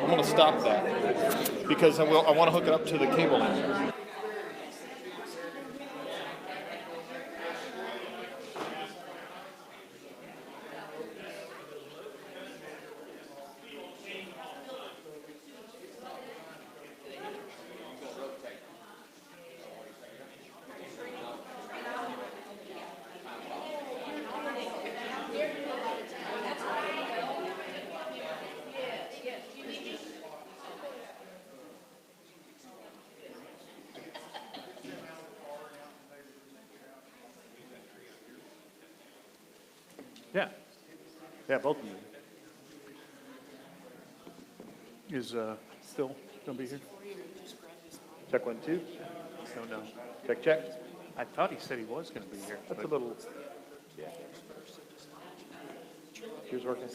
want to stop that because I want to hook it up to the cable line. Yeah, both of you. Is still going to be here? Check 1, 2. No. Check, check. I thought he said he was going to be here. That's a little. Yeah. Yours working?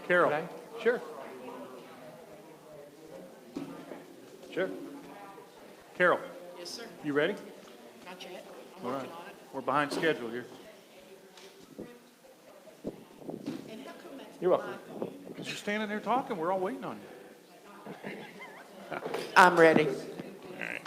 Carol. Okay. Sure. Sure. Carol, Yes, sir. you ready? Not yet. I'm All right. working on it. We're behind schedule here. And how come that's You're welcome. Because you're standing there talking, we're all waiting on you. I'm ready, All right.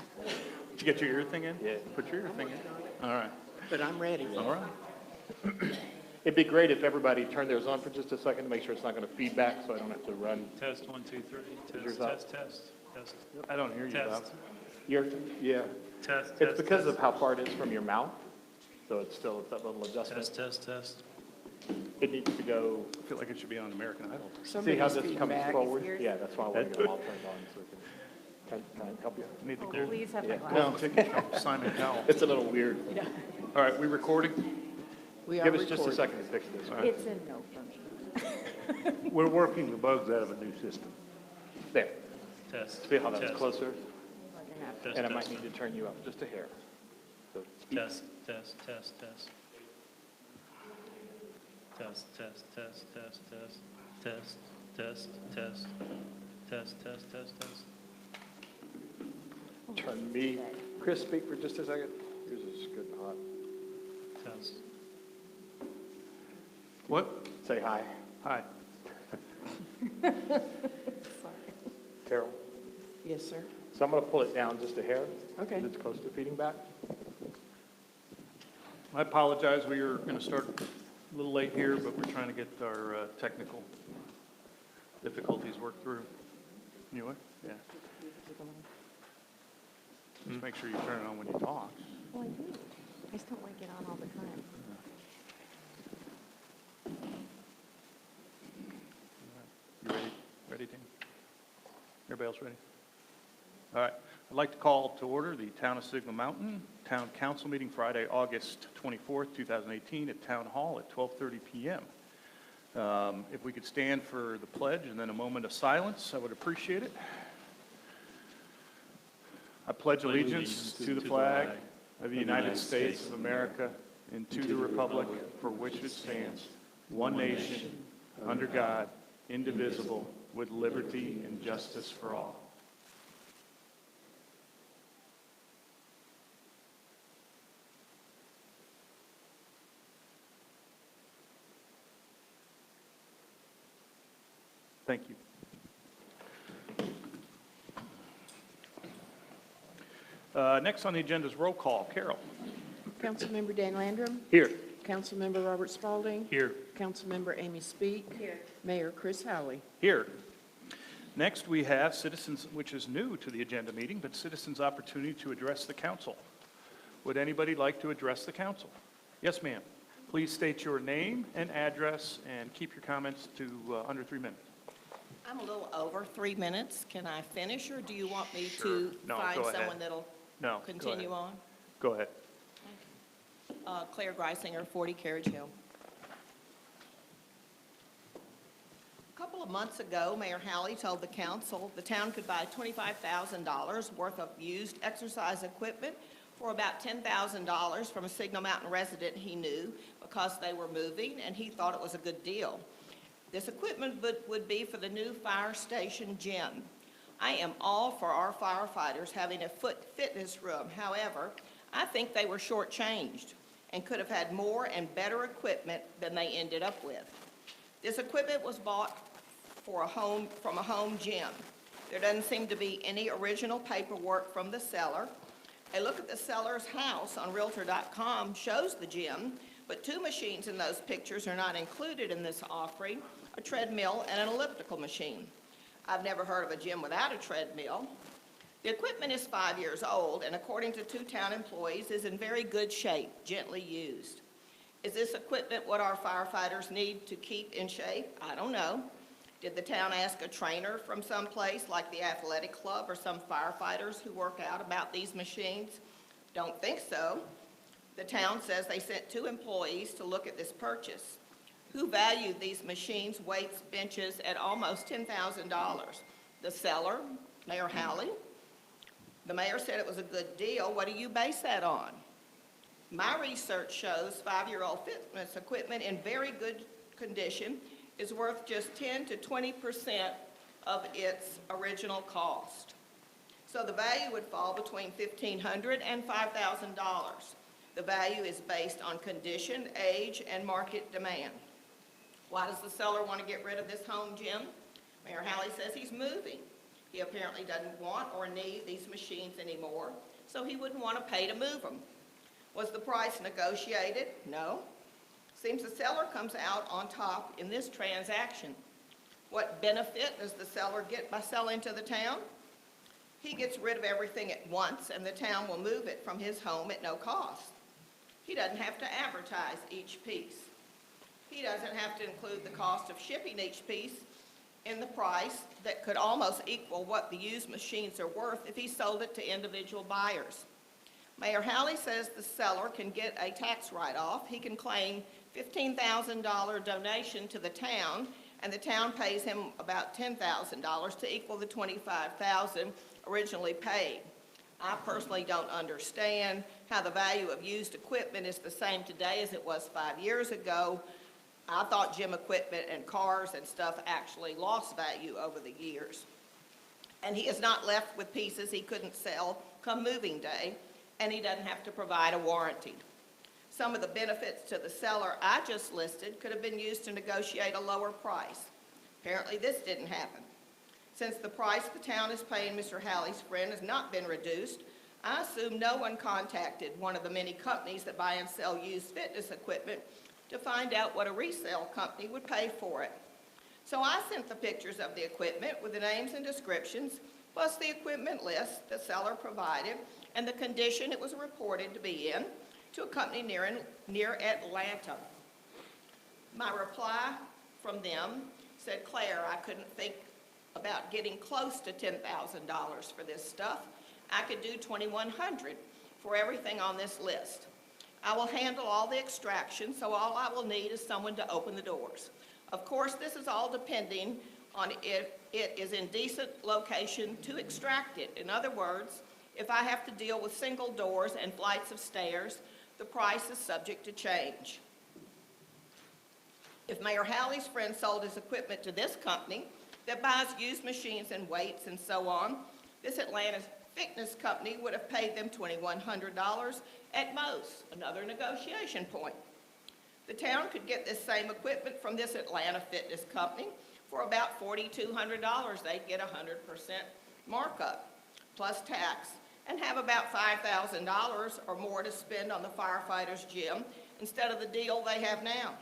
Did you get your ear thing in? Yeah. Put your ear thing in. All right. but I'm ready. All right. It'd be great if everybody turned theirs on for just a second to make sure it's not going to feedback, so I don't have to run. Test 1, 2, 3. yours Test, up? test. I don't hear you, Bob. Test. Yeah. Test. It's because of how far it is from your mouth, so it's that little adjustment. Test. It needs to go. I feel like it should be on American Idol. See how this comes feedback. forward? Yeah, that's why I want to get them all turned on so we can help you. Need to clear. Please have my Yeah. glasses. No, ticket from Simon Cowell. It's a little weird. All right, we recording? We are Give us just a recording. second to fix this. It's in no function. We're working the bugs out of a new system. There. Test. See how that's Test. closer? Test, And I might test. need to turn you up just a hair. So Test. Test. Test. turn me. Chris, speak for just a second. Yours is good and hot. Test. What? Say hi. Hi. Carol. Yes, sir. So I'm going to pull it down just a hair. Okay. It's close to feeding back. I apologize, we were going to start a little late here, but we're trying to get our technical difficulties worked through. You what? Yeah. Just make sure you turn it on when you talk. Well, I do. I just don't like it on all the time. You ready? Ready, Tim? Everybody else ready? All right. I'd like to call to order the Town of Signal Mountain Town Council meeting Friday, August 24th, 2018 at Town Hall at 12:30 p.m. If we could stand for the pledge and then a moment of silence, I would appreciate it. I pledge allegiance to the flag of the United States of America and to the republic for which it stands, one nation, under God, indivisible, with liberty and justice for all. Thank you. Next on the agenda is roll call. Carol. Councilmember Dan Landrum. Here. Councilmember Robert Spalding. Here. Councilmember Amy Speak. Here. Mayor Chris Howley. Here. Next, we have citizens, which is new to the agenda meeting, but citizens' opportunity to address the council. Would anybody like to address the council? Yes, ma'am. Please state your name and address and keep your comments to under 3 minutes. I'm a little over 3 minutes. Can I finish, or do you want me Sure. to No, find go ahead. someone that'll No, go continue ahead. on? Go ahead. Claire Greisinger, 40 Carriage Hill. A couple of months ago, Mayor Howley told the council the town could buy $25,000 worth of used exercise equipment for about $10,000 from a Signal Mountain resident he knew because they were moving, and he thought it was a good deal. This equipment would be for the new fire station gym. I am all for our firefighters having a fitness room. However, I think they were shortchanged and could have had more and better equipment than they ended up with. This equipment was bought from a home gym. There doesn't seem to be any original paperwork from the seller. A look at the seller's house on Realtor.com shows the gym, but two machines in those pictures are not included in this offering, a treadmill and an elliptical machine. I've never heard of a gym without a treadmill. The equipment is 5 years old, and according to two town employees, is in very good shape, gently used. Is this equipment what our firefighters need to keep in shape? I don't know. Did the town ask a trainer from someplace like the athletic club or some firefighters who work out about these machines? Don't think so. The town says they sent two employees to look at this purchase. Who valued these machines, weights, benches at almost $10,000? The seller, Mayor Howley. The mayor said it was a good deal. What do you base that on? My research shows 5-year-old fitness equipment in very good condition is worth just 10 to 20% of its original cost. So the value would fall between $1,500 and $5,000. The value is based on condition, age, and market demand. Why does the seller want to get rid of this home gym? Mayor Howley says he's moving. He apparently doesn't want or need these machines anymore, so he wouldn't want to pay to move them. Was the price negotiated? No. Seems the seller comes out on top in this transaction. What benefit does the seller get by selling to the town? He gets rid of everything at once, and the town will move it from his home at no cost. He doesn't have to advertise each piece. He doesn't have to include the cost of shipping each piece in the price that could almost equal what the used machines are worth if he sold it to individual buyers. Mayor Howley says the seller can get a tax write-off. He can claim $15,000 donation to the town, and the town pays him about $10,000 to equal the $25,000 originally paid. I personally don't understand how the value of used equipment is the same today as it was 5 years ago. I thought gym equipment and cars and stuff actually lost value over the years. And he is not left with pieces he couldn't sell come moving day, and he doesn't have to provide a warranty. Some of the benefits to the seller I just listed could have been used to negotiate a lower price. Apparently this didn't happen. Since the price the town is paying Mr. Howley's friend has not been reduced, I assume no one contacted one of the many companies that buy and sell used fitness equipment to find out what a resale company would pay for it. So I sent the pictures of the equipment with the names and descriptions, plus the equipment list the seller provided and the condition it was reported to be in, to a company near Atlanta. My reply from them said, Claire, I couldn't think about getting close to $10,000 for this stuff. I could do $2,100 for everything on this list. I will handle all the extraction, so all I will need is someone to open the doors. Of course, this is all depending on if it is in decent location to extract it. In other words, if I have to deal with single doors and flights of stairs, the price is subject to change. If Mayor Howley's friend sold his equipment to this company that buys used machines and weights and so on, this Atlanta fitness company would have paid them $2,100 at most, another negotiation point. The town could get this same equipment from this Atlanta fitness company for about $4,200. They'd get 100% markup plus tax and have about $5,000 or more to spend on the firefighters' gym instead of the deal they have now.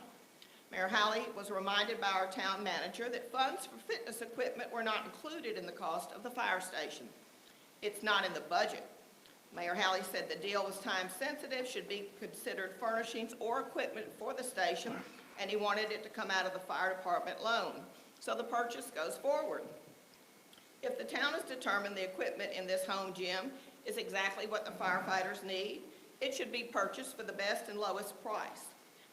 Mayor Howley was reminded by our town manager that funds for fitness equipment were not included in the cost of the fire station. It's not in the budget. Mayor Howley said the deal was time sensitive, should be considered furnishings or equipment for the station, and he wanted it to come out of the fire department loan. So the purchase goes forward. If the town has determined the equipment in this home gym is exactly what the firefighters need, it should be purchased for the best and lowest price.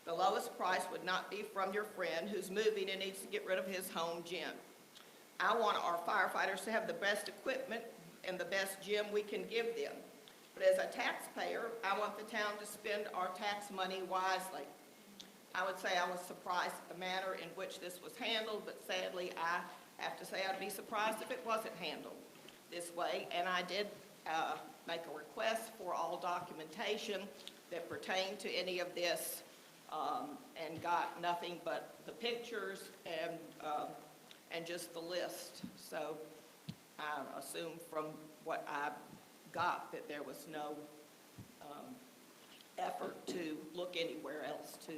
The lowest price would not be from your friend who's moving and needs to get rid of his home gym. I want our firefighters to have the best equipment and the best gym we can give them. But as a taxpayer, I want the town to spend our tax money wisely. I would say I was surprised at the manner in which this was handled, but sadly, I have to say I'd be surprised if it wasn't handled this way. And I did make a request for all documentation that pertained to any of this and got nothing but the pictures and and just the list. So I assume from what I got that there was no effort to look anywhere else to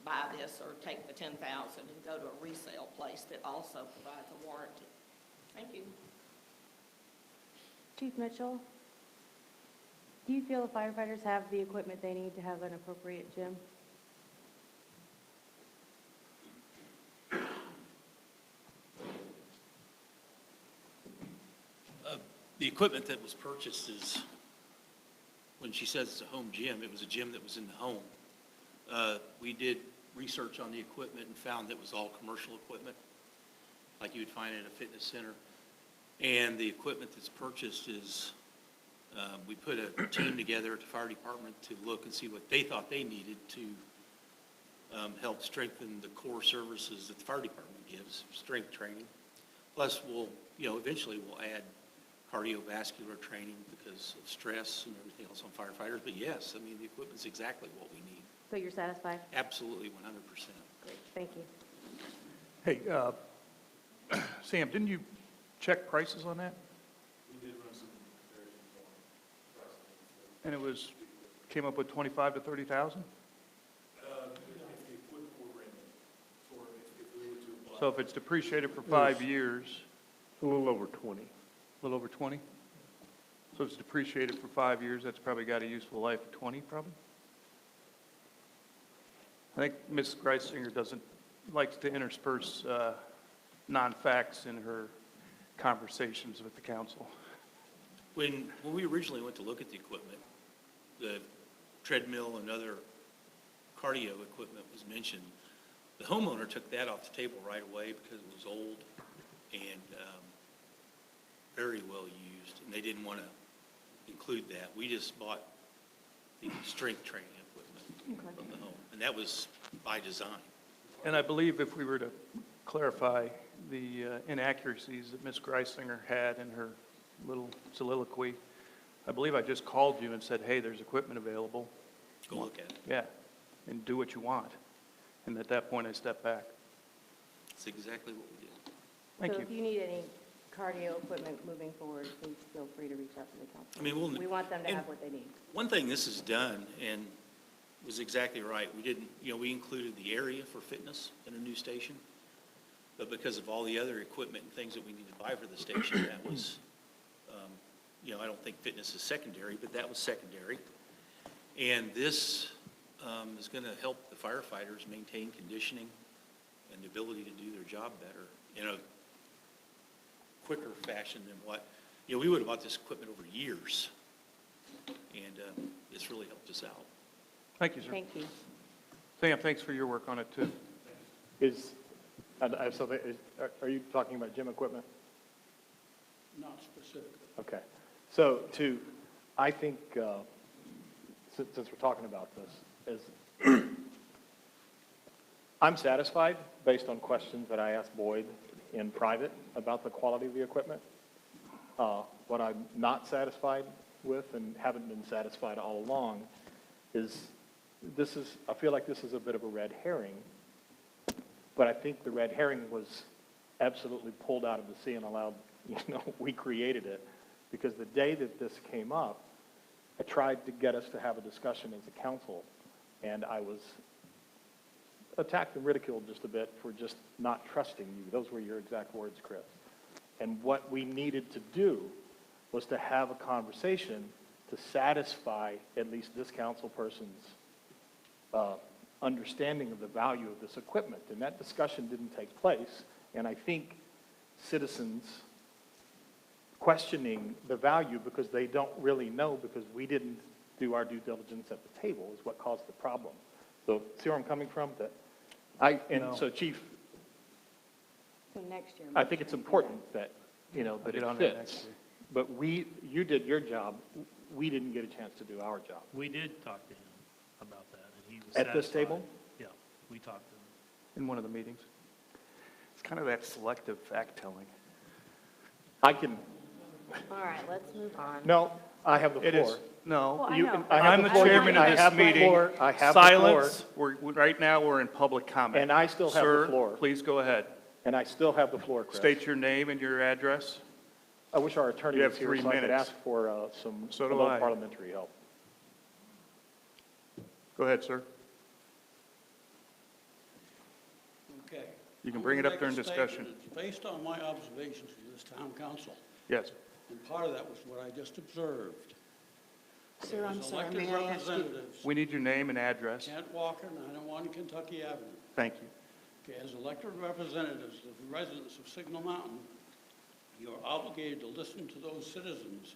buy this or take the 10,000 and go to a resale place that also provides a warranty. Thank you. Chief Mitchell, do you feel the firefighters have the equipment they need to have an appropriate gym? The equipment that was purchased is, when she says it's a home gym, it was a gym that was in the home. We did research on the equipment and found that it was all commercial equipment, like you would find at a fitness center. And the equipment that's purchased is, we put a team together at the fire department to look and see what they thought they needed to help strengthen the core services that the fire department gives, strength training. Plus, eventually we'll add cardiovascular training because of stress and everything else on firefighters. But yes, I mean, the equipment's exactly what we need. So you're satisfied? Absolutely, 100%. Great, thank you. Hey, Sam, didn't you check prices on that? We did run some comparisons on pricing. And it was, came up with 25 to 30,000? If the equipment were rented, or if we were to apply. So if it's depreciated for 5 years, A little over 20. a little over 20? So if it's depreciated for 5 years, that's probably got a useful life of 20, probably? I think Ms. Greisinger likes to intersperse non-facts in her conversations with the council. When we originally went to look at the equipment, the treadmill and other cardio equipment was mentioned. The homeowner took that off the table right away because it was old and very well used, and they didn't want to include that. We just bought the strength training equipment from the home, and that was by design. And I believe if we were to clarify the inaccuracies that Ms. Greisinger had in her little soliloquy, I believe I just called you and said, hey, there's equipment available. Go look at it. Yeah, and do what you want. And at that point, I stepped back. That's exactly what we did. Thank So you. if you need any cardio equipment moving forward, please feel free to reach out to the council. I mean, We want them to and have what they need. one thing this has done, and was exactly right, we didn't, we included the area for fitness in a new station, but because of all the other equipment and things that we need to buy for the station, that was, I don't think fitness is secondary, but that was secondary. And this is going to help the firefighters maintain conditioning and the ability to do their job better in a quicker fashion than what, we would have bought this equipment over years, and it's really helped us out. Thank you, sir. Thank you. Sam, thanks for your work on it, too. Are you talking about gym equipment? Not specifically. Okay. So I think, since we're talking about this, I'm satisfied based on questions that I asked Boyd in private about the quality of the equipment. What I'm not satisfied with and haven't been satisfied all along is I feel like this is a bit of a red herring, but I think the red herring was absolutely pulled out of the sea and allowed, we created it. Because the day that this came up, I tried to get us to have a discussion as a council, and I was attacked and ridiculed just a bit for just not trusting you. Those were your exact words, Chris. And what we needed to do was to have a conversation to satisfy at least this council person's understanding of the value of this equipment. And that discussion didn't take place, and I think citizens questioning the value because they don't really know, because we didn't do our due diligence at the table is what caused the problem. So see where I'm coming from? So Chief, So next year. I think it's important that, that Get it on that next fits. year. But you did your job, we didn't get a chance to do our job. We did talk to him about that, and he was At this satisfied. table? Yeah, we talked to him. In one of the meetings. It's kind of that selective fact-telling. I can, All right, let's move on. no, I have the It floor. is, no. Well, I You know. can- but I have I'm the the floor. chairman I of this have the meeting. floor. I have the floor. Silence. Right now, we're in public comment. And I still have the floor. Sir, please go ahead. And I still have the floor, Chris. State your name and your address. I wish our attorney You have was here 3 so I could minutes. ask for some So do remote I. parliamentary help. Go ahead, sir. Okay. You can I'm bring it gonna up during make a discussion. statement. It's based on my observations of this town council, Yes. and part of that was what I just observed. Sir, I'm As sorry, elected may I ask you? representatives, We need your name and address. Kent Walker, 901 Kentucky Avenue. Thank you. Okay, as elected representatives of the residents of Signal Mountain, you are obligated to listen to those citizens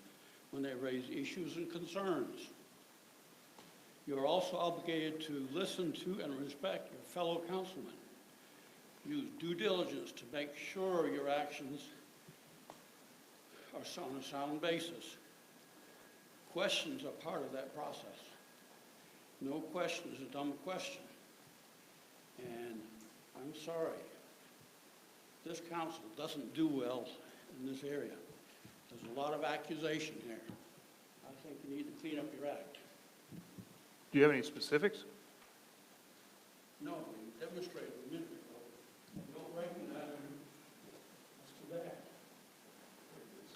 when they raise issues and concerns. You are also obligated to listen to and respect your fellow councilmen. Use due diligence to make sure your actions are on a sound basis. Questions are part of that process. No question is a dumb question. And I'm sorry, this council doesn't do well in this area. There's a lot of accusation here. I think you need to clean up your act. Do you have any specifics? No, you demonstrated a minute ago. You don't recognize him. That's too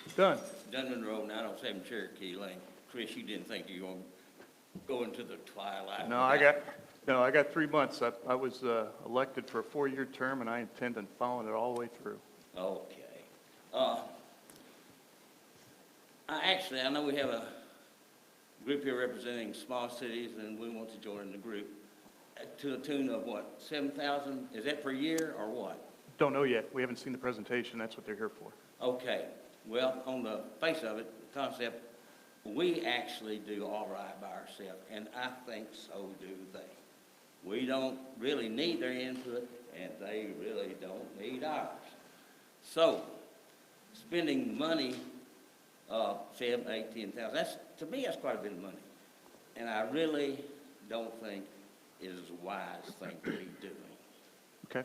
bad. Done. Dunman Road, 907 Cherokee Lane. Chris, you didn't think you were going to go into the twilight? No, I got 3 months. I was elected for a 4-year term, and I intend on following it all the way through. Okay. I know we have a group here representing small cities, and we want to join the group to the tune of what, 7,000? Is that per year or what? Don't know yet. We haven't seen the presentation. That's what they're here for. Okay. Well, on the face of it, the concept, we actually do all right by ourselves, and I think so do they. We don't really need their input, and they really don't need ours. So, spending money, 7, 8, 10,000, to me, that's quite a bit of money. And I really don't think it is a wise thing to be doing. Okay?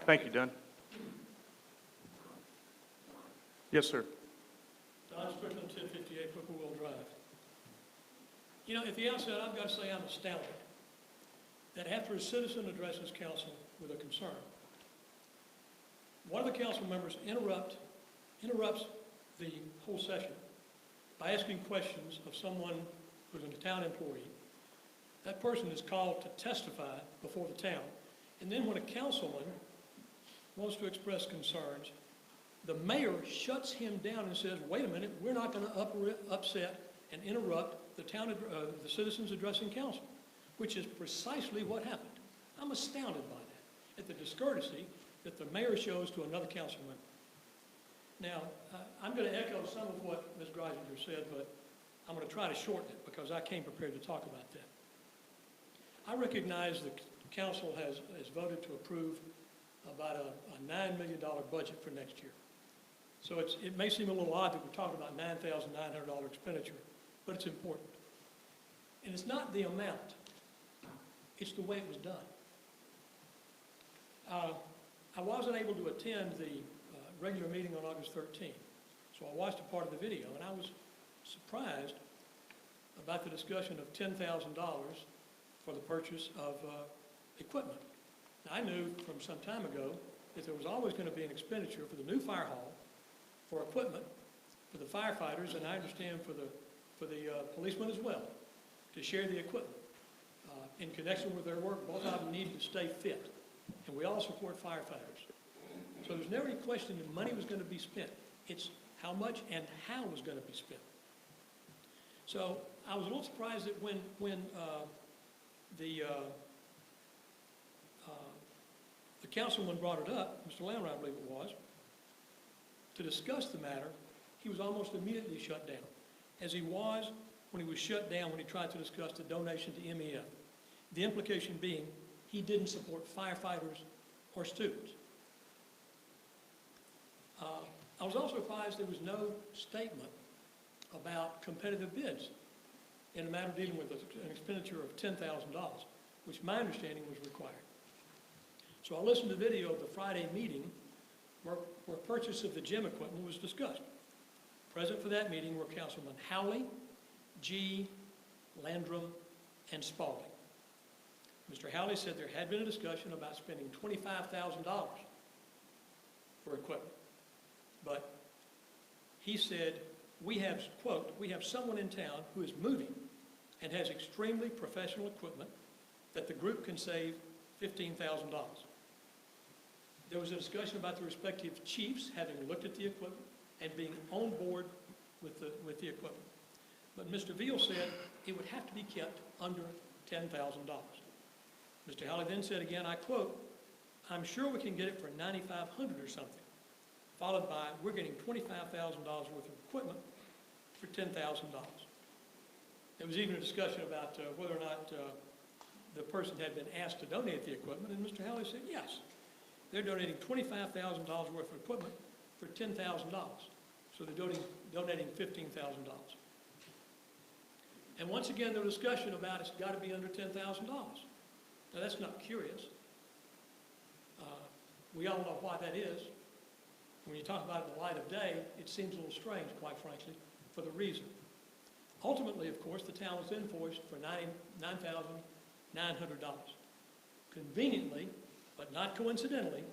Thank you, Dunn. Yes, sir. Don Strickland, 1058 Whippoorwill Drive. You know, at the outset, I've got to say I'm astounded that after a citizen addresses council with a concern, one of the council members interrupts the whole session by asking questions of someone who's a town employee. That person is called to testify before the town. And then when a councilman wants to express concerns, the mayor shuts him down and says, wait a minute, we're not going to upset and interrupt the citizens addressing council, which is precisely what happened. I'm astounded by that, at the discourtesy that the mayor shows to another council member. Now, I'm going to echo some of what Ms. Greisinger said, but I'm going to try to shorten it because I came prepared to talk about that. I recognize the council has voted to approve about a $9 million budget for next year. So it may seem a little odd that we're talking about $9,900 expenditure, but it's important. And it's not the amount, it's the way it was done. I wasn't able to attend the regular meeting on August 13th, so I watched a part of the video, and I was surprised about the discussion of $10,000 for the purchase of equipment. Now, I knew from some time ago that there was always going to be an expenditure for the new fire hall, for equipment, for the firefighters, and I understand for the policemen as well, to share the equipment. In connection with their work, both of them need to stay fit, and we all support firefighters. So there's never any question that money was going to be spent. It's how much and how it was going to be spent. So I was a little surprised that when the councilman brought it up, Mr. Lammer, I believe it was, to discuss the matter, he was almost immediately shut down, as he was when he was shut down when he tried to discuss the donation to MEF. The implication being he didn't support firefighters or students. I was also surprised there was no statement about competitive bids in a matter dealing with an expenditure of $10,000, which my understanding was required. So I listened to video of the Friday meeting where purchase of the gym equipment was discussed. Present for that meeting were Councilman Howley, G., Landrum, and Spaulding. Mr. Howley said there had been a discussion about spending $25,000 for equipment. But he said, we have, quote, "We have someone in town who is moving and has extremely professional equipment that the group can save $15,000. There was a discussion about the respective chiefs having looked at the equipment and being on board with the equipment. But Mr. Veal said it would have to be kept under $10,000. Mr. Howley then said again, I quote, "I'm sure we can get it for $9,500 or something," followed by, "We're getting $25,000 worth of equipment for $10,000. There was even a discussion about whether or not the person had been asked to donate the equipment, and Mr. Howley said yes. They're donating $25,000 worth of equipment for $10,000. So they're donating $15,000. And once again, there was discussion about it's got to be under $10,000. Now, that's not curious. We all know why that is. When you talk about it in the light of day, it seems a little strange, quite frankly, for the reason. Ultimately, of course, the town was invoiced for $9,900. Conveniently, but not coincidentally,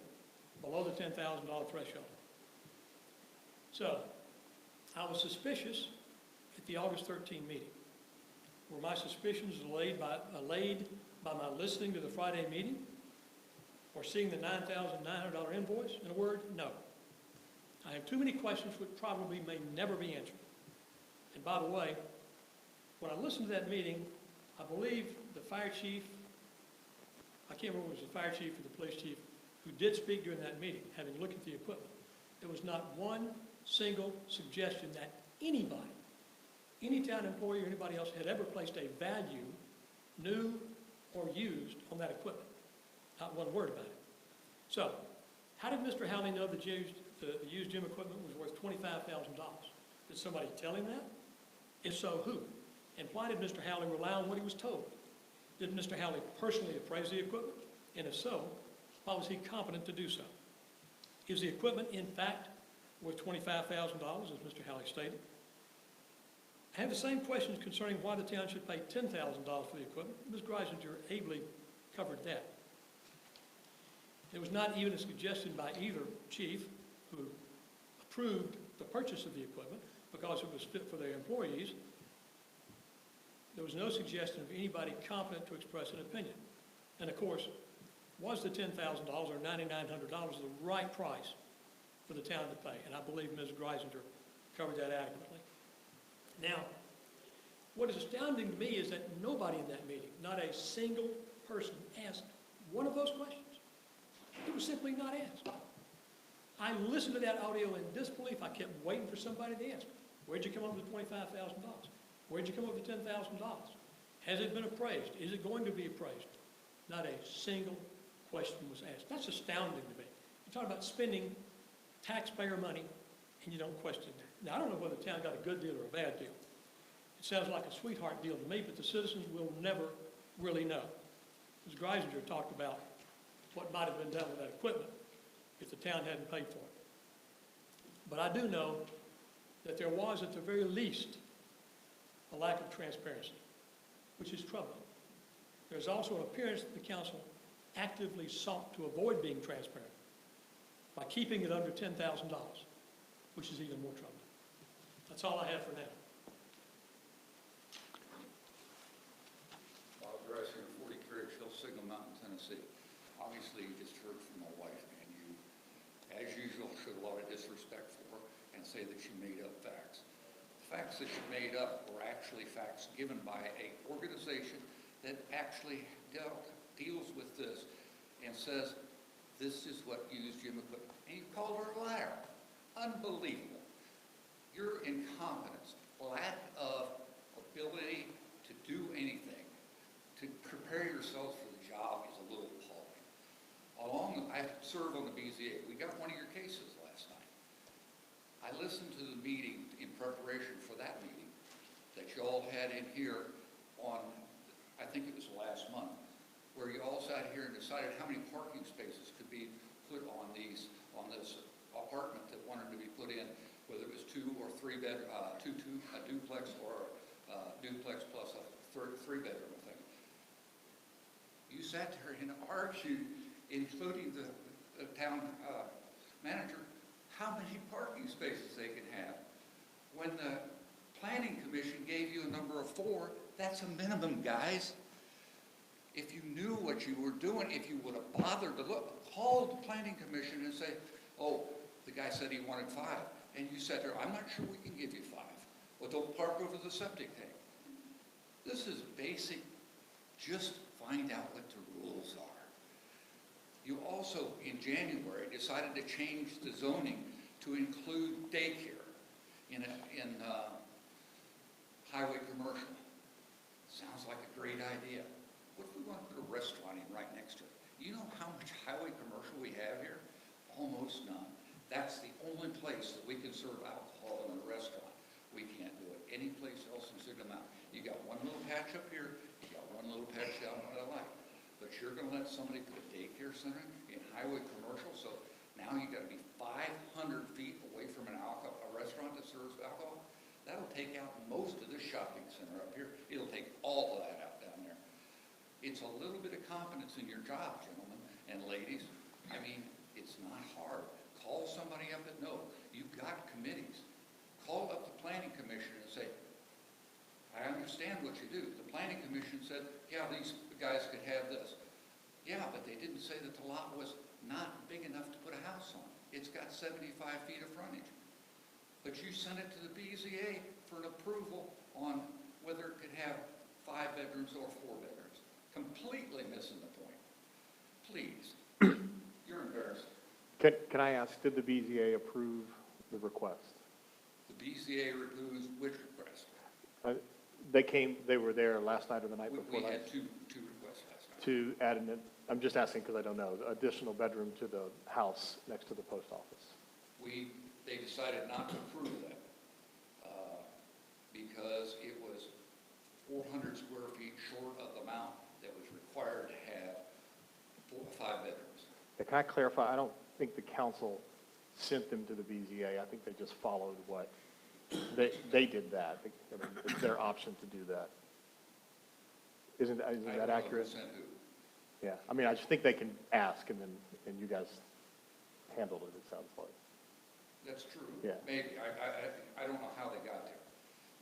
below the $10,000 threshold. So, I was suspicious at the August 13 meeting. Were my suspicions allayed by my listening to the Friday meeting? Or seeing the $9,900 invoice? In a word, no. I have too many questions which probably may never be answered. And by the way, when I listened to that meeting, I believe the fire chief, I can't remember if it was the fire chief or the police chief, who did speak during that meeting, having looked at the equipment. There was not one single suggestion that anybody, any town employee or anybody else had ever placed a value, new or used, on that equipment. Not one word about it. So, how did Mr. Howley know the used gym equipment was worth $25,000? Did somebody tell him that? If so, who? And why did Mr. Howley rely on what he was told? Did Mr. Howley personally appraise the equipment? And if so, why was he competent to do so? Is the equipment, in fact, worth $25,000, as Mr. Howley stated? I have the same questions concerning why the town should pay $10,000 for the equipment. Ms. Greisinger ably covered that. There was not even a suggestion by either chief who approved the purchase of the equipment because it was fit for their employees. There was no suggestion of anybody competent to express an opinion. And of course, was the $10,000 or $9,900 the right price for the town to pay? And I believe Ms. Greisinger covered that adequately. Now, what is astounding to me is that nobody in that meeting, not a single person, asked one of those questions. It was simply not asked. I listened to that audio in disbelief. I kept waiting for somebody to ask, where'd you come up with $25,000? Where'd you come up with $10,000? Has it been appraised? Is it going to be appraised? Not a single question was asked. That's astounding to me. You're talking about spending taxpayer money, and you don't question that. Now, I don't know whether the town got a good deal or a bad deal. It sounds like a sweetheart deal to me, but the citizens will never really know. Ms. Greisinger talked about what might have been done with that equipment if the town hadn't paid for it. But I do know that there was, at the very least, a lack of transparency, which is troubling. There's also an appearance that the council actively sought to avoid being transparent by keeping it under $10,000, which is even more troubling. That's all I have for now. Bob Dreisinger, 40 Carriage Hill, Signal Mountain, Tennessee. Obviously, you just heard from my wife, and you, as usual, showed a lot of disrespect for her and say that she made up facts. The facts that she made up were actually facts given by an organization that actually deals with this and says, this is what used gym equipment. And you called her a liar. Unbelievable. Your incompetence, lack of ability to do anything, to prepare yourself for the job is a little appalling. I serve on the BZA. We got one of your cases last night. I listened to the meeting in preparation for that meeting that you all had in here on, I think it was last month, where you all sat here and decided how many parking spaces could be put on this apartment that wanted to be put in, whether it was 2 or 3 bed, a duplex or a duplex plus a 3-bedroom thing. You sat there and argued, including the town manager how many parking spaces they can have. When the planning commission gave you a number of 4, that's a minimum, guys. If you knew what you were doing, if you would have bothered to look, call the planning commission and say, oh, the guy said he wanted 5. And you said there, I'm not sure we can give you 5. Well, don't park over the septic tank. This is basic, just find out what the rules are. You also, in January, decided to change the zoning to include daycare in highway commercial. Sounds like a great idea. What if we want to put a restaurant in right next to it? You know how much highway commercial we have here? Almost none. That's the only place that we can serve alcohol in a restaurant. We can't do it any place else in Signal Mountain. You got one little patch up here, you got one little patch down on the light. But you're going to let somebody put a daycare center in highway commercial, so now you got to be 500 feet away from a restaurant that serves alcohol? That'll take out most of this shopping center up here. It'll take all of that out down there. It's a little bit of confidence in your job, gentlemen and ladies. I mean, it's not hard. Call somebody up that knows. You've got committees. Call up the planning commission and say, I understand what you do. The planning commission said, yeah, these guys could have this. Yeah, but they didn't say that the lot was not big enough to put a house on. It's got 75 feet of frontage. But you sent it to the BZA for an approval on whether it could have 5 bedrooms or 4 bedrooms. Completely missing the point. Please, you're embarrassed. Can I ask, did the BZA approve the request? The BZA refused which request? They were there last night or the night before We last? had two requests last night. To add I'm just asking because I don't know, additional bedroom to the house next to the post office. They decided not to approve that because it was 400 square feet short of the amount that was required to have 5 bedrooms. Can I clarify? I don't think the council sent them to the BZA. I think they just followed what, they did that. I mean, it's their option to do that. Isn't that accurate? I don't know who sent who. Yeah, I mean, I just think they can ask and you guys handled it sounds like. That's true. Yeah. Maybe. I don't know how they got there.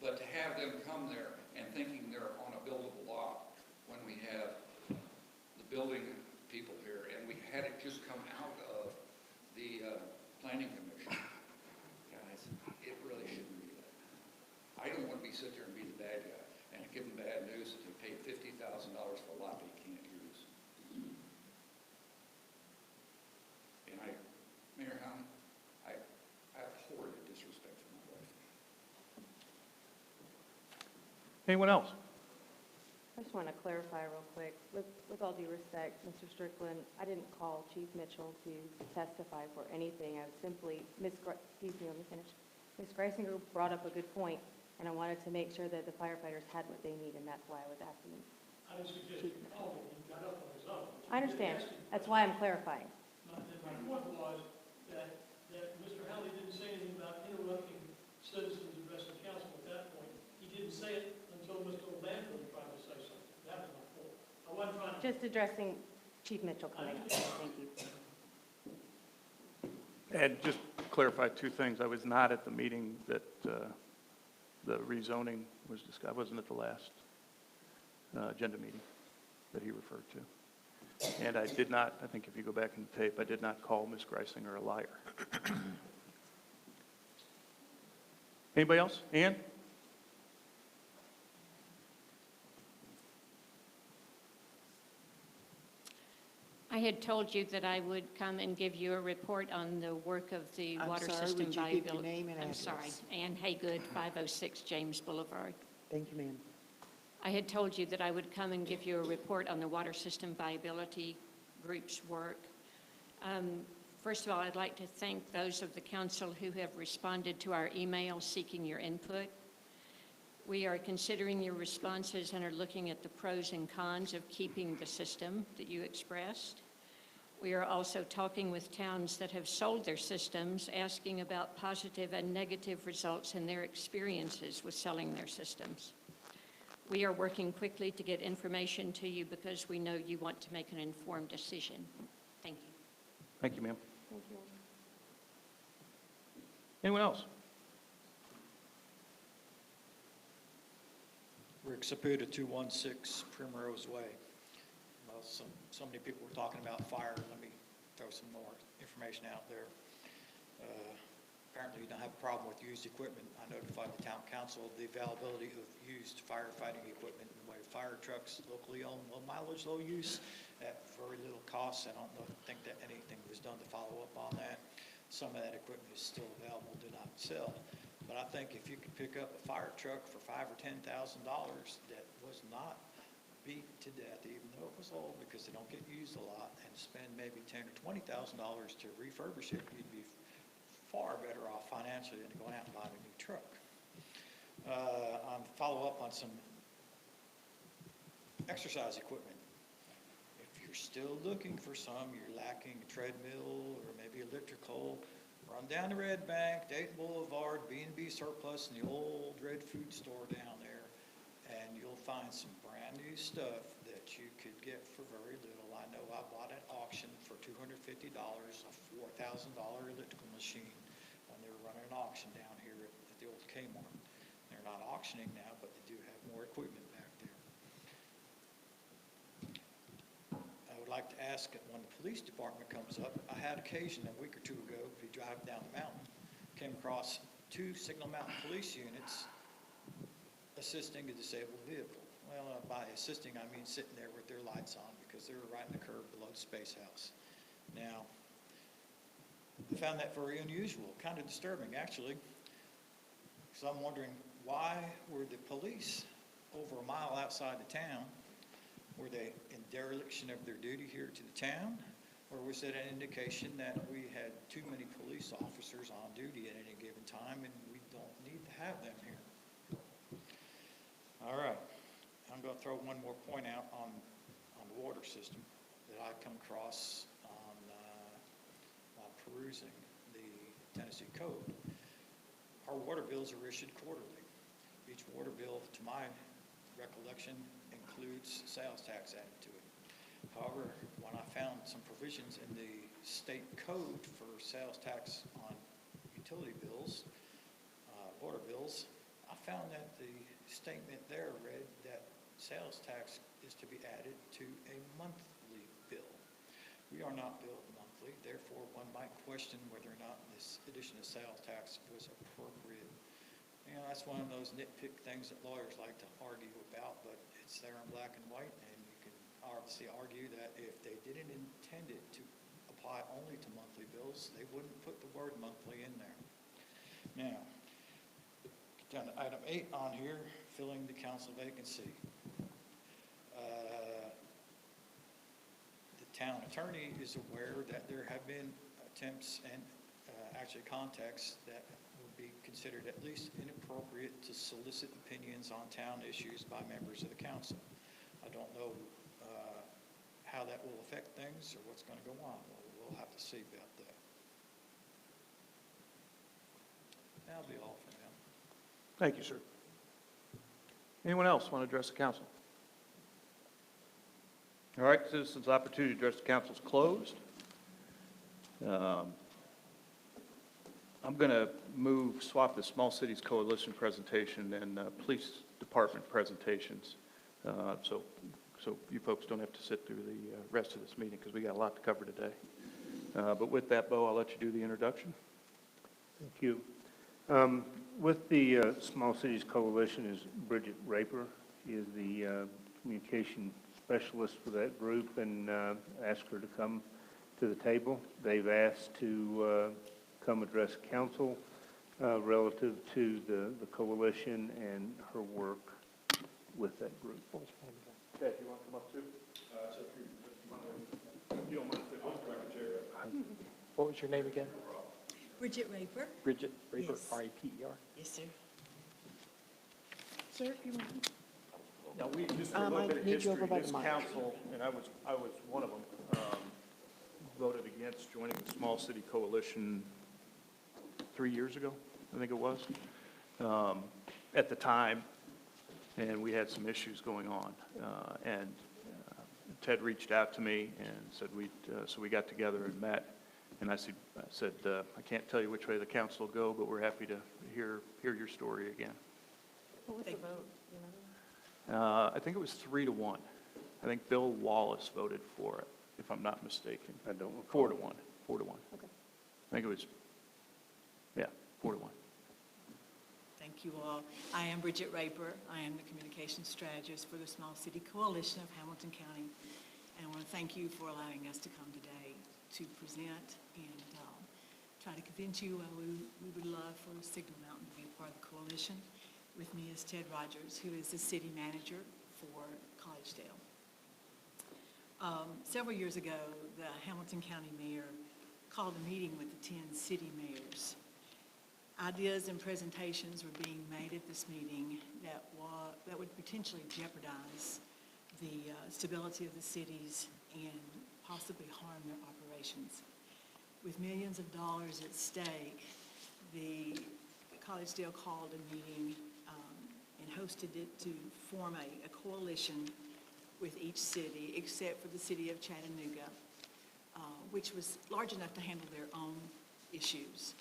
But to have them come there and thinking they're on a buildable lot when we have the building people here and we had it just come out of the planning commission, guys, it really shouldn't be that. I don't want to sit there and be the bad guy and give them bad news that they paid $50,000 for a lot they can't use. And Mayor Howland, I abhor the disrespect for my wife. Anyone else? I just want to clarify real quick. With all due respect, Mr. Strickland, I didn't call Chief Mitchell to testify for anything. I was simply, excuse me, let me finish. Ms. Greisinger brought up a good point, and I wanted to make sure that the firefighters had what they need, and that's why I was asking. I didn't suggest you called him, he got up on his own. I understand. That's why I'm clarifying. My point was that Mr. Howley didn't say anything about interrupting citizens addressing council at that point. He didn't say it until Mr. Orlando tried to say something. That was my point. I wasn't trying to... Just addressing Chief Mitchell coming up. Thank you. And just clarify 2 things. I was not at the meeting that the rezoning was discussed. I wasn't at the last agenda meeting that he referred to. And I did not, I think if you go back in the tape, I did not call Ms. Greisinger a liar. Anybody else? Ann? I had told you that I would come and give you a report on the work of the water I'm sorry, system would you viability. give your name and I'm address? sorry, Ann Haygood, 506 James Boulevard. Thank you, ma'am. I had told you that I would come and give you a report on the water system viability group's work. First of all, I'd like to thank those of the council who have responded to our email seeking your input. We are considering your responses and are looking at the pros and cons of keeping the system that you expressed. We are also talking with towns that have sold their systems, asking about positive and negative results in their experiences with selling their systems. We are working quickly to get information to you because we know you want to make an informed decision. Thank you. Thank you, ma'am. Thank you. Anyone else? Rick Saputa, 216 Primrose Way. Well, so many people were talking about fire. Let me throw some more information out there. Apparently, you don't have a problem with used equipment. I notified the town council of the availability of used firefighting equipment in the way of fire trucks, locally owned, low mileage, low use, at very little cost. I don't think that anything was done to follow up on that. Some of that equipment is still available, do not sell. But I think if you could pick up a fire truck for $5,000 or $10,000 that was not beat to death, even though it was old, because they don't get used a lot, and spend maybe $10,000 or $20,000 to refurbish it, you'd be far better off financially than going out and buying a new truck. Follow up on some exercise equipment. If you're still looking for some, you're lacking a treadmill or maybe elliptical, run down the Red Bank, Dayton Boulevard, B&B Surplus, and the old Red Food Store down there, and you'll find some brand new stuff that you could get for very little. I know I bought at auction for $250 a $4,000 elliptical machine when they were running an auction down here at the old Kmart. They're not auctioning now, but they do have more equipment back there. I would like to ask that when the police department comes up, I had occasion a week or two ago, if you drive down the mountain, came across 2 Signal Mountain police units assisting a disabled vehicle. Well, by assisting, I mean sitting there with their lights on because they were right in the curb below the Space House. Now, I found that very unusual, kind of disturbing, actually. So I'm wondering, why were the police over a mile outside the town? Were they in dereliction of their duty here to the town? Or was it an indication that we had too many police officers on duty at any given time and we don't need to have them here? All right. I'm going to throw one more point out on the water system that I come across while perusing the Tennessee Code. Our water bills are issued quarterly. Each water bill, to my recollection, includes sales tax added to it. However, when I found some provisions in the state code for sales tax on utility bills, water bills, I found that the statement there read that sales tax is to be added to a monthly bill. We are not billed monthly, therefore one might question whether or not this addition of sales tax was appropriate. You know, that's one of those nitpick things that lawyers like to argue about, but it's there in black and white, and you can obviously argue that if they didn't intend it to apply only to monthly bills, they wouldn't put the word monthly in there. Now, down to item 8 on here, filling the council vacancy. The town attorney is aware that there have been attempts and actually contacts that would be considered at least inappropriate to solicit opinions on town issues by members of the council. I don't know how that will affect things or what's going to go on. We'll have to see about that. That'll be all for now. Thank you, sir. Anyone else want to address the council? All right, citizens' opportunity to address the council is closed. I'm going to swap the Small Cities Coalition presentation and police department presentations, so you folks don't have to sit through the rest of this meeting because we got a lot to cover today. But with that, Bo, I'll let you do the introduction. Thank you. With the Small Cities Coalition is Bridget Raper. She is the communication specialist for that group, and asked her to come to the table. They've asked to come address council relative to the coalition and her work with that group. Okay, you want to come up too? You don't mind if they chair. What was your name again? Bridget Raper. Bridget Raper, Yes. R-A-P-E-R? Yes, sir. Sir, if you want. Now, we just I a little bit of need you history. over by the This mic. council, and I was one of them, voted against joining the Small City Coalition 3 years ago, I think it was, at the time, and we had some issues going on. And Ted reached out to me and said so we got together and met And I said, I can't tell you which way the council will go, but we're happy to hear your story again. What was the vote, do you remember? I think it was 3-1. I think Bill Wallace voted for it, if I'm not mistaken. I don't recall. 4-1, 4-1. Okay. I think it was, yeah, 4-1. Thank you all. I am Bridget Raper. I am the communications strategist for the Small City Coalition of Hamilton County. And I want to thank you for allowing us to come today to present and try to convince you we would love for Signal Mountain to be a part of the coalition. With me is Ted Rogers, who is the city manager for Collegedale. Several years ago, the Hamilton County mayor called a meeting with the 10 city mayors. Ideas and presentations were being made at this meeting that would potentially jeopardize the stability of the cities and possibly harm their operations. With millions of dollars at stake, the Collegedale called a meeting and hosted it to form a coalition with each city, except for the city of Chattanooga, which was large enough to handle their own issues,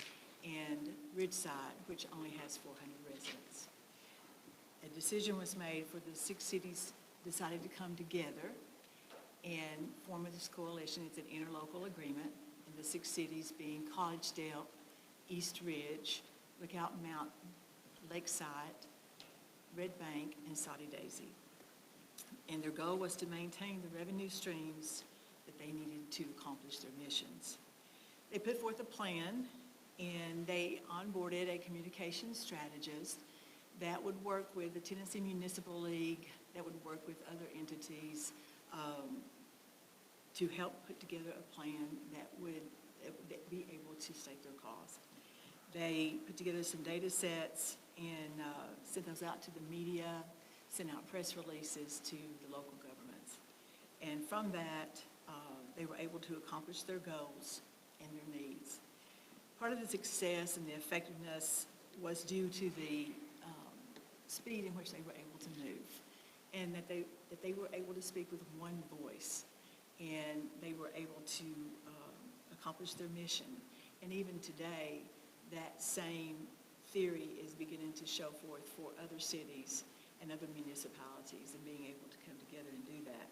and Ridgeside, which only has 400 residents. A decision was made for the 6 cities decided to come together and form this coalition. It's an interlocal agreement, and the 6 cities being Collegedale, East Ridge, Lookout Mountain, Lakeside, Red Bank, and Soddy Daisy. And their goal was to maintain the revenue streams that they needed to accomplish their missions. They put forth a plan, and they onboarded a communications strategist that would work with the Tennessee Municipal League, that would work with other entities to help put together a plan that would be able to state their cause. They put together some data sets and sent those out to the media, sent out press releases to the local governments. And from that, they were able to accomplish their goals and their needs. Part of the success and the effectiveness was due to the speed in which they were able to move, and that they were able to speak with one voice, and they were able to accomplish their mission. And even today, that same theory is beginning to show forth for other cities and other municipalities, and being able to come together and do that.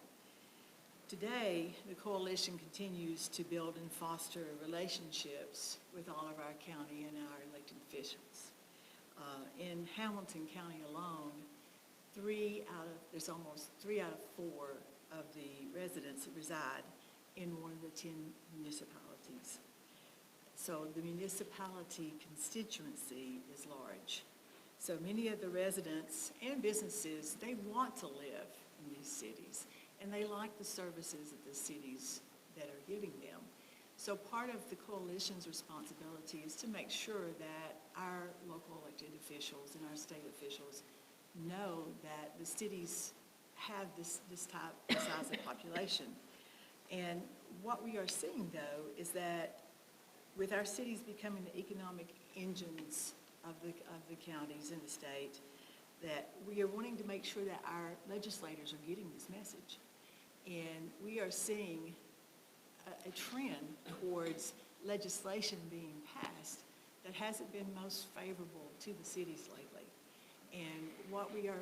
Today, the coalition continues to build and foster relationships with all of our county and our elected officials. In Hamilton County alone, there's almost 3 out of 4 of the residents that reside in one of the 10 municipalities. So the municipality constituency is large. So many of the residents and businesses, they want to live in these cities, and they like the services that the cities that are giving them. So part of the coalition's responsibility is to make sure that our local elected officials and our state officials know that the cities have this size of population. And what we are seeing, though, is that with our cities becoming the economic engines of the counties in the state, that we are wanting to make sure that our legislators are getting this message. And we are seeing a trend towards legislation being passed that hasn't been most favorable to the cities lately. And what we are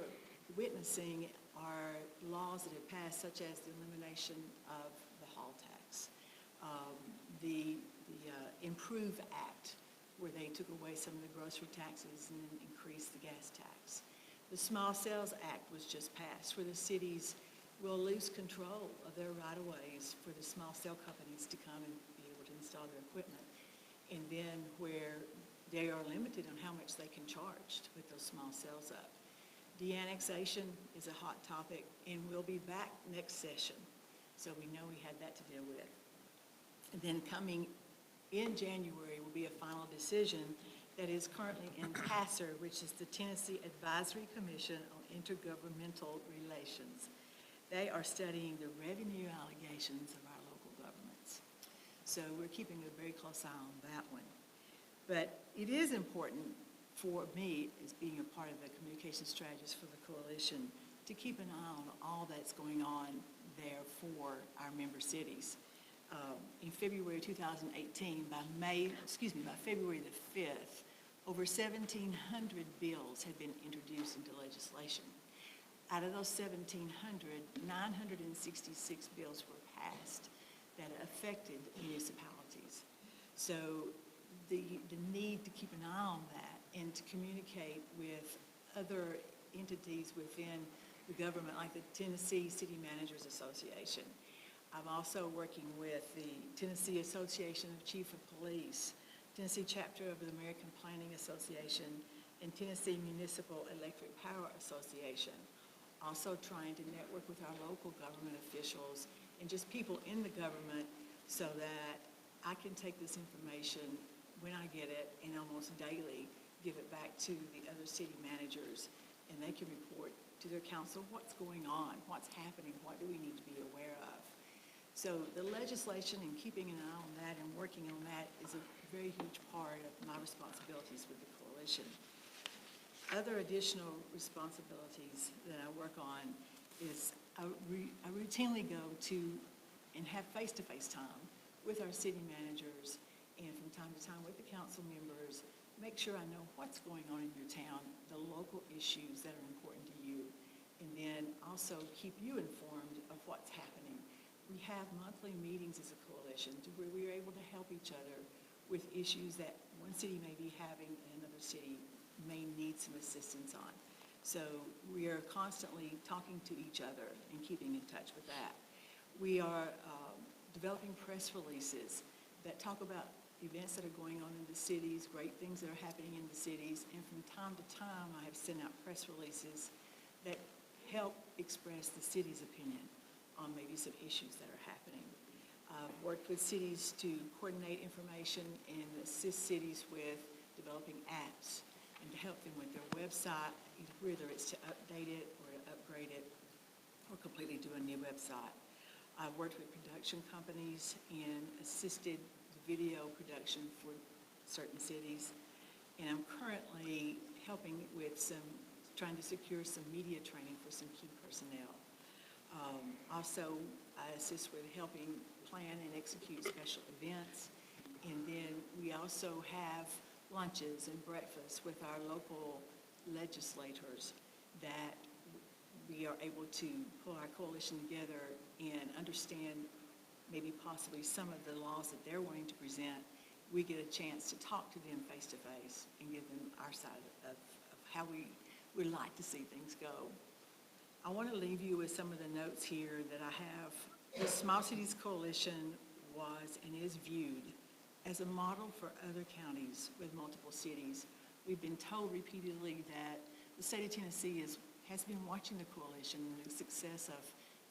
witnessing are laws that have passed, such as the elimination of the hall tax, the Improve Act, where they took away some of the grocery taxes and then increased the gas tax. The Small Cells Act was just passed, where the cities will lose control of their right-of-ways for the small cell companies to come and be able to install their equipment. And then where they are limited on how much they can charge to put those small cells up. De-annexation is a hot topic, and we'll be back next session. So we know we had that to deal with. And then coming in January will be a final decision that is currently in TASER, which is the Tennessee Advisory Commission on Intergovernmental Relations. They are studying the revenue allegations of our local governments. So we're keeping a very close eye on that one. But it is important for me, as being a part of the communication strategist for the coalition, to keep an eye on all that's going on there for our member cities. in February 2018, by February the 5th, over 1,700 bills had been introduced into legislation. Out of those 1,700, 966 bills were passed that affected municipalities. So the need to keep an eye on that and to communicate with other entities within the government, like the Tennessee City Managers Association. I'm also working with the Tennessee Association of Chief of Police, Tennessee Chapter of the American Planning Association, and Tennessee Municipal Electric Power Association. Also trying to network with our local government officials and just people in the government so that I can take this information when I get it and almost daily give it back to the other city managers, and they can report to their council what's going on, what's happening, what do we need to be aware of. So the legislation and keeping an eye on that and working on that is a very huge part of my responsibilities with the coalition. Other additional responsibilities that I work on is I routinely go to and have face-to-face time with our city managers and from time to time with the council members, make sure I know what's going on in your town, the local issues that are important to you, and then also keep you informed of what's happening. We have monthly meetings as a coalition to where we are able to help each other with issues that one city may be having and another city may need some assistance on. So we are constantly talking to each other and keeping in touch with that. We are developing press releases that talk about events that are going on in the cities, great things that are happening in the cities, and from time to time I have sent out press releases that help express the city's opinion on maybe some issues that are happening. I've worked with cities to coordinate information and assist cities with developing apps and to help them with their website, whether it's to update it or to upgrade it or completely do a new website. I've worked with production companies and assisted the video production for certain cities. And I'm currently helping with trying to secure some media training for some key personnel. Also, I assist with helping plan and execute special events. And then we also have lunches and breakfasts with our local legislators that we are able to pull our coalition together and understand maybe possibly some of the laws that they're wanting to present. We get a chance to talk to them face to face and give them our side of how we would like to see things go. I want to leave you with some of the notes here that I have. The Small Cities Coalition was and is viewed as a model for other counties with multiple cities. We've been told repeatedly that the state of Tennessee has been watching the coalition and the success of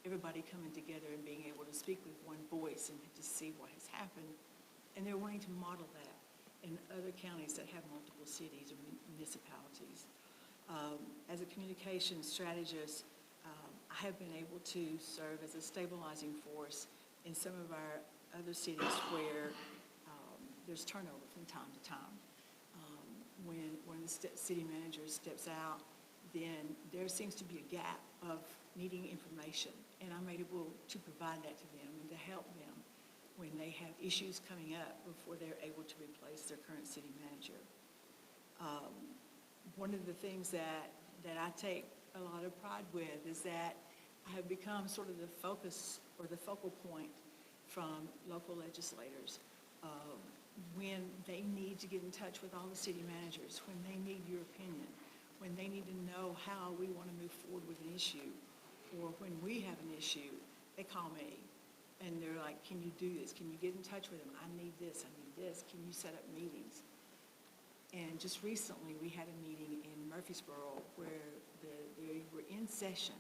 everybody coming together and being able to speak with one voice and to see what has happened. And they're wanting to model that in other counties that have multiple cities or municipalities. As a communications strategist, I have been able to serve as a stabilizing force in some of our other cities where there's turnover from time to time. When one of the city managers steps out, then there seems to be a gap of needing information, and I'm able to provide that to them and to help them when they have issues coming up before they're able to replace their current city manager. One of the things that I take a lot of pride with is that I have become sort of the focus or the focal point from local legislators when they need to get in touch with all the city managers, when they need your opinion, when they need to know how we want to move forward with an issue, or when we have an issue, they call me and they're like, can you do this? Can you get in touch with them? I need this, I need this. Can you set up meetings? And just recently we had a meeting in Murfreesboro where they were in session,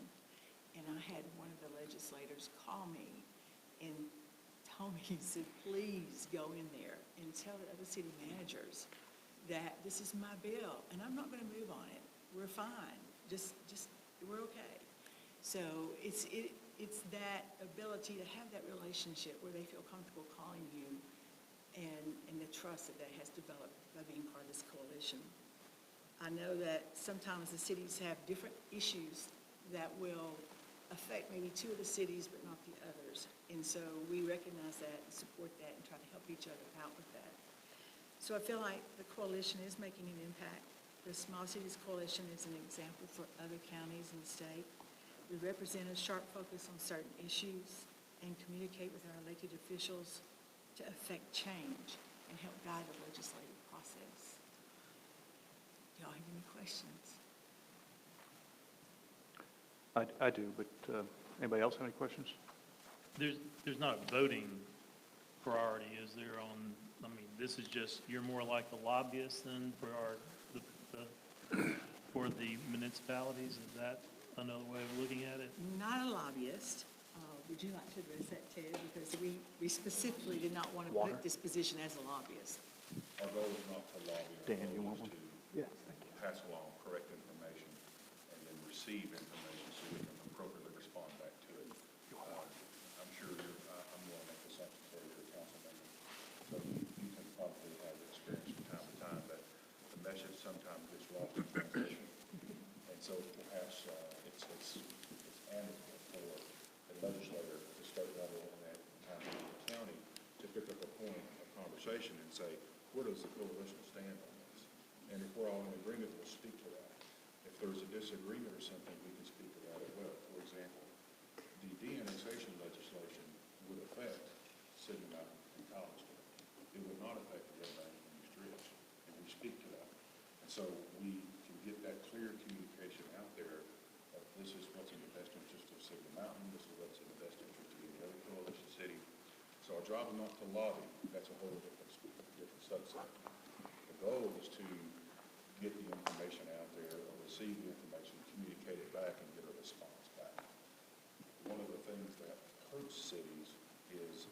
and I had one of the legislators call me and told me, he said, please go in there and tell the other city managers that this is my bill and I'm not going to move on it. We're fine. Just we're okay. So it's that ability to have that relationship where they feel comfortable calling you and the trust that has developed by being part of this coalition. I know that sometimes the cities have different issues that will affect maybe two of the cities, but not the others. And so we recognize that and support that and try to help each other out with that. So I feel like the coalition is making an impact. The Small Cities Coalition is an example for other counties in the state. We represent a sharp focus on certain issues and communicate with our elected officials to affect change and help guide the legislative process. Do y'all have any questions? I do, but anybody else have any questions? There's not a voting priority, is there, on, I mean, this is just, you're more like the lobbyist than for for the municipalities? Is that another way of looking at it? Not a lobbyist. Would you like to address that, Ted? Because we specifically did not want to put this position as a lobbyist. Our goal is not to lobby. Dan, you want one? Yes, thank you. Pass along correct information and then receive information so we can appropriately respond back to it. I'm sure I'm going to make assumptions for your council member. So you can probably have experience from time to time, but the message sometimes gets lost in translation. And so perhaps it's amicable for the legislator at the state level and at the county to pick up a point of conversation and say, where does the coalition stand on this? And if we're all in agreement, we'll speak to that. If there's a disagreement or something, we can speak to that as well. For example, the de-annexation legislation would affect City Mountain and Collinsville. It would not affect the Red Bank and East Ridge, and we speak to that. And so we can get that clear communication out there of this is what's in the best interest of City Mountain, this is what's in the best interest of the other coalition city. So our job is not to lobby, that's a whole different subset. The goal is to get the information out there, or receive the information, communicate it back, and get a response back. One of the things that hurts cities is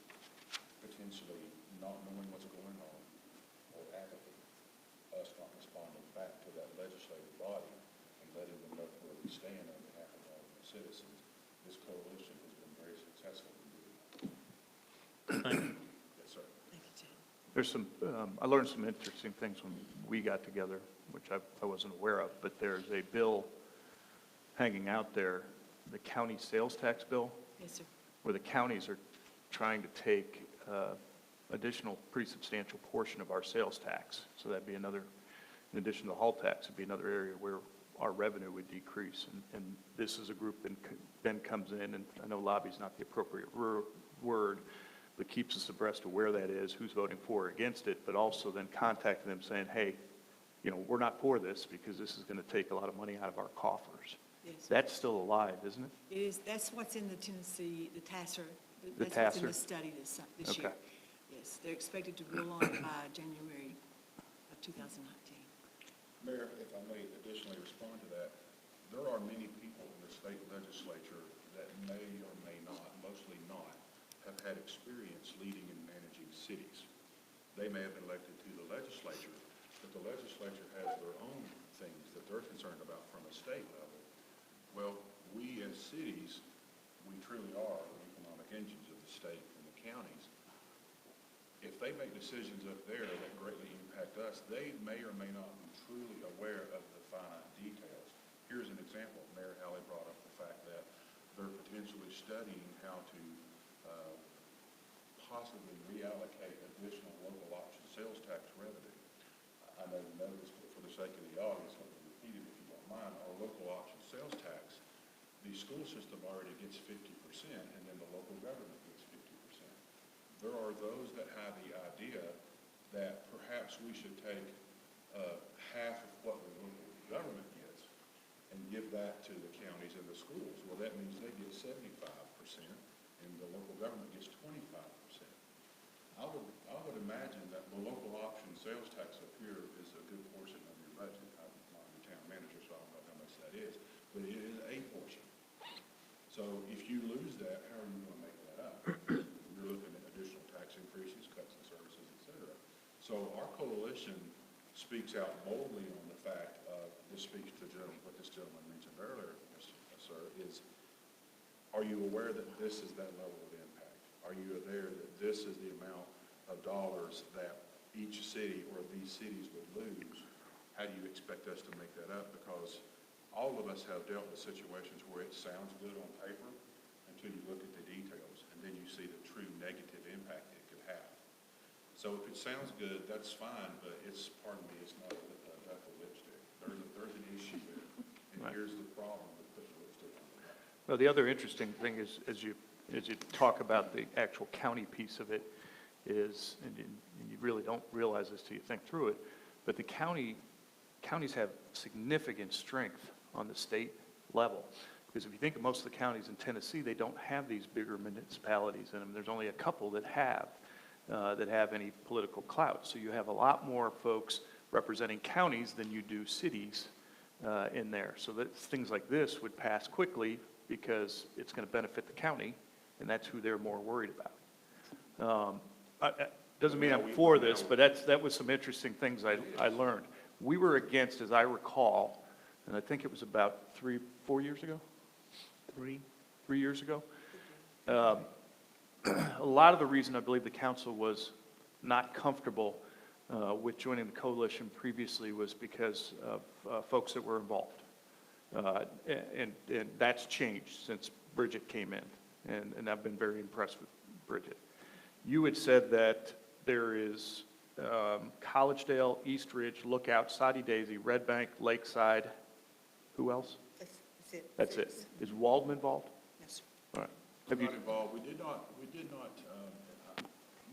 potentially not knowing what's going on, or apathy, us not responding back to that legislative body and letting them know where we stand on behalf of all the citizens. This coalition has been very successful in doing that. Thank you. Thank you, Ted. There's some, I learned some interesting things when we got together, which I wasn't aware of, but there's a bill hanging out there, the county sales tax bill, Yes, sir. where the counties are trying to take additional pretty substantial portion of our sales tax. So that'd be another, in addition to the hall tax, it'd be another area where our revenue would decrease. And this is a group that then comes in, and I know lobby's not the appropriate word, but keeps us abreast of where that is, who's voting for or against it, but also then contacting them saying, hey, you know, we're not for this because this is going to take a lot of money out of our coffers. Yes. That's still alive, isn't it? It is, that's what's in the Tennessee, the TASR. The That's what's in TASR? the study this Okay. year. Yes, they're expected to rule on it by January of 2019. Mayor, if I may additionally respond to that, there are many people in the state legislature that may or may not, mostly not, have had experience leading and managing cities. They may have been elected to the legislature, but the legislature has their own things that they're concerned about from a state level. Well, we as cities, we truly are the economic engines of the state and the counties. If they make decisions up there that greatly impact us, they may or may not be truly aware of the finite details. Here's an example. Mayor Halley brought up the fact that they're potentially studying how to possibly reallocate additional local option sales tax revenue. I know you know this, but for the sake of the audience, let me repeat it if you don't mind. Our local option sales tax, the school system already gets 50%, and then the local government gets 50%. There are those that have the idea that perhaps we should take half of what the local government gets and give that to the counties and the schools. Well, that means they get 75%, and the local government gets 25%. I would imagine that the local option sales tax up here is a good portion of your budget. I'm not your town manager, so I don't know how much that is, but it is a portion. So if you lose that, how are you going to make that up? You're looking at additional tax increases, cuts in services, et cetera. So our coalition speaks out boldly on the fact of, this speaks to what this gentleman mentioned earlier, sir, is, are you aware that this is that level of impact? Are you aware that this is the amount of dollars that each city or these cities would lose? How do you expect us to make that up? Because all of us have dealt with situations where it sounds good on paper until you look at the details, and then you see the true negative impact it could have. So if it sounds good, that's fine, but it's, pardon me, it's not a duck of lipstick. There's an issue there, and Right. here's the problem with putting lipstick on the duck. Well, the other interesting thing is, as you talk about the actual county piece of it, is, and you really don't realize this till you think through it, but the counties have significant strength on the state level. Because if you think of most of the counties in Tennessee, they don't have these bigger municipalities in them. There's only a couple that have any political clout. So you have a lot more folks representing counties than you do cities in there. So that things like this would pass quickly because it's going to benefit the county, and that's who they're more worried about. Doesn't mean I'm for this, but that was some interesting things I learned. We were against, as I recall, and I think it was about 4 years ago? 3 years ago? A lot of the reason I believe the council was not comfortable with joining the coalition previously was because of folks that were involved. And that's changed since Bridget came in, and I've been very impressed with Bridget. You had said that there is Collegedale, East Ridge, Lookout, Soddy Daisy, Red Bank, Lakeside. Who else? That's it. That's it. Is Walden involved? Yes, sir. All right. We're not involved. We did not,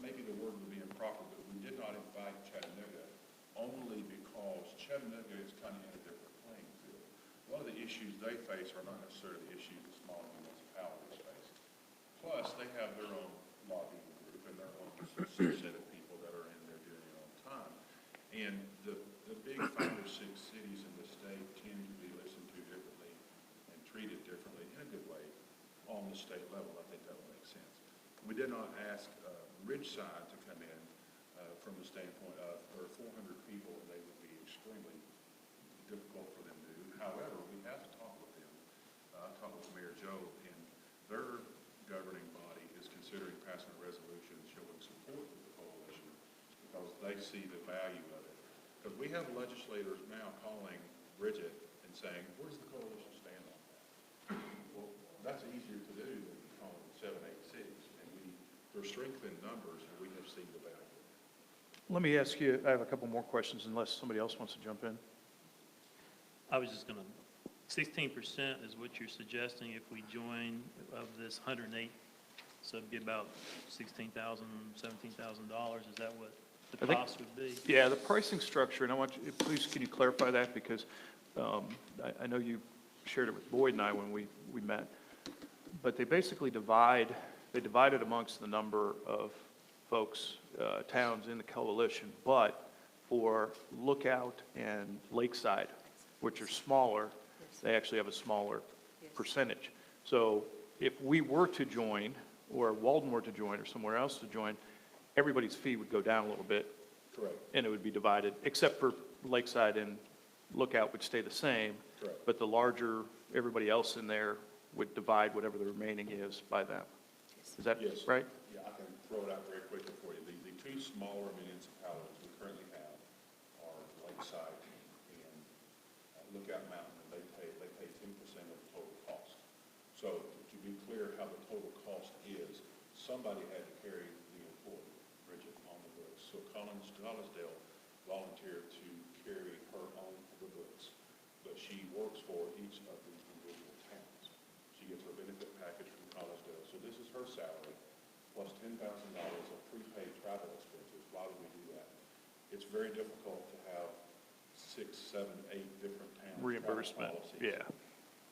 maybe the word would be improper, but we did not invite Chattanooga only because Chattanooga is kind of in a different playing field. A lot of the issues they face are not necessarily the issues that smaller municipalities face. Plus, they have their own lobbying group and their own set of people that are in there doing it on time. And the big 5 or 6 cities in the state tend to be listened to differently and treated differently in a good way on the state level. I think that would make sense. We did not ask Ridgeside to come in from the standpoint of there are 400 people and they would be extremely difficult for them to do. However, we have to talk with them. I talked with Mayor Joe, and their governing body is considering passing a resolution showing support for the coalition because they see the value of it. Because we have legislators now calling Bridget and saying, where does the coalition stand on that? Well, that's easier to do than calling 7, 8 cities. And there's strength in numbers, and we have seen the value. Let me ask you, I have a couple more questions unless somebody else wants to jump in. I was just going to, 16% is what you're suggesting if we join of this 108, so it'd be about $16,000, $17,000. Is that what the cost would be? Yeah, the pricing structure, and I want you, please, can you clarify that? Because I know you shared it with Boyd and I when we met. But they basically divided amongst the number of folks, towns in the coalition, but for Lookout and Lakeside, which are smaller, they actually have a smaller percentage. So if we were to join, or Walden were to join, or somewhere else to join, everybody's fee would go down a little bit. Correct. And it would be divided, except for Lakeside and Lookout would stay the same. Correct. But the larger, everybody else in there would divide whatever the remaining is by them. Is that Yes. right? Yeah, I can throw it out very quickly for you. The 2 smaller municipalities we currently have are Lakeside and Lookout Mountain, and they pay 10% of the total cost. So to be clear how the total cost is, somebody had to carry the employee, Bridget, on the books. So Collegedale volunteered to carry her on the books, but she works for each of the individual towns. She gets her benefit package from Collegedale. So this is her salary, plus $10,000 of prepaid travel expenses. Why would we do that? It's very difficult to have 6, 7, 8 different towns. Reimbursement, yeah.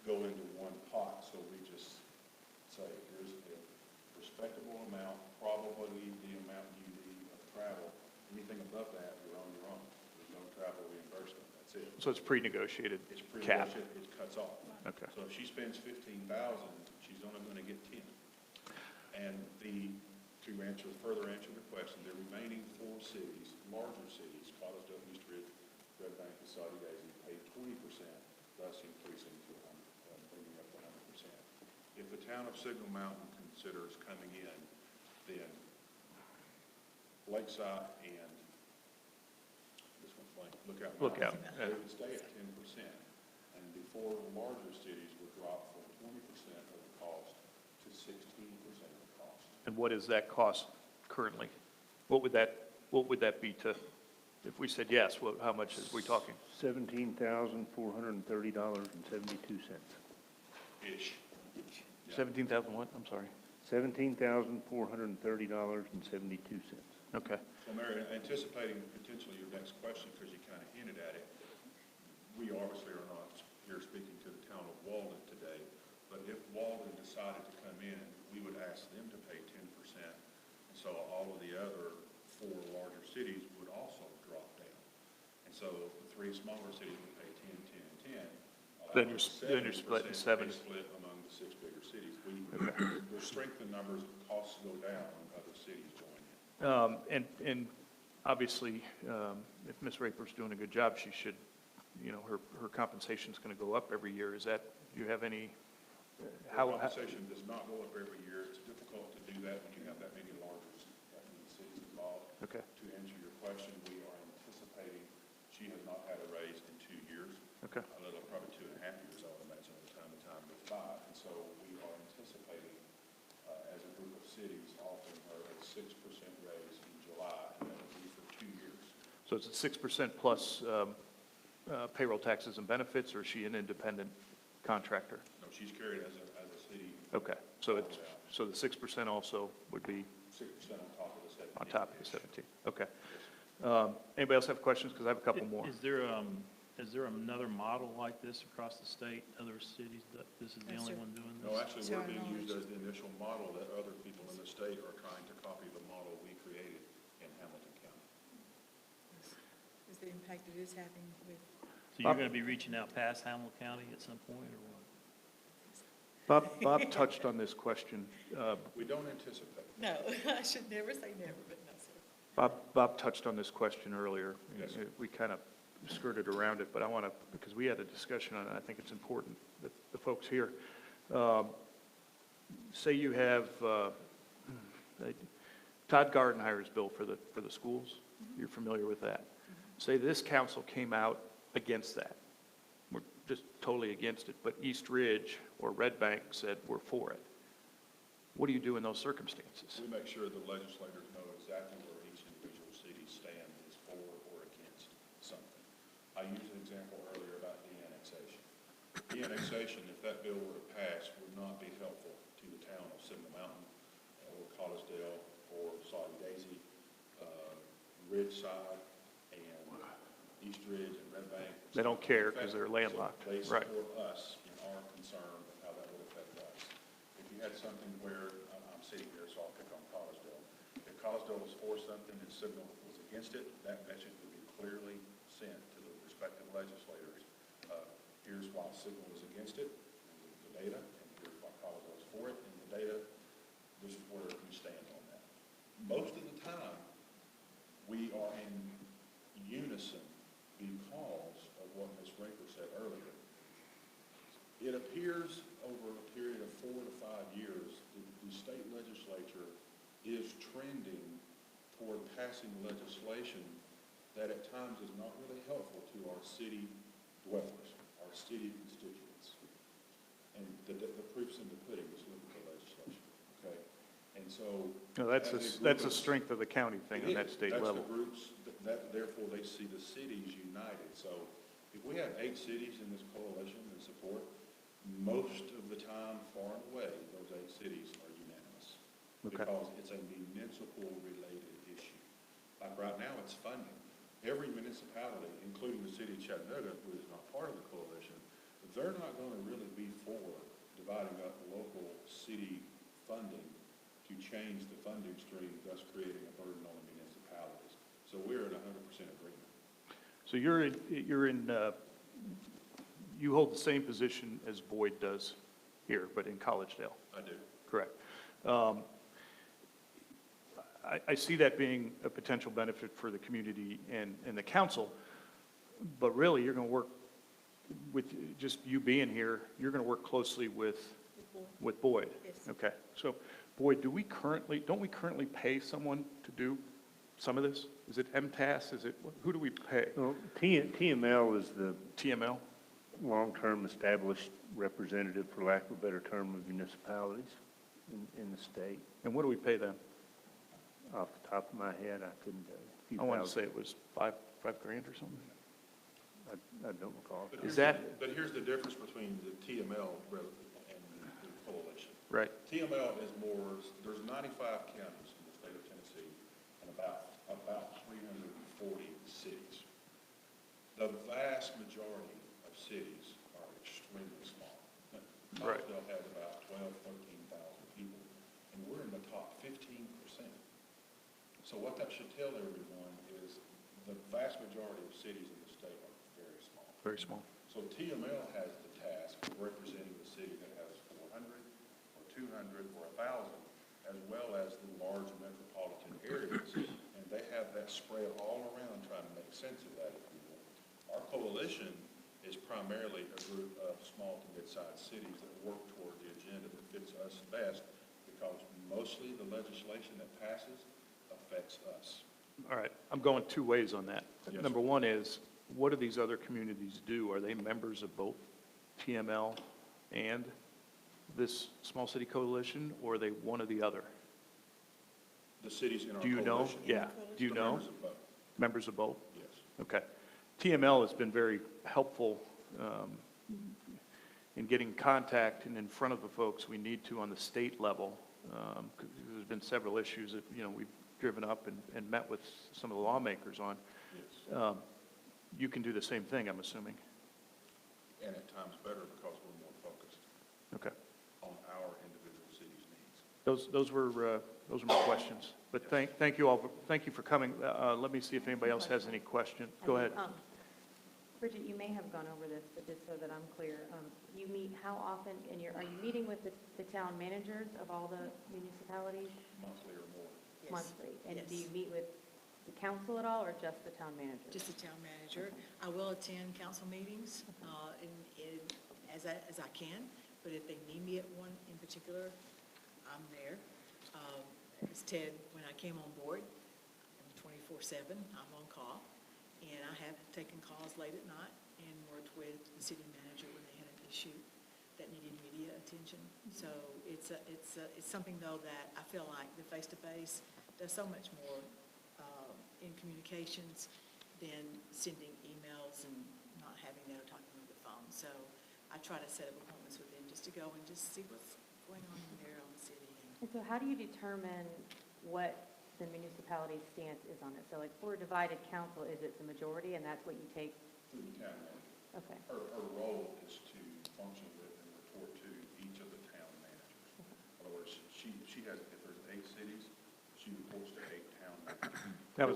Go into one pot, so we just say, here's a respectable amount, probably the amount you need of travel. Anything above that, you're on your own. There's no travel reimbursement, that's it. So it's pre-negotiated It's cap. pre-negotiated, it cuts off. Okay. So if she spends $15,000, she's only going to get 10. And to further answer the question, the remaining 4 cities, larger cities, Collegedale, East Ridge, Red Bank, and Soddy Daisy, pay 20%, thus increasing to bringing up to 100%. If the town of Signal Mountain considers coming in, then Lakeside and this one's blank, Lookout. Lookout. They would stay at 10%, and the four larger cities would drop from 20% of the cost to 16% of the cost. And what is that cost currently? What would that be to, if we said yes, how much is we talking? $17,430.72. Ish. 17,000 what? I'm sorry. $17,430.72. Okay. So Mary, anticipating potentially your next question, because you kind of hinted at it, we obviously are not here speaking to the town of Walden today, but if Walden decided to come in, we would ask them to pay 10%. And so all of the other four larger cities would also drop down. And so the three smaller cities would pay 10, 10, and 10. Then you're splitting 70. Split among the six bigger cities. We'll strengthen numbers, costs go down when other cities join in. And obviously, if Ms. Raper's doing a good job, she should, her compensation's going to go up every year. Do you have any, Compensation does not go up every year. It's difficult to do that when you have that many cities involved. Okay. To answer your question, we are anticipating, she has not had a raise in 2 years. Okay. A little, probably 2.5 years, I would imagine, at the time with 5. And so we are anticipating, as a group of cities, offering her a 6% raise in July, and that will be for 2 years. so it's a 6% plus payroll taxes and benefits, or is she an independent contractor? No, she's carried as a city. Okay, so the 6% also would be 6% on top of the 17. on top of the 17, okay. Anybody else have questions? Because I have a couple more. Is there another model like this across the state, other cities, that this is the only one doing this? No, actually, we're being used as the initial model that other people in the state are trying to copy the model we created in Hamilton County. Is the impact it is having with? So you're going to be reaching out past Hamilton County at some point, or what? Bob touched on this question. We don't anticipate. No, I should never say never, but no, sir. Bob touched on this question earlier. Yes, sir. We kind of skirted around it, but I want to, because we had a discussion on it, I think it's important that the folks here, say you have Todd Gardenhire's bill for the schools. You're familiar with that. Say this council came out against that. We're just totally against it, but East Ridge or Red Bank said we're for it. What do you do in those circumstances? We make sure the legislators know exactly where each individual city stands is for or against something. I used an example earlier about de-annexation. De-annexation, if that bill were to pass, would not be helpful to the town of Signal Mountain or Collegedale or Saudi Daisy, Ridgeside, and East Ridge and Red Bank. They don't care because they're landlocked. So they Right. support us in our concern of how that would affect us. If you had something where, I'm sitting here, so I'll pick on Collegedale. If Collegedale was for something and Signal was against it, that message would be clearly sent to the respective legislators. Here's why Signal is against it, the data, and here's why Collegedale is for it, and the data, this is where we stand on that. Most of the time, we are in unison because of what Ms. Raper said earlier. It appears over a period of 4 to 5 years, the state legislature is trending toward passing legislation that at times is not really helpful to our city dwellers, our city constituents. And the proof's in the pudding, is look at the legislation, okay? And so. No, that's a strength of the county thing on that state level. That's the groups, therefore they see the cities united. So if we have 8 cities in this coalition in support, most of the time, far and away, those 8 cities are unanimous. Okay. Because it's a municipal-related issue. Like right now, it's funding. Every municipality, including the city of Chattanooga, who is not part of the coalition, they're not going to really be for dividing up local city funding to change the funding stream, thus creating a burden on the municipalities. So we're in 100% agreement. So you hold the same position as Boyd does here, but in Collegedale. I do. Correct. I see that being a potential benefit for the community and the council, but really you're going to work with, just you being here, you're going to work closely with Boyd. Yes. Okay. So Boyd, don't we currently pay someone to do some of this? Is it MTAS? Who do we pay? Well, TML is the TML? long-term established representative, for lack of a better term, of municipalities in the state. And what do we pay them? Off the top of my head, I couldn't tell you. A few I want to thousand. say it was $5 grand or something. I don't recall. But Is here's that- But here's the difference between the TML and the coalition. Right. TML is more, there's 95 counties in the state of Tennessee and about 340 cities. The vast majority of cities are extremely small. Right. Clarksville has about 13,000 people, and we're in the top 15%. So what that should tell everyone is the vast majority of cities in the state are very small. Very small. So TML has the task of representing the city that has 400 or 200 or 1,000, as well as the large metropolitan areas. And they have that spread all around trying to make sense of that, if you will. Our coalition is primarily a group of small to mid-sized cities that work toward the agenda that fits us best, because mostly the legislation that passes affects us. All right, I'm going two ways on that. Yes, Number sir. one is, what do these other communities do? Are they members of both TML and this small city coalition, or are they one or the other? The cities in our Do you know? coalition. Yeah, do you the know? members of both. Members of both? Yes. Okay. TML has been very helpful in getting contact and in front of the folks we need to on the state level. 'Cause there's been several issues that, we've driven up and met with some of the lawmakers on. Yes. You can do the same thing, I'm assuming. And at times better because we're more focused Okay. on our individual cities' needs. Those were my questions. But thank you all, thank you for coming. Let me see if anybody else has any question. Go ahead. Bridget, you may have gone over this, but just so that I'm clear, you meet how often, and are you meeting with the town managers of all the municipalities Monthly or more. Yes. monthly? And do Yes. you meet with the council at all, or just the town manager? Just the town manager. I will attend council meetings, as I can, but if they need me at one in particular, I'm there. As Ted, when I came on board, I'm 24/7, I'm on call, and I have taken calls late at night and worked with the city manager when they had an issue that needed media attention. So it's something, though, that I feel like the face-to-face does so much more in communications than sending emails and not having that or talking over the phone. So I try to set up appointments with them just to go and just see what's going on in there on the city. And so how do you determine what the municipality's stance is on it? So like for a divided council, is it the majority, and that's what you take? To the town manager. Okay. Her role is to function with and report to each of the town managers. In other words, she has, if there's 8 cities, she reports to 8 town managers. That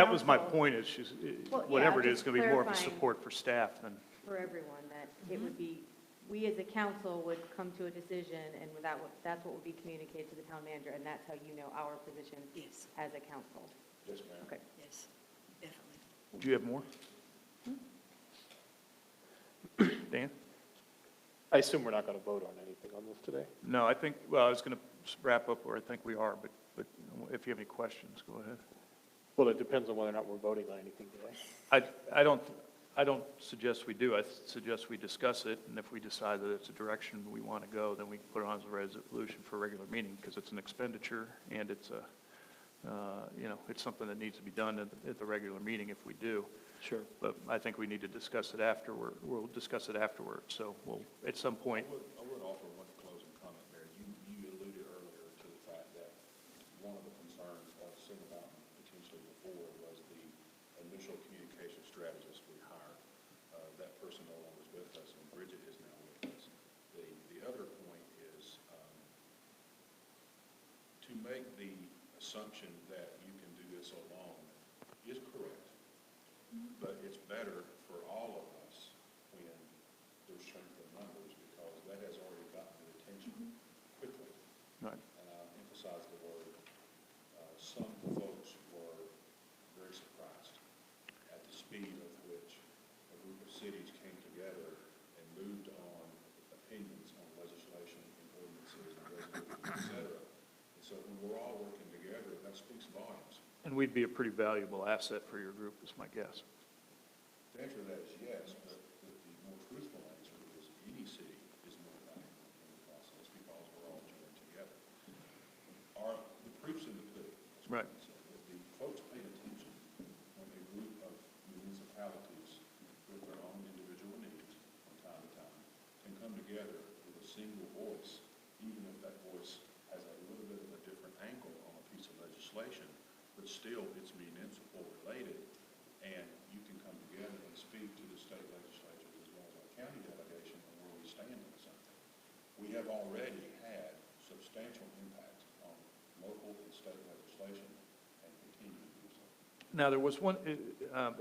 was my council- point, is Well, yeah, whatever I'm it is, just going to be more of a clarifying. support for staff than. For everyone, that it would be, we as a council would come to a decision, and that's what would be communicated to the town manager, and that's how you know our position Yes, as a council. Yes, ma'am. Okay. yes, definitely. Do you have more? Dan? I assume we're not going to vote on anything on this today? No, I think, well, I was going to wrap up where I think we are, but if you have any questions, go ahead. Well, it depends on whether or not we're voting on anything today. I don't suggest we do. I suggest we discuss it, and if we decide that it's a direction we want to go, then we can put it on as a resolution for a regular meeting, because it's an expenditure, and it's it's something that needs to be done at the regular meeting if we do. Sure. But I think we need to discuss it afterward. We'll discuss it afterward, so we'll, at some point. I would offer one closing comment, Mayor. You alluded earlier to the fact that one of the concerns of Signal Mountain potentially before was the initial communication strategist we hired. That person no longer is with us, and Bridget is now with us. The other point is to make the assumption that you can do this alone is correct. But it's better for all of us when there's strength in numbers, because that has already gotten the attention quickly. Right. And I emphasize the word, some folks were very surprised at the speed of which a group of cities came together and moved on opinions on legislation and ordinances and resolutions, et cetera. And so when we're all working together, that speaks volumes. And we'd be a pretty valuable asset for your group, is my guess. The answer to that is yes, but the more truthful together with a single voice, even if that voice has a little bit of a different angle on a piece of legislation, but still it's municipal related, and you can come together and speak to the state legislatures as well as our county delegation on where we stand on something. We have already had substantial impact on local and state legislation and continue to do so. Now, there was one, I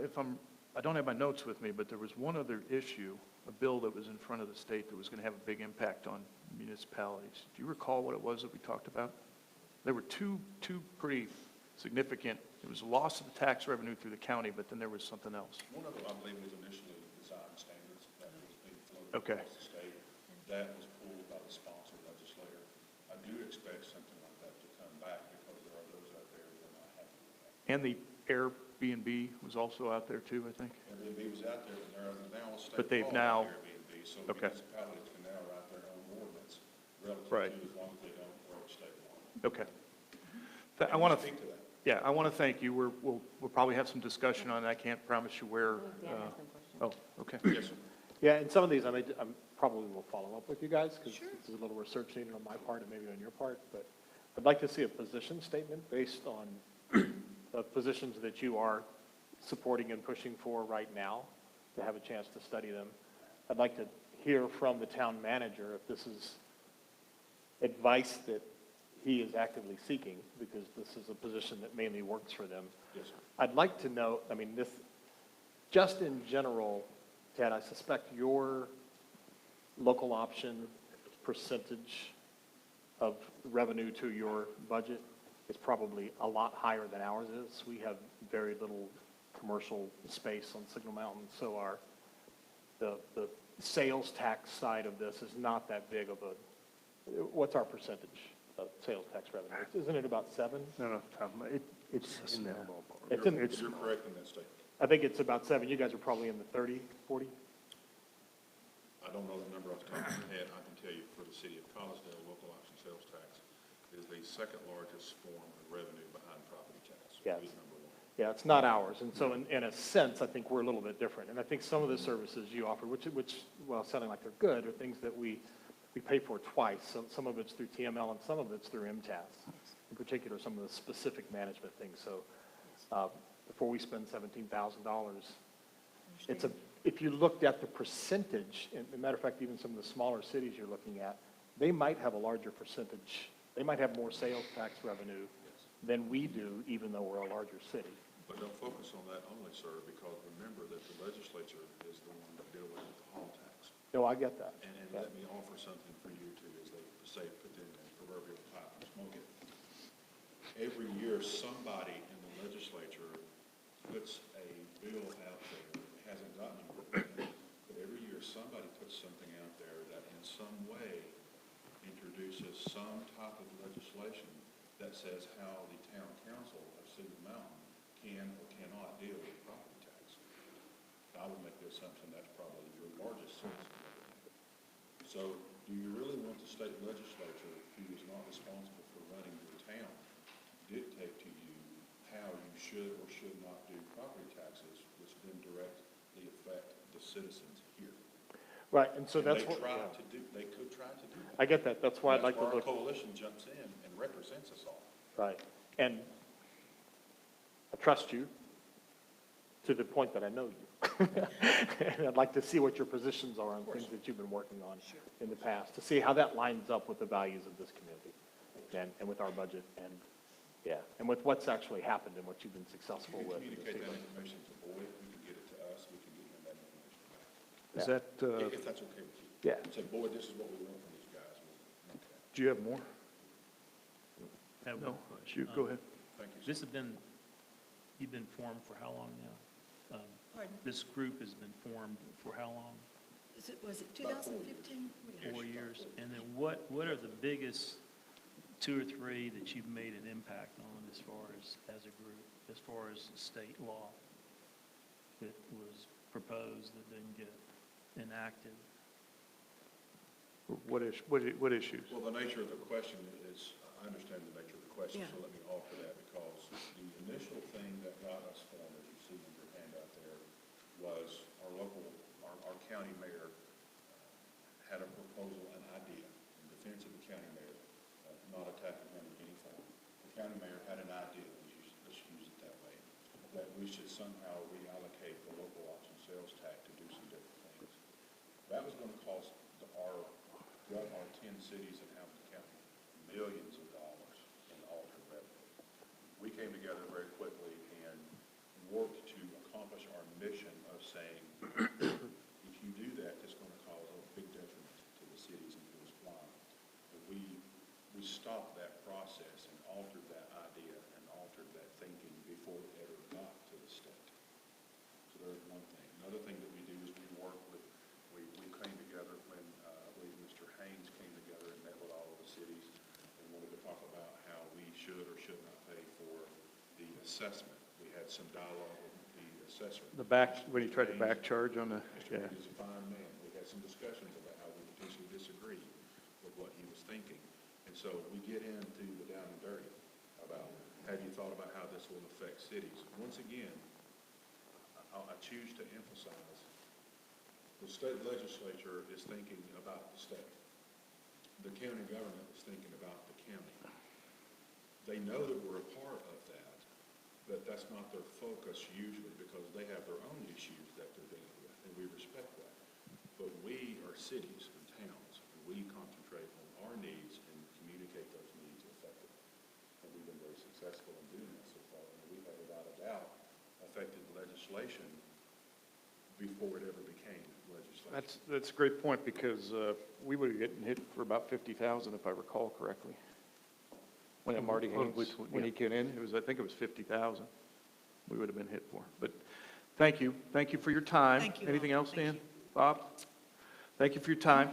don't have my notes with me, but there was one other issue, a bill that was in front of the state that was going to have a big impact on municipalities. Do you recall what it was that we talked about? There were two pretty significant, it was loss of the tax revenue through the county, but then there was something else. One of them, I believe, was initially design standards that was being floated Okay. across the state. That was pulled by the sponsor legislator. I do expect something like that to come back because there are those out there that are not happy with that. And the Airbnb was also out there too, I think. Airbnb was out there, but there are now a state But they've law now- on Airbnb, so Okay. municipalities can now write their own ordinance relative Right. to as long as they don't break state law. Okay. And I want to, speak to that. yeah, I want to thank you. We'll probably have some discussion on it. I can't promise you where. Dan has some questions. Oh, okay. Yes, sir. Yeah, and some of these, I probably will follow up with you guys, because this is a little research needed on my part and maybe on your part, but I'd like to see a position statement based on the positions that you are supporting and pushing for right now, to have a chance to study them. I'd like to hear from the town manager if this is advice that he is actively seeking, because this is a position that mainly works for them. Yes, sir. I'd like to know, just in general, Ted, I suspect your local option percentage of revenue to your budget is probably a lot higher than ours is. We have very little commercial space on Signal Mountain, so the sales tax side of this is not that big of what's our percentage of sales tax revenue? Isn't it about 7? No, Tom, it's in that ballpark. You're correct in that statement. I think it's about 7. You guys are probably in the 30, 40? I don't know the number off the top of my head. I can tell you for the city of Collegedale, local option sales tax is the second largest form of revenue behind property tax. Yes. It is number one. Yeah, it's not ours. And so in a sense, I think we're a little bit different. And I think some of the services you offer, which well, sounding like they're good, are things that we pay for twice. So some of it's through TML and some of it's through MTAS, in particular, some of the specific management things. So before we spend $17,000, if you looked at the percentage, and as a matter of fact, even some of the smaller cities you're looking at, they might have a larger percentage. They might have more sales tax revenue than we do, even though we're a larger city. But don't focus on that only, sir, because remember that the legislature is the one that deals with the hall tax. No, I get that. And Yeah. let me offer something for you too, as they say, put in the proverbial pipe and smoke it. Every year, somebody in the legislature puts a bill out there, it hasn't gotten anywhere, but every year, somebody puts something out there that in some way introduces some type of legislation that says how the town council of Signal Mountain can or cannot deal with property tax. I would make the assumption that's probably your largest source of revenue. So do you really want the state legislature, who is not responsible for running your town, dictate to you how you should or should not do property taxes, which then directly affect the citizens here? Right, and so And that's they what, they could try to do that. I get that. That's why I'd like to That's look. where our coalition jumps in and represents us all. Right. And I trust you to the point that I know you. And I'd like to see what your positions are on things that you've been working on in the past, to see how that lines up with the values of this community and with our budget and with what's actually happened and what you've been successful You with. can communicate that information to Boyd, we can get it to us, we can get him that information back. Is that, If that's okay with you. Yeah. Say, Boyd, this is what we want from these guys. Okay. do you have more? Have No, one question. shoot, go ahead. Thank you, sir. This has been, you've been formed for how long now? Pardon? This group has been formed for how long? Was it 2015? 4 years? And then what are the biggest 2 or 3 that you've made an impact on as far as a group, as far as state law that was proposed that didn't get enacted? What issues? Well, the nature of the question is, I understand the nature of the question, Yeah. so let me offer that, because the initial thing that got us formed, as you see in your handout there, was our county mayor had a proposal not attacking him in any form. The county mayor had an idea, let's use it that way, that we should somehow reallocate the local option sales tax to do some different things. That was going to cost our 10 cities in Hamilton County millions of dollars in altered revenue. We came together very quickly and worked to accomplish our mission of saying, if you do that, it's going to cause a big detriment to the cities and to the supply. We stopped that process and altered that idea and altered that thinking before it ever got to the state. So there's one thing. Another thing that we do is we work with, we came together when I believe Mr. Haynes came together and met with all of the cities and wanted to talk about how we should or should not pay for the assessment. We had some dialogue with the assessor. When you tried to back charge on the, Mr. Haynes is a fine man. We had some discussions about how we potentially disagree with what he was thinking. And so we get into the down and dirty about, have you thought about how this will affect cities? Once again, I choose to emphasize, the state legislature is thinking about the state. The county government is thinking about the county. They know that we're a part of that, but that's not their focus usually because they have their own issues that they're dealing with, and we respect that. But we are cities and towns, and we concentrate on our needs and communicate those needs effectively. And we've been very successful in doing that so far, and we have without a doubt affected legislation before it ever became legislation. that's a great point because we would have gotten hit for about 50,000 if I recall correctly. When Marty Haynes, when he came in, I think it was 50,000 we would have been hit for. But thank you for your time. Thank you. Anything else, Dan? Bob? Thank you for your time.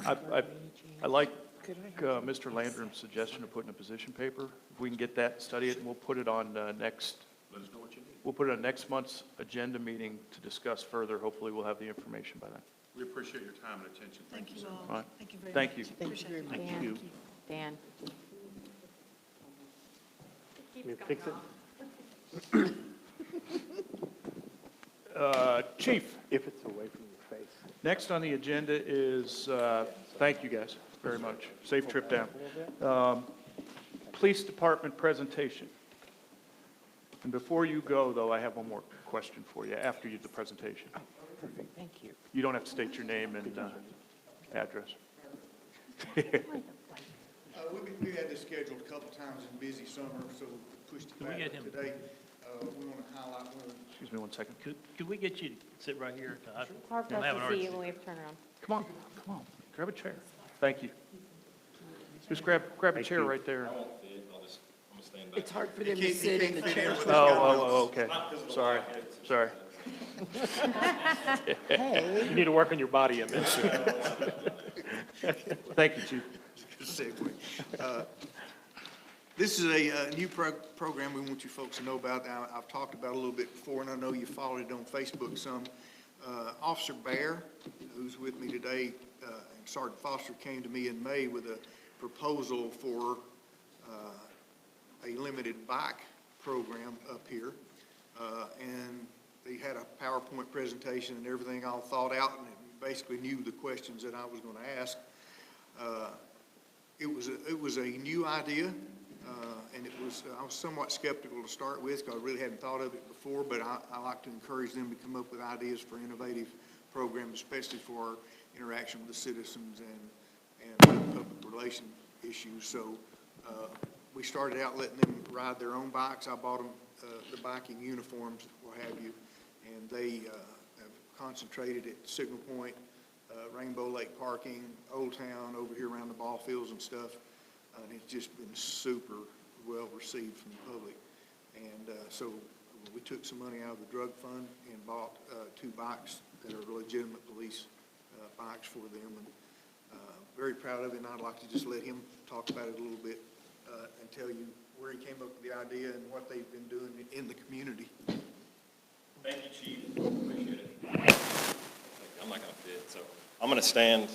I like Mr. Landrum's suggestion of putting a position paper. If we can get that, study it, and we'll put it on next. Let us know what you need. We'll put it on next month's agenda meeting to discuss further. Hopefully, we'll have the information by then. We appreciate your time and attention. Thank you so much. All right. Thank you very much. Thank you. Thank you very much. Dan. you. Dan. Chief, If it's away from your face. next on the agenda is, thank you guys very much. Safe trip down. Police Department presentation. And before you go, though, I have one more question for you after you do the presentation. Perfect, thank you. You don't have to state your name and address. We had this scheduled a couple times in busy summer, so we pushed it Can we back get him? today. We want to highlight one of the Excuse me one second. Could we get you to sit right here? It's hard for us to see you when we have to turn around. Come on, grab a chair. Thank you. Just grab a chair right there. It's hard for them to sit in the chair. Okay. Sorry. You need to work on your body image. Thank you, Chief. Good segue. This is a new program we want you folks to know about. I've talked about it a little bit before, and I know you followed it on Facebook some. Officer Bear, who's with me today, and Sergeant Foster came to me in May with a proposal for a limited bike program up here. And they had a PowerPoint presentation and everything all thought out, and basically knew the questions that I was going to ask. It was a new idea, and I was somewhat skeptical to start with because I really hadn't thought of it before, but I like to encourage them to come up with ideas for innovative programs, especially for our interaction with the citizens and public relation issues. So we started out letting them ride their own bikes. I bought them the biking uniforms, what have you, and they have concentrated at Signal Point, Rainbow Lake Parking, Old Town, over here around the ball fields and stuff. And it's just been super well received from the public. And so we took some money out of the drug fund and bought 2 bikes that are legitimate police bikes for them. And very proud of it, and I'd like to just let him talk about it a little bit and tell you where he came up with the idea and what they've been doing in the community. Thank you, Chief. Appreciate it. I'm not going to fit, so I'm going to stand.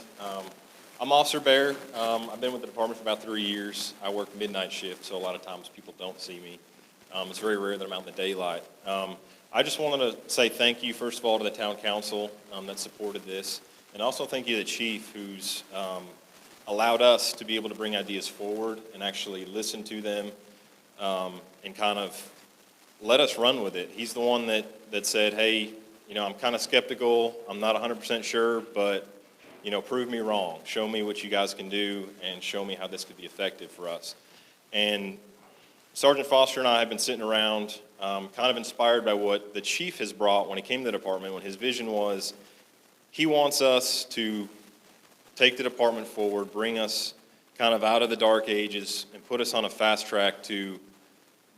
I'm Officer Bear. I've been with the department for about 3 years. I work midnight shift, so a lot of times people don't see me. It's very rare that I'm out in the daylight. I just wanted to say thank you, first of all, to the town council that supported this, and also thank you to the chief, who's allowed us to be able to bring ideas forward and actually listen to them, and kind of let us run with it. He's the one that said, hey, I'm kind of skeptical, I'm not 100% sure, but, prove me wrong. Show me what you guys can do and show me how this could be effective for us. And Sergeant Foster and I have been sitting around, kind of inspired by what the chief has brought when he came to the department, when his vision was, he wants us to take the department forward, bring us kind of out of the dark ages, and put us on a fast track to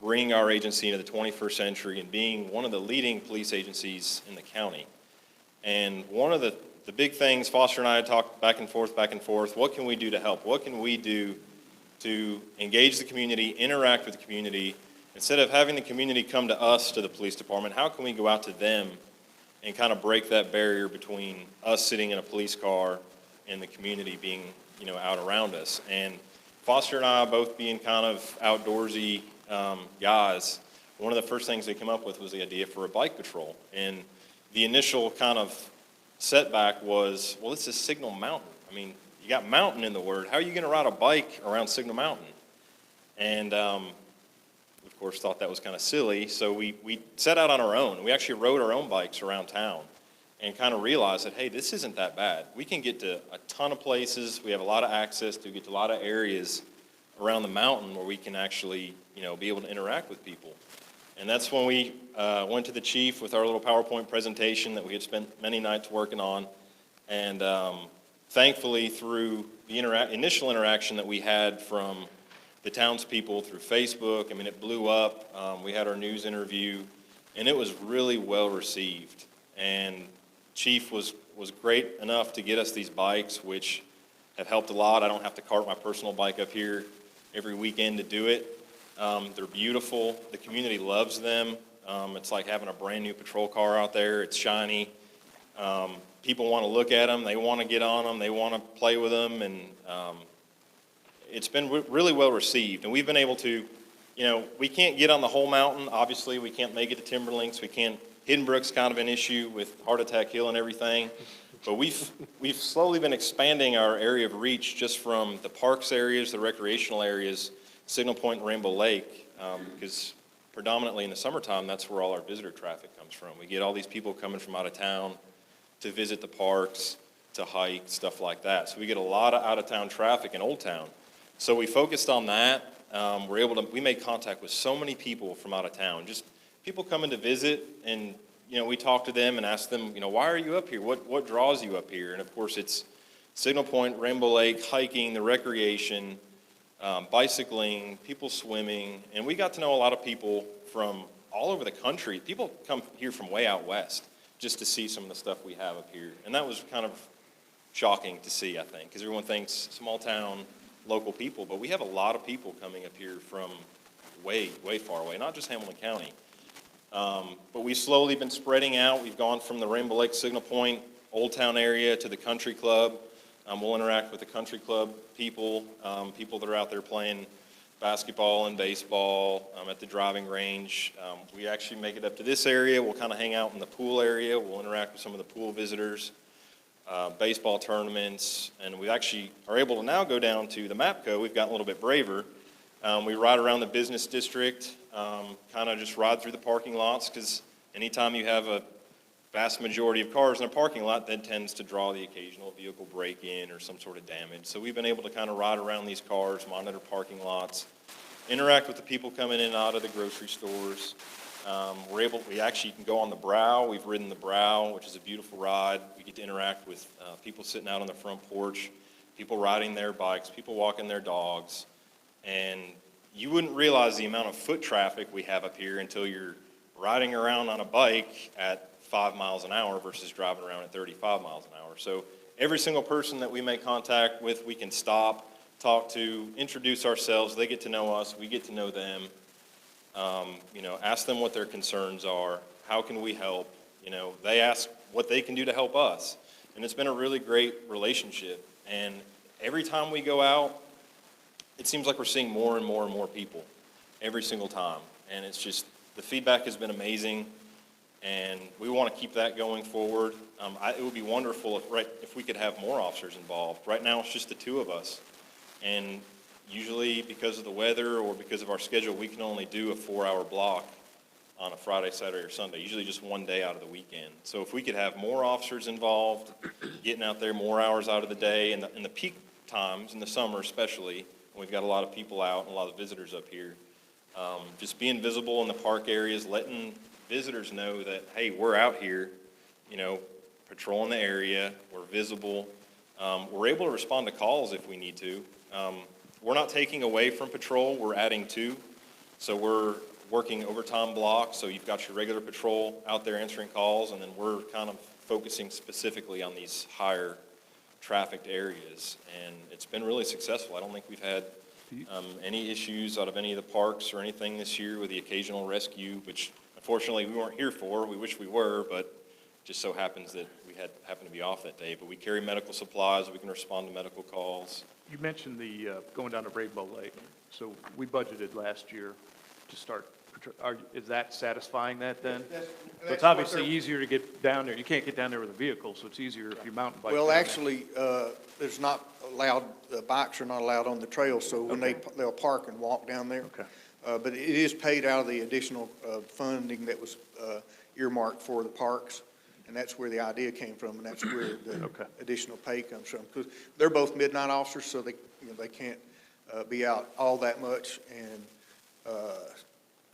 bring our agency into the 21st century and being one of the leading police agencies in the county. And one of the big things, Foster and I had talked back and forth, what can we do to help? What can we do to engage the community, interact with the community? Instead of having the community come to us, to the police department, how can we go out to them and kind of break that barrier between us sitting in a police car and the community being, out around us? And Foster and I, both being kind of outdoorsy guys, one of the first things they came up with was the idea for a bike patrol. And the initial kind of setback was, well, this is Signal Mountain. I mean, you got mountain in the word. How are you going to ride a bike around Signal Mountain? And of course, thought that was kind of silly. So we set out on our own. We actually rode our own bikes around town and kind of realized that, hey, this isn't that bad. We can get to a ton of places. We have a lot of access to get to a lot of areas around the mountain where we can actually, be able to interact with people. And that's when we went to the chief with our little PowerPoint presentation that we had spent many nights working on. And thankfully, through the initial interaction that we had from the townspeople through Facebook, it blew up. We had our news interview, and it was really well received. And Chief was great enough to get us these bikes, which have helped a lot. I don't have to cart my personal bike up here every weekend to do it. They're beautiful. The community loves them. It's like having a brand new patrol car out there. It's shiny. People want to look at them. They want to get on them. They want to play with them. And it's been really well received. And we've been able to, we can't get on the whole mountain. Obviously, we can't make it to Timberlinks. We can't. Hidden Brook's kind of an issue with Heart Attack Hill and everything. But we've slowly been expanding our area of reach just from the parks areas, the recreational areas, Signal Point and Rainbow Lake, because predominantly in the summertime, that's where all our visitor traffic comes from. We get all these people coming from out of town to visit the parks, to hike, stuff like that. So we get a lot of out-of-town traffic in Old Town. So we focused on that. We made contact with so many people from out of town, just people coming to visit, and we talk to them and ask them, why are you up here? What draws you up here? And of course, it's Signal Point, Rainbow Lake, hiking, the recreation, bicycling, people swimming, and we got to know a lot of people from all over the country. People come here from way out west just to see some of the stuff we have up here, and that was kind of shocking to see, I think, because everyone thinks small town, local people, but we have a lot of people coming up here from way, way far away, not just Hamilton County. But we've slowly been spreading out. We've gone from the Rainbow Lake Signal Point, Old Town area to the country club. We'll interact with the country club people, people that are out there playing basketball and baseball at the driving range. We actually make it up to this area. We'll kind of hang out in the pool area. We'll interact with some of the pool visitors, baseball tournaments, and we actually are able to now go down to the MAPCO. We've gotten a little bit braver. We ride around the business district, kind of just ride through the parking lots, because anytime you have a vast majority of cars in a parking lot, that tends to draw the occasional vehicle break-in or some sort of damage. So we've been able to kind of ride around these cars, monitor parking lots, interact with the people coming in and out of the grocery stores. We actually can go on the Brow. We've ridden the Brow, which is a beautiful ride. We get to interact with people sitting out on the front porch, people riding their bikes, people walking their dogs. And you wouldn't realize the amount of foot traffic we have up here until you're riding around on a bike at 5 miles an hour versus driving around at 35 miles an hour. So every single person that we make contact with, we can stop, talk to, introduce ourselves. They get to know us. We get to know them. Ask them what their concerns are. How can we help? They ask what they can do to help us. And it's been a really great relationship. And every time we go out, it seems like we're seeing more and more and more people every single time. And it's just, the feedback has been amazing. and we want to keep that going forward. It would be wonderful if we could have more officers involved. Right now, it's just the two of us, and usually because of the weather or because of our schedule, we can only do a 4-hour block on a Friday, Saturday, or Sunday, usually just one day out of the weekend. So if we could have more officers involved, getting out there more hours out of the day, in the peak times, in the summer especially, when we've got a lot of people out and a lot of visitors up here, just being visible in the park areas, letting visitors know that, hey, we're out here, patrolling the area, we're visible. We're able to respond to calls if we need to. We're not taking away from patrol, we're adding to. So we're working overtime blocks, so you've got your regular patrol out there answering calls, and then we're kind of focusing specifically on these higher trafficked areas. And it's been really successful. I don't think we've had any issues out of any of the parks or anything this year with the occasional rescue, which unfortunately we weren't here for. We wish we were, but it just so happens that we happened to be off that day. But we carry medical supplies, we can respond to medical calls. You mentioned the going down to Rainbow Lake. So we budgeted last year to start. Is that satisfying that then? So it's obviously easier to get down there. You can't get down there with a vehicle, so it's easier if you mountain bike. Well, actually, there's not allowed, bikes are not allowed on the trail, so when they'll park and walk down there. Okay. But it is paid out of the additional funding that was earmarked for the parks, and that's where the idea came from, and that's where the additional pay comes from. Because they're both midnight officers, so they can't be out all that much, and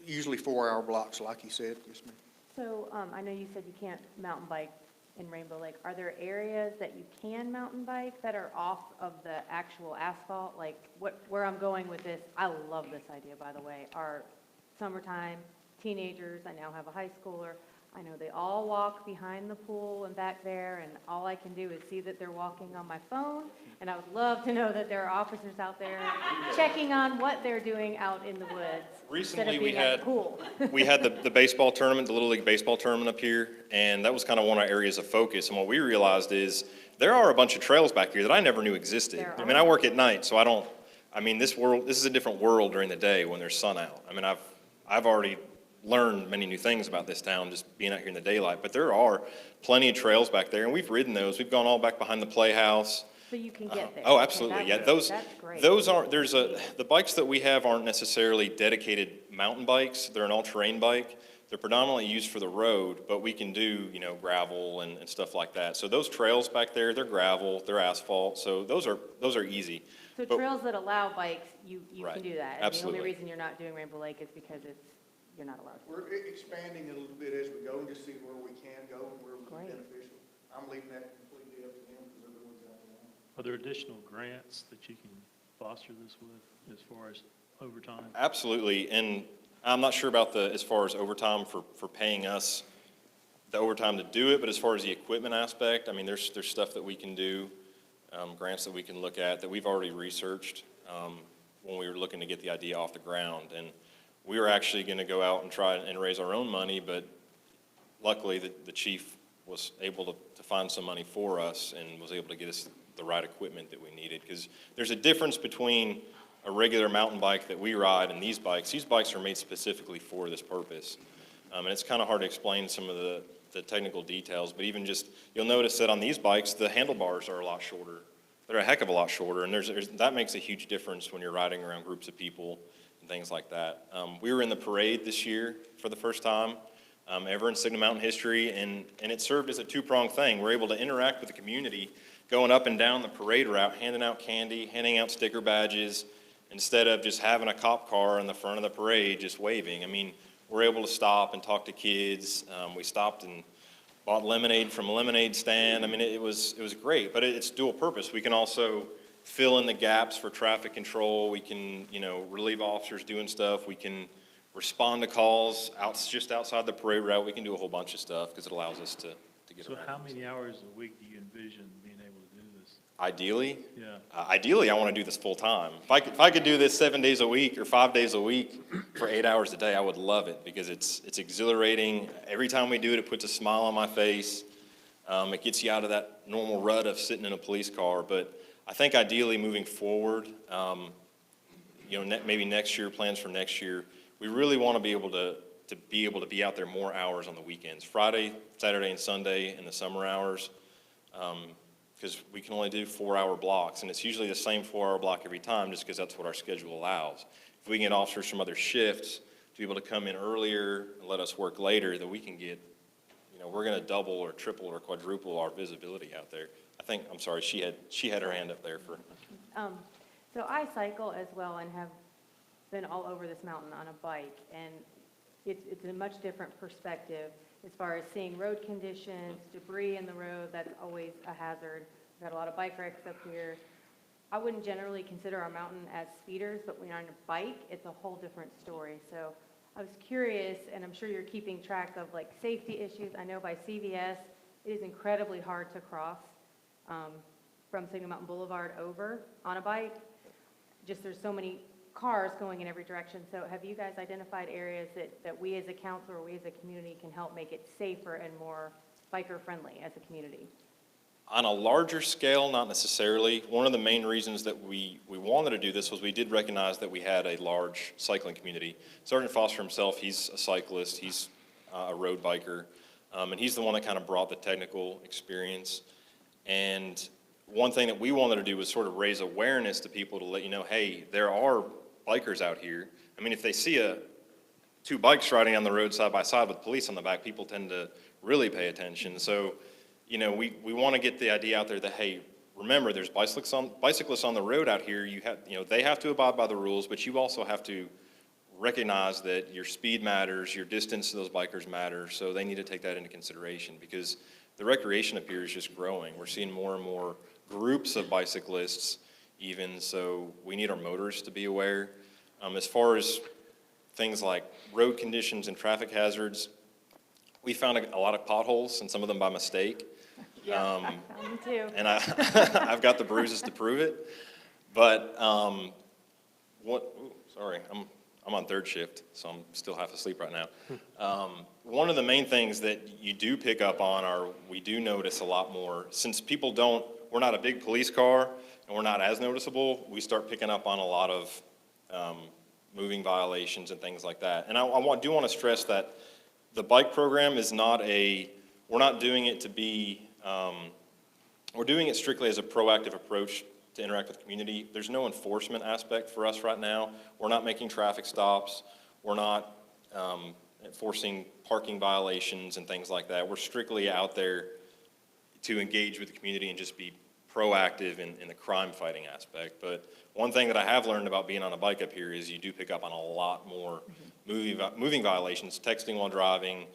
usually 4-hour blocks, like you said. Yes, ma'am. So I know you said you can't mountain bike in Rainbow Lake. Are there areas that you can mountain bike that are off of the actual asphalt? Like where I'm going with this, I love this idea, by the way, are summertime teenagers. I now have a high schooler. I know they all walk behind the pool and back there, and all I can do is see that they're walking on my phone, and I would love to know that there are officers out there checking on what they're doing out in the woods. Recently, we had the baseball tournament, the Little League baseball tournament up here, and that was kind of one of our areas of focus. And what we realized is there are a bunch of trails back here that I never knew existed. I mean, I work at night, so this is a different world during the day when there's sun out. I mean, I've already learned many new things about this town just being out here in the daylight, but there are plenty of trails back there, and we've ridden those. We've gone all back behind the Playhouse. So you can get there. Oh, absolutely. Yeah, that's great. The bikes that we have aren't necessarily dedicated mountain bikes. They're an all-terrain bike. They're predominantly used for the road, but we can do, gravel and stuff like that. So those trails back there, they're gravel, they're asphalt, so those are easy. So trails that allow bikes, you can do that. And Absolutely. the only reason you're not doing Rainbow Lake is because you're not allowed to. We're expanding it a little bit as we go, and just see where we can go and where we're beneficial. I'm leaving that completely up to them because they're the ones out there. Are there additional grants that you can foster this with as far as overtime? Absolutely, and I'm not sure about as far as overtime for paying us the overtime to do it, but as far as the equipment aspect, I mean, there's stuff that we can do, grants that we can look at that we've already researched when we were looking to get the idea off the ground. And we were actually going to go out and try and raise our own money, but luckily the chief was able to find some money for us and was able to get us the right equipment that we needed. Because there's a difference between a regular mountain bike that we ride and these bikes. These bikes are made specifically for this purpose. And it's kind of hard to explain some of the technical details, but even just, you'll notice that on these bikes, the handlebars are a lot shorter. They're a heck of a lot shorter, and that makes a huge difference when you're riding around groups of people and things like that. We were in the parade this year for the first time ever in Signal Mountain history, and it served as a two-pronged thing. We're able to interact with the community, going up and down the parade route, handing out candy, handing out sticker badges, instead of just having a cop car in the front of the parade just waving. I mean, we're able to stop and talk to kids. We stopped and bought lemonade from a lemonade stand. I mean, it was great, but it's dual purpose. We can also fill in the gaps for traffic control. We can, relieve officers doing stuff. We can respond to calls just outside the parade route. We can do a whole bunch of stuff because it allows us to get around. So how many hours a week do you envision being able to do this? Ideally? Yeah. Ideally, I want to do this full time. If I could do this 7 days a week or 5 days a week for 8 hours a day, I would love it because it's exhilarating. Every time we do it, it puts a smile on my face. It gets you out of that normal rut of sitting in a police car. But I think ideally moving forward, maybe next year, plans for next year, we really want to be able to to be able to be out there more hours on the weekends, Friday, Saturday, and Sunday in the summer hours, because we can only do 4-hour blocks, and it's usually the same 4-hour block every time, just because that's what our schedule allows. If we can get officers from other shifts to be able to come in earlier and let us work later, then we can get, we're going to double or triple or quadruple our visibility out there. I'm sorry, she had her hand up there for. So I cycle as well and have been all over this mountain on a bike, and it's a much different perspective as far as seeing road conditions, debris in the road. That's always a hazard. We've had a lot of bike wrecks up here. I wouldn't generally consider our mountain as speeders, but when you're on a bike, it's a whole different story. So I was curious, and I'm sure you're keeping track of like safety issues. I know by CVS, it is incredibly hard to cross from Signal Mountain Boulevard over on a bike. Just there's so many cars going in every direction. So have you guys identified areas that we as a council or we as a community can help make it safer and more biker-friendly as a community? On a larger scale, not necessarily. One of the main reasons that we wanted to do this was we did recognize that we had a large cycling community. Sergeant Foster himself, he's a cyclist, he's a road biker, and he's the one that kind of brought the technical experience. And one thing that we wanted to do was sort of raise awareness to people to let you know, hey, there are bikers out here. I mean, if they see two bikes riding on the road side by side with police on the back, people tend to really pay attention. So, we want to get the idea out there that, hey, remember, there's bicyclists on the road out here. They have to abide by the rules, but you also have to recognize that your speed matters, your distance to those bikers matters, so they need to take that into consideration because the recreation up here is just growing. We're seeing more and more groups of bicyclists even, so we need our motorists to be aware. As far as things like road conditions and traffic hazards, we found a lot of potholes, and some of them by mistake. Yeah, I found them too. And I've got the bruises to prove it. But sorry, I'm on third shift, so I'm still half asleep right now. One of the main things that you do pick up on we do notice a lot more, since we're not a big police car and we're not as noticeable, we start picking up on a lot of moving violations and things like that. And I do want to stress that the bike program is we're not doing it to be, we're doing it strictly as a proactive approach to interact with the community. There's no enforcement aspect for us right now. We're not making traffic stops. We're not enforcing parking violations and things like that. We're strictly out there to engage with the community and just be proactive in the crime fighting aspect. But one thing that I have learned about being on a bike up here is you do pick up on a lot more moving violations, texting while driving,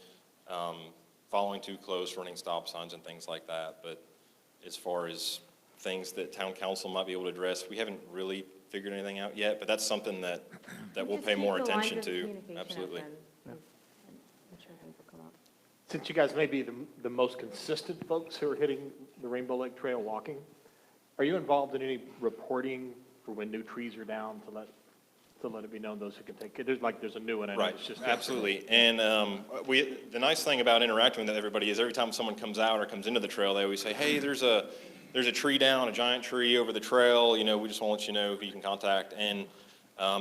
following too close, running stop signs and things like that. But as far as things that town council might be able to address, we haven't really figured anything out yet, but that's something that we'll pay more attention to. Absolutely. Since you guys may be the most consistent folks who are hitting the Rainbow Lake Trail walking, are you involved in any reporting for when new trees are down to let it be known those who can take it? There's a new one. I know Right, it's just absolutely. And the nice thing about interacting with everybody is every time someone comes out or comes into the trail, they always say, hey, there's a tree down, a giant tree over the trail. We just want to let you know who you can contact. And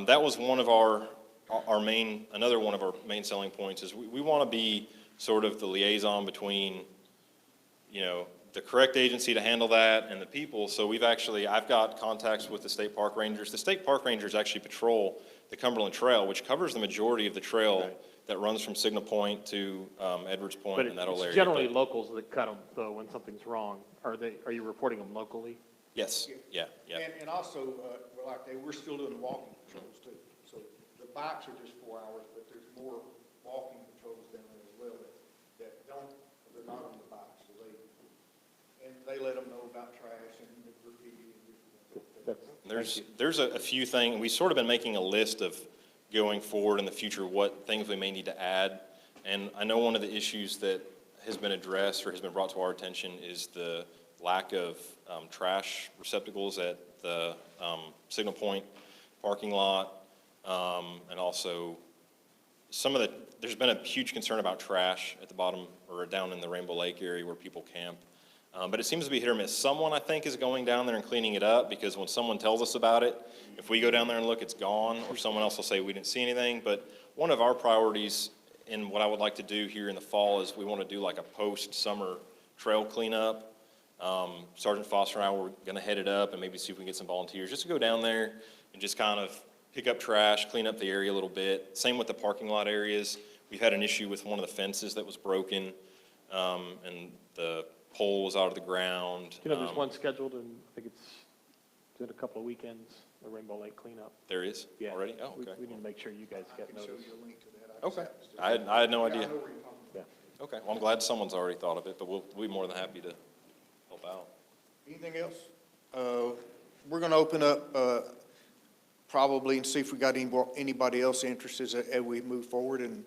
that was one of another one of our main selling points is we want to be sort of the liaison between, the correct agency to handle that and the people. So I've got contacts with the state park rangers. The state park rangers actually patrol the Cumberland Trail, which covers the majority of the trail that runs from Signal Point to Edwards Point and that whole area. It's generally locals that cut them, though, when something's wrong. Are you reporting them locally? Yes, yeah. And also, we're still doing walking patrols too. So the bikes are just 4 hours, but there's more walking patrols down there as well they're not on the bikes. They let them know about trash and the graffiti. There's a few things. We've sort of been making a list of going forward in the future, what things we may need to add. And I know one of the issues that has been addressed or has been brought to our attention is the lack of trash receptacles at the Signal Point parking lot. And also there's been a huge concern about trash at the bottom or down in the Rainbow Lake area where people camp. But it seems to be hit or miss. Someone, I think, is going down there and cleaning it up because when someone tells us about it, if we go down there and look, it's gone, or someone else will say we didn't see anything. But one of our priorities And what I would like to do here in the fall is we want to do like a post-summer trail cleanup. Sergeant Foster and I were going to head it up and maybe see if we can get some volunteers just to go down there and just kind of pick up trash, clean up the area a little bit. Same with the parking lot areas. We've had an issue with one of the fences that was broken, and the pole was out of the ground. You know, there's one scheduled, and I think it's in a couple of weekends, the Rainbow Lake cleanup. There is Yeah. already? Oh, okay. We need to make sure you guys get notice. Okay. I had no idea. Yeah. Okay, well, I'm glad someone's already thought of it, but we'll be more than happy to help out. Anything else? We're going to open up probably and see if we got anybody else interested as we move forward. And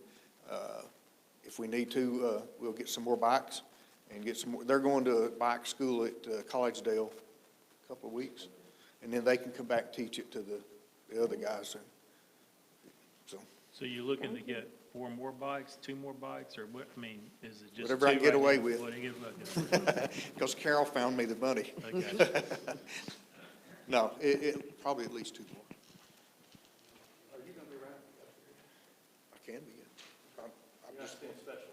if we need to, we'll get some more bikes and get some more. They're going to a bike school at Collegedale a couple of weeks. And then they can come back and teach it to the other guys. So you're looking to get 4 more bikes, 2 more bikes, or what, I mean, is it just Whatever I can get away with. What do you get? Because Carol found me the money. Okay. No, it probably at least 2 more. Are you going to be around? I can be. I'm just staying special.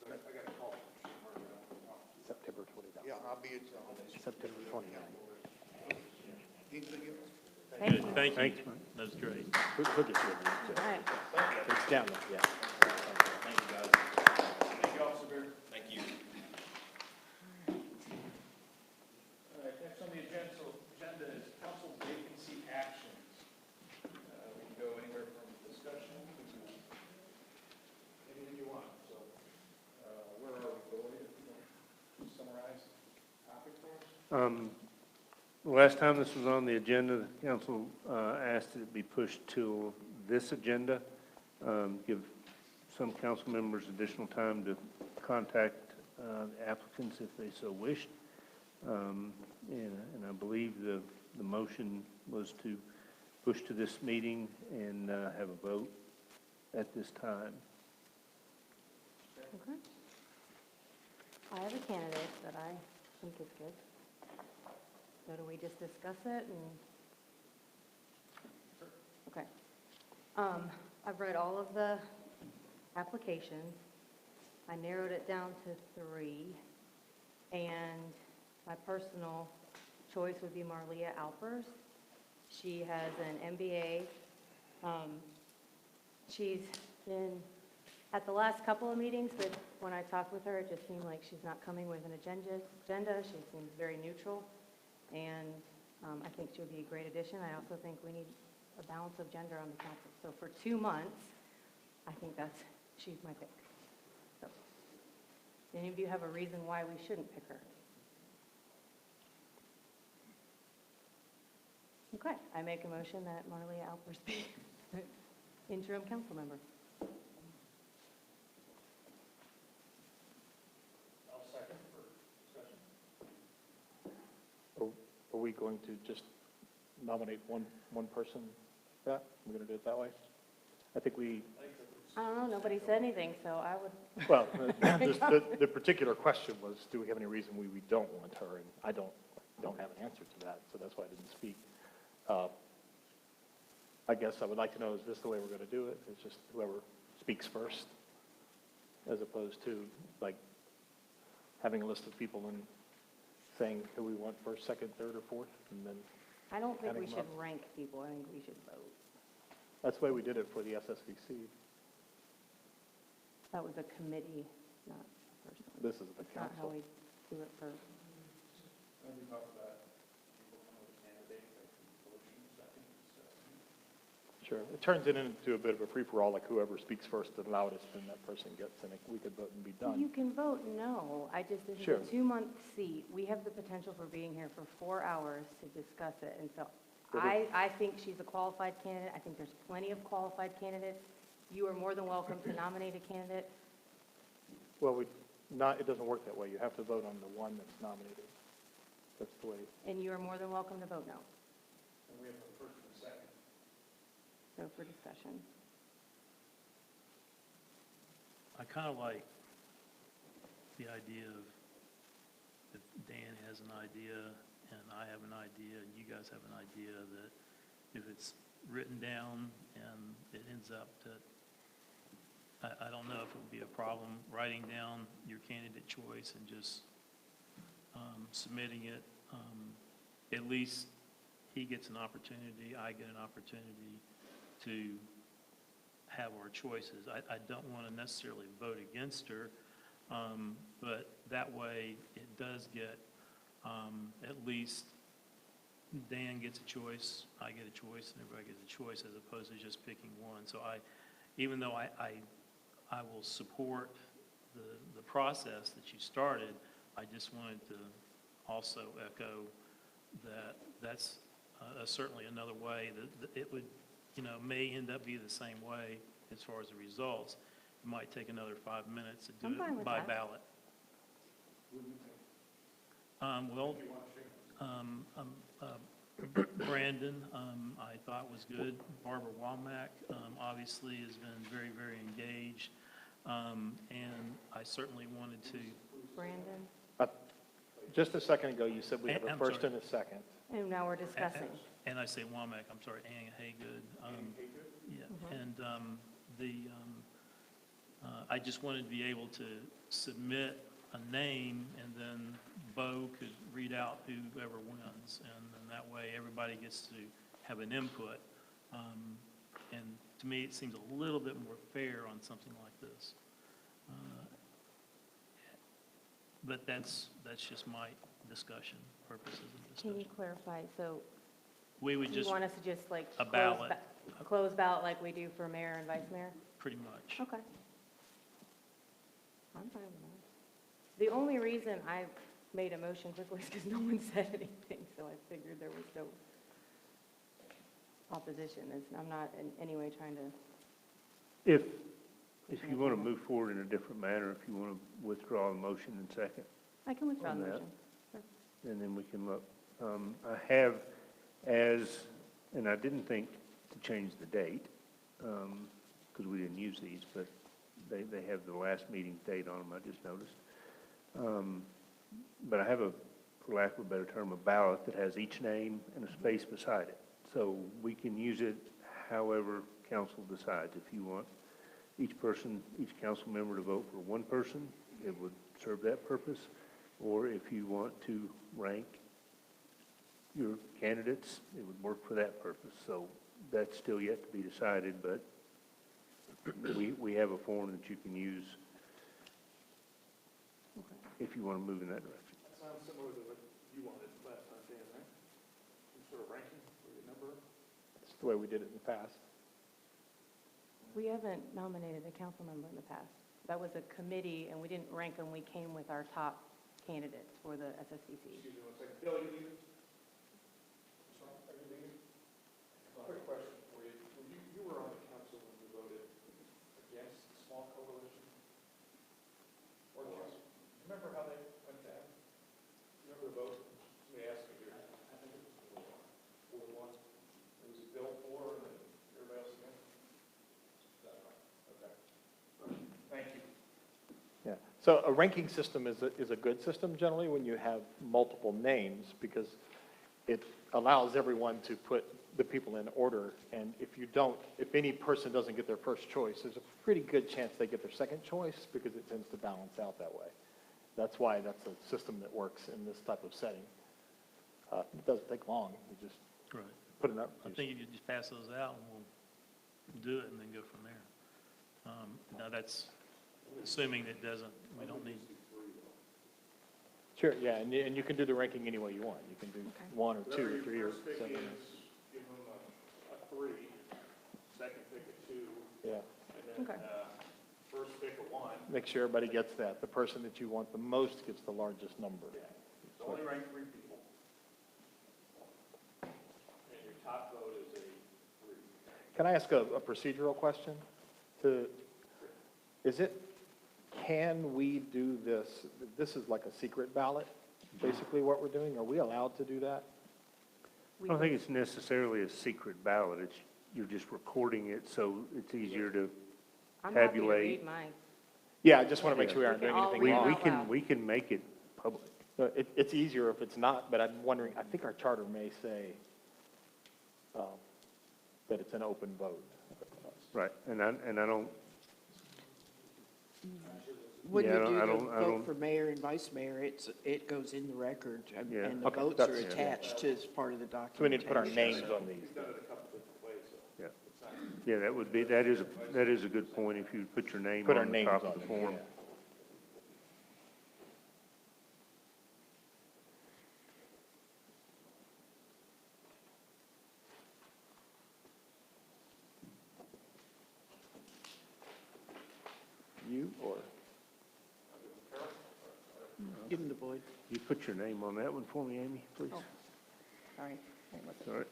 I got a call. September 29th. Yeah, I'll be at. September 29th. Anything else? Thank you. Thank you. Thanks, That was great. We'll get you a All right. It's down there, yeah. Thank you, guys. Thank you, Officer Bear. Thank you. All right, next on the agenda is council vacancy actions. We can go anywhere from discussion to anything you want. So where are we, Billy? If you want to summarize the topic for us? The last time this was on the agenda, the council asked that it be pushed to this agenda, give some council members additional time to contact applicants if they so wished. And I believe the motion was to push to this meeting and have a vote at this time. Okay. I have a candidate that I think is good. So do we just discuss it and? Okay. I've read all of the applications. I narrowed it down to 3. And my personal choice would be Marlia Alpers. She has an MBA. She's been at the last couple of meetings, but when I talked with her, it just seemed like she's not coming with an agenda. She seems very neutral. And I think she would be a great addition. I also think we need a balance of gender on the council. So for 2 months, I think she's my pick. So, do any of you have a reason why we shouldn't pick her? Okay, I make a motion that Marlia Alpers be interim council member. I'll second for discussion. Are we going to just nominate one person? Yeah, we're going to do it that way? I think we, I don't know, nobody said anything, so I would. well, the particular question was, do we have any reason we don't want her? And I don't have an answer to that, so that's why I didn't speak. I guess I would like to know, is this the way we're going to do it? It's just whoever speaks first, as opposed to like having a list of people and saying who we want first, second, third, or fourth, and then I don't think we adding them should up. rank people, I think we should vote. That's the way we did it for the SSVC. That was a committee, not a person. This is the Not how council. we do it for, When we talk about people come with candidates, like motions, I think it's, Sure. It turns it into a bit of a free-for-all, like whoever speaks first and loudest, then that person gets, and we could vote and be you done. can vote no. I just, this is Sure. a 2-month seat. We have the potential for being here for 4 hours to discuss it. And so But I think she's a qualified candidate. I think there's plenty of qualified candidates. You are more than welcome to nominate a candidate. Well, it doesn't work that way. You have to vote on the one that's nominated. That's the way. And you are more than welcome to vote no. and we have the first and second. So for discussion. I kind of like the idea of if Dan has an idea and I have an idea and you guys have an idea, that if it's written down and it ends up that I don't know if it would be a problem writing down your candidate choice and just submitting it. At least he gets an opportunity, I get an opportunity to have our choices. I don't want to necessarily vote against her, but that way it does get, at least Dan gets a choice, I get a choice, and everybody gets a choice, as opposed to just picking one. So even though I will support the process that you started, I just wanted to also echo that that's certainly another way that it would, may end up being the same way as far as the results. It might take another 5 minutes to do I'm fine it with by that. ballot. Brandon, I thought was good. Barbara Womack, obviously has been very, very engaged. And I certainly wanted to. Brandon? Just a second ago, you said we have a I'm first sorry. and a second. And now we're discussing. And I say Womack, I'm sorry, Ann Haygood. Yeah, and I just wanted to be able to submit a name, and then Bo could read out whoever wins, and then that way everybody gets to have an input. And to me, it seems a little bit more fair on something like this. But that's just my discussion, purposes of Can you discussion. clarify? So We would you just, want us to just like a ballot. close ballot like we do for mayor and vice mayor? Pretty much. Okay. I'm fine with that. The only reason I made a motion quickly is because no one said anything, so I figured there was no opposition. I'm not in any way trying to. If you want to move forward in a different manner, if you want to withdraw the motion in second, I can withdraw the on that. motion. Sure. and then we can look. I have and I didn't think to change the date, because we didn't use these, but they have the last meeting date on them, I just noticed. But I have for lack of a better term, a ballot that has each name and a space beside it. So we can use it however council decides. If you want each council member to vote for one person, it would serve that purpose. Or if you want to rank your candidates, it would work for that purpose. So that's still yet to be decided, but we have a form that you can use if you want to move in that direction. That sounds similar to what you wanted last time, Dan, right? Some sort of ranking for your number? That's the way we did it in the past. We haven't nominated a council member in the past. That was a committee, and we didn't rank them. We came with our top candidates for the SSCC. Excuse me one second. Bill, you leaving? Sorry, are you leaving? Quick question for you. You were on the council when we voted against the small coalition? Ordinance. Remember how they went down? Remember the vote? Let me ask you here. I think it was 4-1. It was Bill 4 and then everybody else against? Is that right? Okay. Thank you. Yeah, so a ranking system is a good system generally when you have multiple names, because it allows everyone to put the people in order, and if any person doesn't get their first choice, there's a pretty good chance they get their second choice, because it tends to balance out that way. That's why that's a system that works in this type of setting. It doesn't take long, you just Right. put it up. I think you could just pass those out, and we'll do it and then go from there. Now, that's assuming it doesn't, we don't need. Sure, yeah, and you can do the ranking any way you want. You can do 1 or 2 or 3 or 7. Give them a 3, second pick a 2. Yeah. And then first pick a 1. Make sure everybody gets that. The person that you want the most gets the largest number. So only rank 3 people. And your top vote is a 3. Can I ask a procedural question? Can we do this? This is like a secret ballot, basically what we're doing. Are we allowed to do that? I don't think it's necessarily a secret ballot. You're just recording it, so it's easier to I'm happy to tabulate. read mine. Yeah, I just want to make sure we aren't doing anything wrong. We can make it public. It's easier if it's not, but I'm wondering, I think our charter may say that it's an open vote. Right, and I don't, When you Yeah, I don't- do I the don't- I vote don't- for mayor and vice mayor, it goes in the record, and Yeah. and the Okay, votes are that's- attached to as part of the documentation. So we need to put our names on these. Yeah. Yeah, that is a good point, if you put your name Put our on the names top on of the it, form. yeah. You or? Give them to Boyd. You put your name on that one for me, Amy, please? Oh, sorry. Wait, what's it? All right.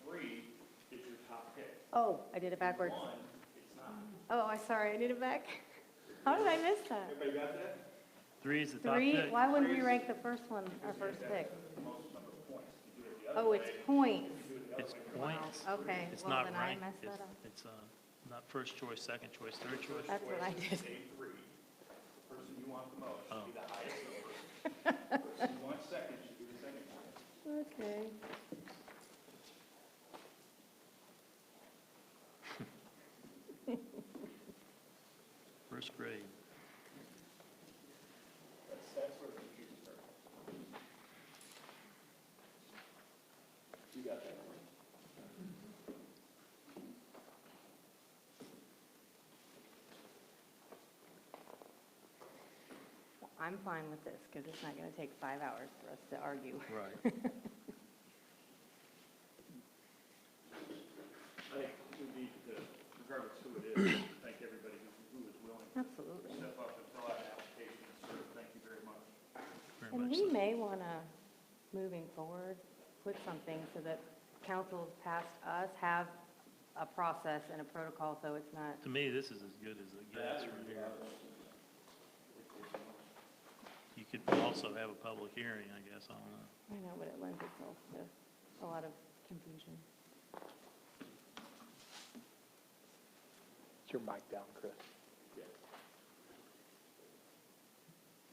3 is your top pick. Oh, I did it backwards. Oh, I'm sorry, I did it back. How did I miss that? Everybody got that? 3 is the top Three, pick. why wouldn't we rank the first one, our first pick? Oh, it's points. It's points. Okay, It's well, not then I ranked. messed that It's- up. It's not first choice, second choice, third choice. That's what I did. Person you want the most Oh. should be the highest number. Person you want second should be the second highest. Okay. First grade. That's where the confusion starts. You got that one. I'm fine with this, because it's not going to take 5 hours for us to argue. Right. I think we need to, regardless who it is, thank everybody who is willing to Absolutely. step up and fill out an application and serve. Thank you very much. Very And much we so. may want to, moving forward, put something so that councils past us have a process and a protocol, so it's not, To me, this is as good as it gets from here. You could also have a public hearing, I guess, I don't know. I know, but it lends itself to a lot of confusion. Is your mic down, Chris?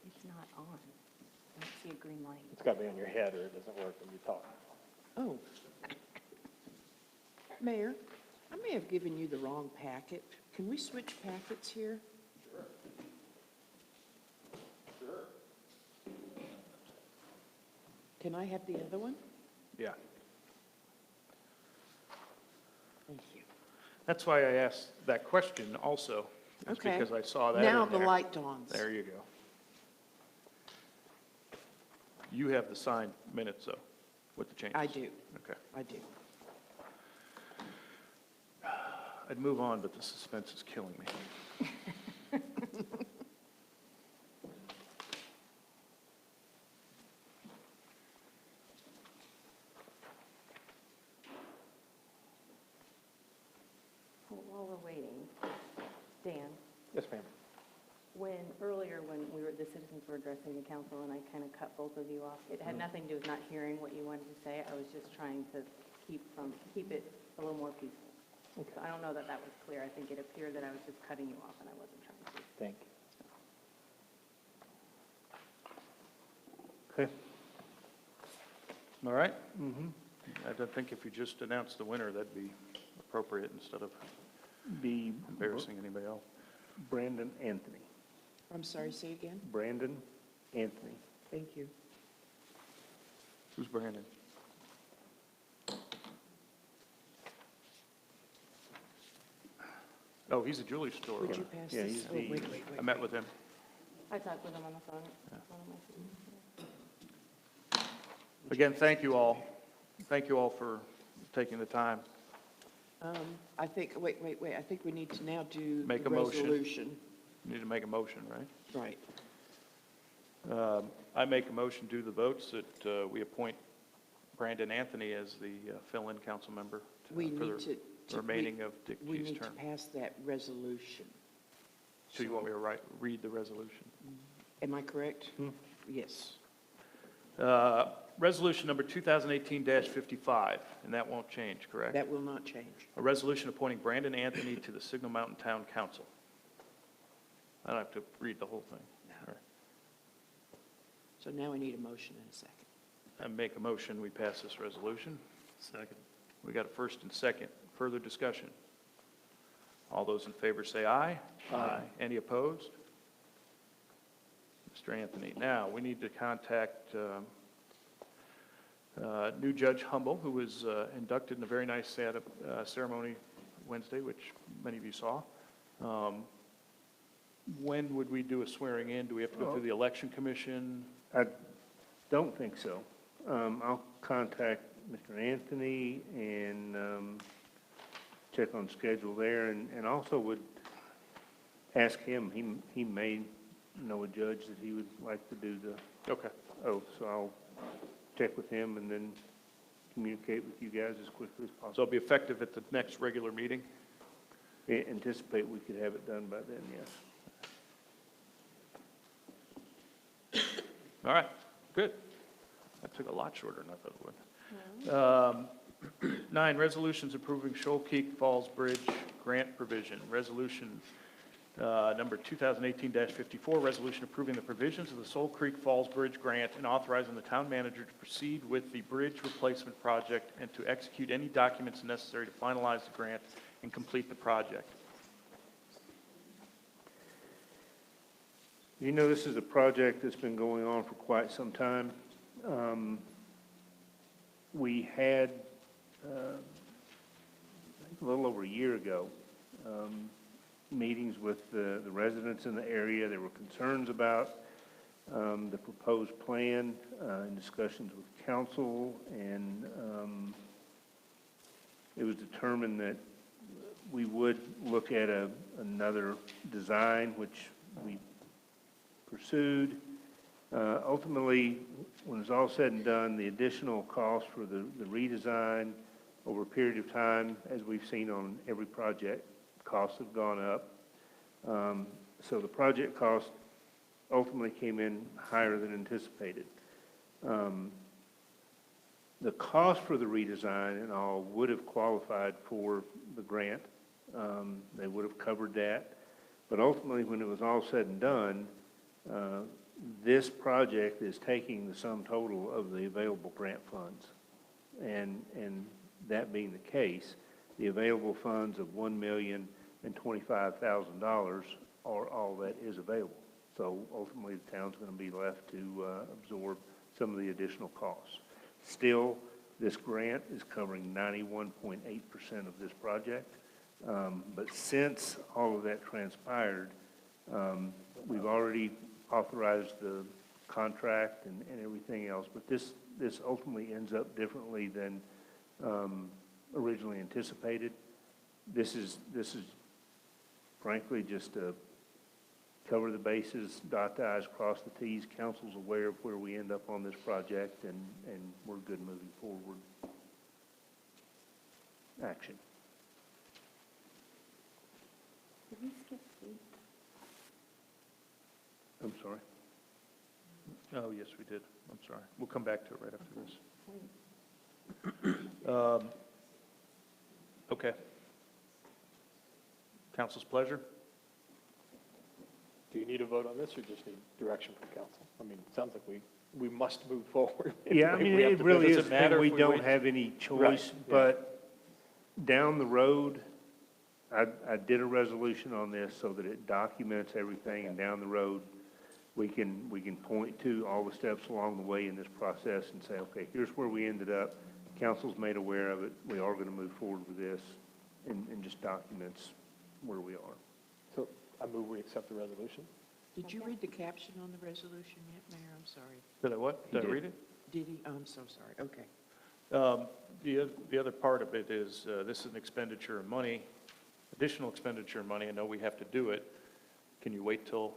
It's not on. I don't see a green light. It's got to be on your head or it doesn't work when you talk. Oh. Mayor, I may have given you the wrong packet. Can we switch packets here? Can I have the other one? Yeah. Thank you. That's why I asked that question also. It's Okay. because I saw that Now in the there. light dawns. There you go. You have the signed minutes, though, with the changes? I do, Okay. I do. I'd move on, but the suspense is killing me. While we're waiting, Dan, Yes, ma'am. earlier when the citizens were addressing the council and I kind of cut both of you off, it had nothing to do with not hearing what you wanted to say. I was just trying to keep it a little more peaceful. Okay. So I don't know that that was clear. I think it appeared that I was just cutting you off and I wasn't trying to. Thank you. Okay. All right? Mm-hmm. I don't think if you just announce the winner, that'd be appropriate instead of Be embarrassing anybody else. Brandon Anthony. I'm sorry, say again? Brandon Anthony. Thank you. Who's Brandon? Oh, he's a jewelry store Would owner. you pass Yeah, this? he's Oh, the- wait. I met with him. I talked with him on the phone. It's one of my signatures. Again, thank you all. Thank you all for taking the time. I think, wait, I think we need to now do Make the a motion. resolution. You need to make a motion, right? Right. I make a motion to the votes that we appoint Brandon Anthony as the fill-in council member We for need the to. remaining of Dick We G's need to term. pass that resolution. So you want me to read the resolution? Am I correct? Yes. Resolution number 2018-55, and that won't change, correct? That will not change. A resolution appointing Brandon Anthony to the Signal Mountain Town Council. I don't have to read the whole thing. All right. So now we need a motion and a second. I make a motion, we pass this resolution. Second. We got a first and second. Further discussion? All those in favor say aye. Aye. Any opposed? Mr. Anthony. Now, we need to contact new Judge Humble, who was inducted in a very nice ceremony Wednesday, which many of you saw. When would we do a swearing in? Do we have to go through the Election Commission? I don't think so. I'll contact Mr. Anthony and check on schedule there, and also would ask him, he may know a judge that he would like to do the oath, so I'll check with him and then communicate with you guys as quickly as possible. So it'll be effective at the next regular meeting? I anticipate we could have it done by then, yes. All right, good. That took a lot shorter than I thought it would. 9, resolutions approving Shoal Creek Falls Bridge grant provision. Resolution number 2018-54, resolution approving the provisions of the Shoal Creek Falls Bridge grant and authorizing the town manager to proceed with the bridge replacement project and to execute any documents necessary to finalize the grant and complete the project. You know, this is a project that's been going on for quite some time. We had, I think a little over a year ago, meetings with the residents in the area. There were concerns about the proposed plan and discussions with council, and it was determined that we would look at another design, which we pursued. Ultimately, when it's all said and done, the additional cost for the redesign over a period of time, as we've seen on every project, costs have gone up. So the project cost ultimately came in higher than anticipated. The cost for the redesign and all would have qualified for the grant. They would have covered that. But ultimately, when it was all said and done, this project is taking the sum total of the available grant funds. And that being the case, the available funds of $1,025,000 are all that is available. So ultimately, the town's going to be left to absorb some of the additional costs. Still, this grant is covering 91.8% of this project. But since all of that transpired, we've already authorized the contract and everything else. But this ultimately ends up differently than originally anticipated. This is frankly just to cover the bases, dot the i's, cross the t's. Council's aware of where we end up on this project, and we're good moving forward. Action. Did we skip C? I'm sorry. Oh, yes, we did. I'm sorry. We'll come back to it right after this. Okay. Council's pleasure. Do you need a vote on this, or just need direction from council? I mean, it sounds like we must move forward. Yeah, I mean, it really is, and we don't have any choice, Right, yeah. but down the road, I did a resolution on this so that it documents everything, and down the road, we can point to all the steps along the way in this process and say, okay, here's where we ended up. Council's made aware of it. We are going to move forward with this, and just documents where we are. So I move we accept the resolution. Did you read the caption on the resolution yet, Mayor? I'm sorry. Did I what? Did I read it? Did he? Oh, I'm so sorry. Okay. The other part of it is, this is an expenditure of money, additional expenditure of money. I know we have to do it. Can we wait to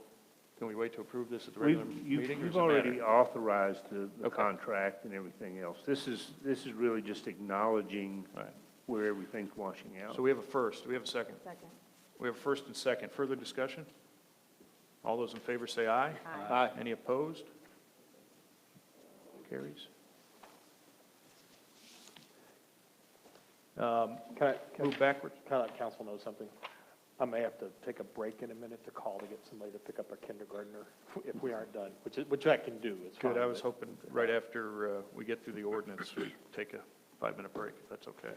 approve this at the regular meeting? or You've does it already matter? authorized the contract and everything else. This is really just acknowledging where everything's washing out. So we have a first. Do we have a second? Second. We have a first and second. Further discussion? All those in favor say aye. Aye. Any opposed? Carries. Move backwards. Can I let council know something? I may have to take a break in a minute to call to get somebody to pick up a kindergartner if we aren't done, which I can do. It's Good, fine, I was but- hoping right after we get through the ordinance, we'd take a 5-minute break, if that's okay.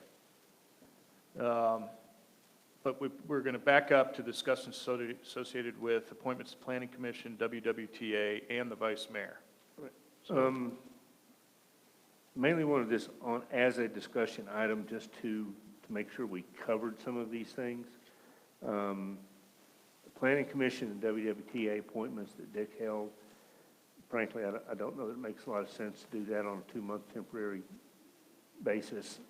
But we're going to back up to discussion associated with appointments to Planning Commission, WWTA, and the vice mayor. Mainly wanted this on as a discussion item, just to make sure we covered some of these things. The Planning Commission and WWTA appointments that Dick held, frankly, I don't know that it makes a lot of sense to do that on a 2-month temporary basis,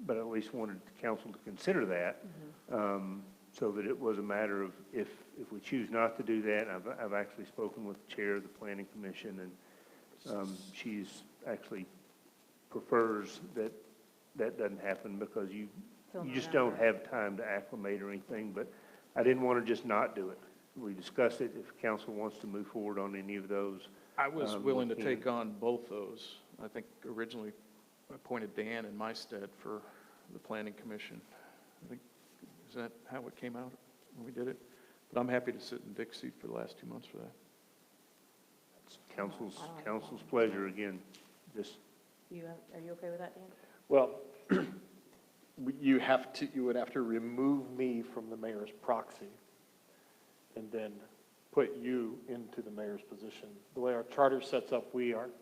but at least wanted the council to consider that, so that it was a matter of if we choose not to do that. I've actually spoken with the chair of the Planning Commission, and she's actually prefers that doesn't happen because you just don't have time to acclimate or anything, but I didn't want to just not do it. We discussed it. If council wants to move forward on any of those. I was willing to we take can. on both those. I think originally appointed Dan in my stead for the Planning Commission. I think, is that how it came out when we did it? But I'm happy to sit in Dick's seat for the last 2 months for that. It's council's pleasure again. Just Are you okay with that, Dan? Well, you would have to remove me from the mayor's proxy and then put you into the mayor's position. The way our charter sets up, we aren't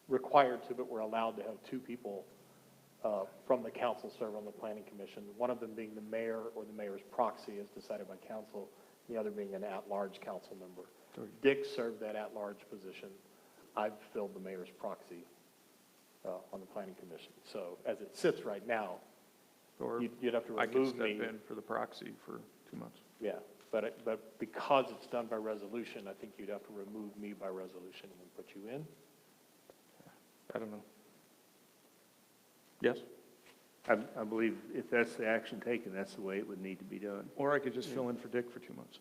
required to, but we're allowed to have 2 people from the council serve on the planning commission, one of them being the mayor or the mayor's proxy as decided by council, the other being an at-large council member. Dick served that at-large position. I've filled the mayor's proxy on the planning commission. So as it sits right now, Or you'd have to I could remove step me. in for the proxy for 2 months. Yeah, but because it's done by resolution, I think you'd have to remove me by resolution and put you in. I don't know. Yes? I believe if that's the action taken, that's the way it would need to be done. Or I could just fill in for Dick for 2 months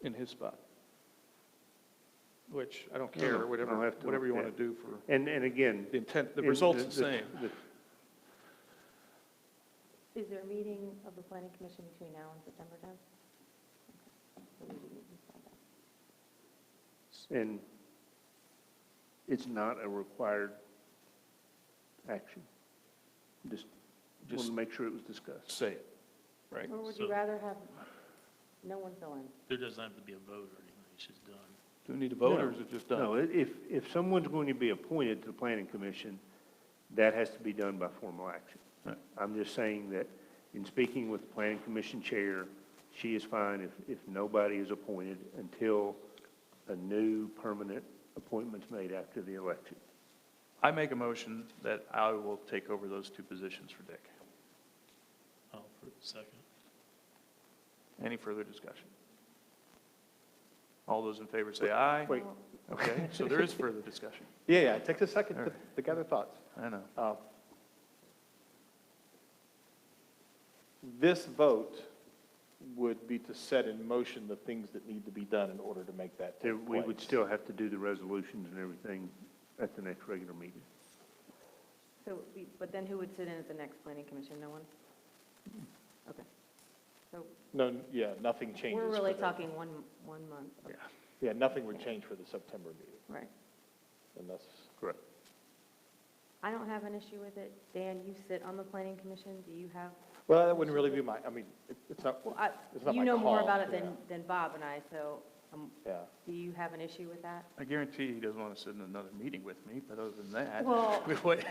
in his spot. Which, I don't care, I'll whatever have to you look want at to do for, And again. the intent, the in result's the same. Is there a meeting of the planning commission between now and September 10th? Okay. So we didn't decide that. And it's not a required action. Just want to make sure it was discussed. Say it, right? Or would So- you rather have no one fill in? There doesn't have to be a vote or anything, it's just done. Do we need a vote or is it just done? No, if someone's going to be appointed to the planning commission, that has to be done by formal action. Right. I'm just saying that in speaking with the planning commission chair, she is fine if nobody is appointed until a new permanent appointment's made after the election. I make a motion that I will take over those 2 positions for Dick. Oh, for a second. Any further discussion? All those in favor say aye. Wait. Okay, so there is further discussion. Yeah, it takes a second All to gather thoughts. I know. This vote would be to set in motion the things that need to be done in order to make that take We would place. still have to do the resolutions and everything at the next regular meeting. So, but then who would sit in at the next planning commission? No one? Okay. So No, yeah, nothing changes. we're for really the- talking one month. Yeah. Yeah, nothing would change for the September meeting, Right. unless, Correct. I don't have an issue with it. Dan, you sit on the planning commission. Do you have? well, that wouldn't really be it's not, Well, it's not you my know more call, about it yeah. than Bob and I, so Yeah. do you have an issue with that? I guarantee he doesn't want to sit in another meeting with me, but other than that. Well, Wait,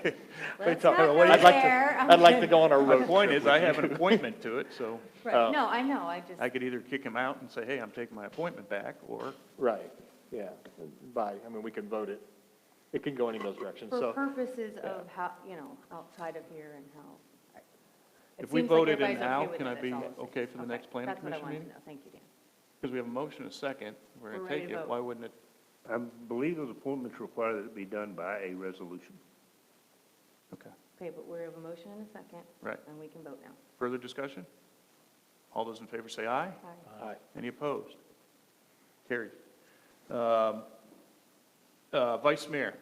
let's talk not about- go I'd like to- there. I'd like to go on a My road point trip is, I with have you. an appointment to it, so Right, no, I know, I just, I could either kick him out and say, hey, I'm taking my appointment back, or Right, yeah, we can vote it. It can go any of those directions, for so. purposes yeah. of how, outside of here and how. it if we seems like voted in everybody's okay now, with can it, I that's be all I'm saying. okay for the next planning That's what I commission wanted to meeting? know, thank you, Dan. Because we have a motion, a second, we're going We're to ready take to it, vote. why wouldn't it? I believe those appointments require that it be done by a resolution. Okay, Okay, but we have a motion and a second. Right. And we can vote now. further discussion? All those in favor say aye. Aye. Aye. Any opposed? Carried. Vice Mayor.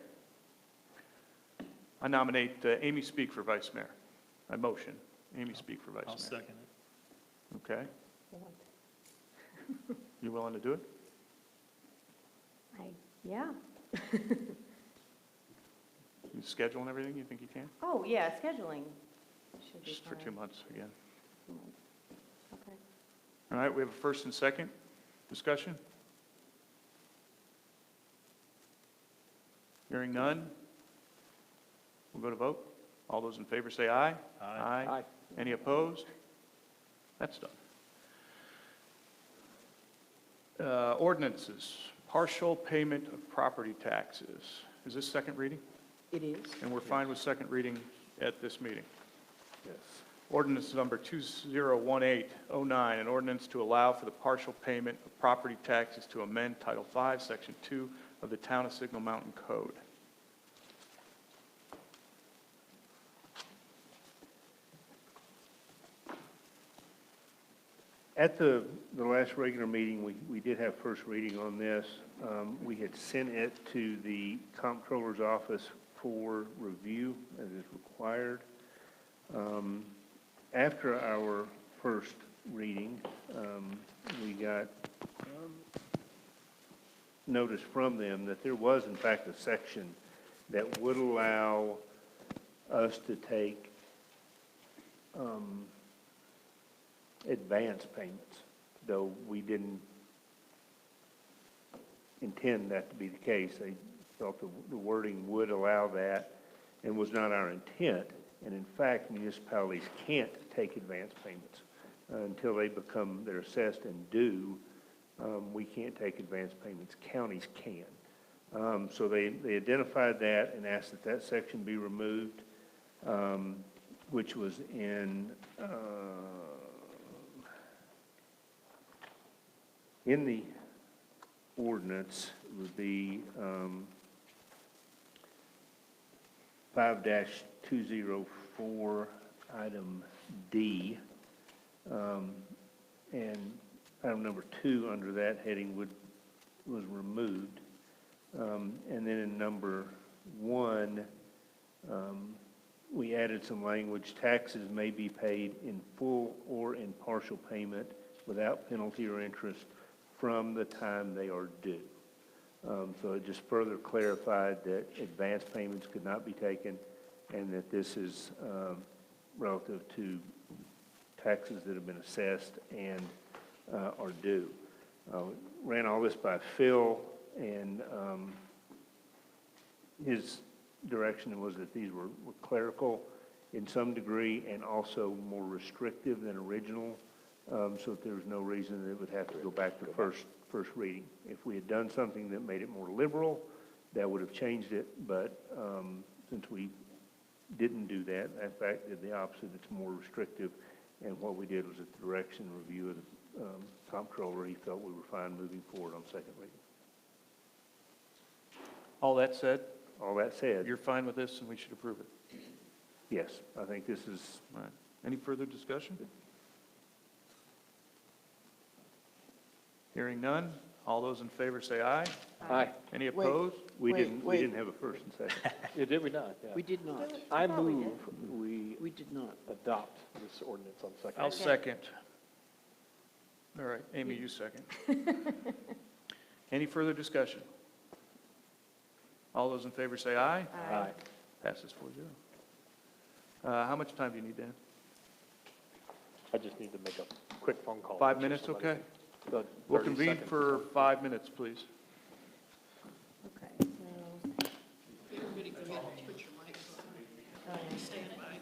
I nominate Amy Speak for Vice Mayor. I motion Amy Speak for Vice I'll Mayor. second it. Okay, you willing to do it? Yeah. You schedule and everything, you think you can? Oh, yeah, scheduling should be Just for fine. 2 months again. 2 months. All right, we have a first and second discussion. Hearing none. We'll go to vote. All those in favor say aye. Aye. Aye. Any opposed? That's done. Ordinances, partial payment of property taxes. Is this second reading? It is. And we're fine with second reading at this meeting. Yes. Ordinance number 201809, an ordinance to allow for the partial payment of property taxes to amend Title V, Section 2 of the Town of Signal Mountain Code. At the last regular meeting, we did have first reading on this. We had sent it to the comptroller's office for review as is required. After our first reading, we got notice from them that there was in fact a section that would allow us to take advance payments, though we didn't intend that to be the case. They felt the wording would allow that and was not our intent. And in fact, municipalities can't take advance payments until they're assessed and due. We can't take advance payments. Counties can. So they identified that and asked that that section be removed, which was in the ordinance. It would be 5-204, item D. And item number 2 under that heading was removed. And then in number 1, we added some language: taxes may be paid in full or in partial payment without penalty or interest from the time they are due. So it just further clarified that advance payments could not be taken, and that this is relative to taxes that have been assessed and are due. Ran all this by Phil, and his direction was that these were clerical in some degree and also more restrictive than original, so that there was no reason that it would have to go back to first reading. If we had done something that made it more liberal, that would have changed it, but since we didn't do that, in fact did the opposite, it's more restrictive, and what we did was at the direction and review of the comptroller, he felt we were fine moving forward on second reading. All that said, you're fine with this and we should approve it? Yes, I think this is... All right. Any further discussion? Hearing none. All those in favor say aye. Aye. Any opposed? We didn't have a first and second. Did we not? Yeah. We did not. I move we did not. adopt this ordinance on second. I'll second. All right, Amy, you second. Any further discussion? All those in favor say aye. Aye. Passes 4-0. How much time do you need, Dan? I just need to make a quick phone call. 5 minutes, okay? The We'll 30 convene seconds. for 5 minutes, please. Okay, so, Everybody come in and put your mics on. Stand by.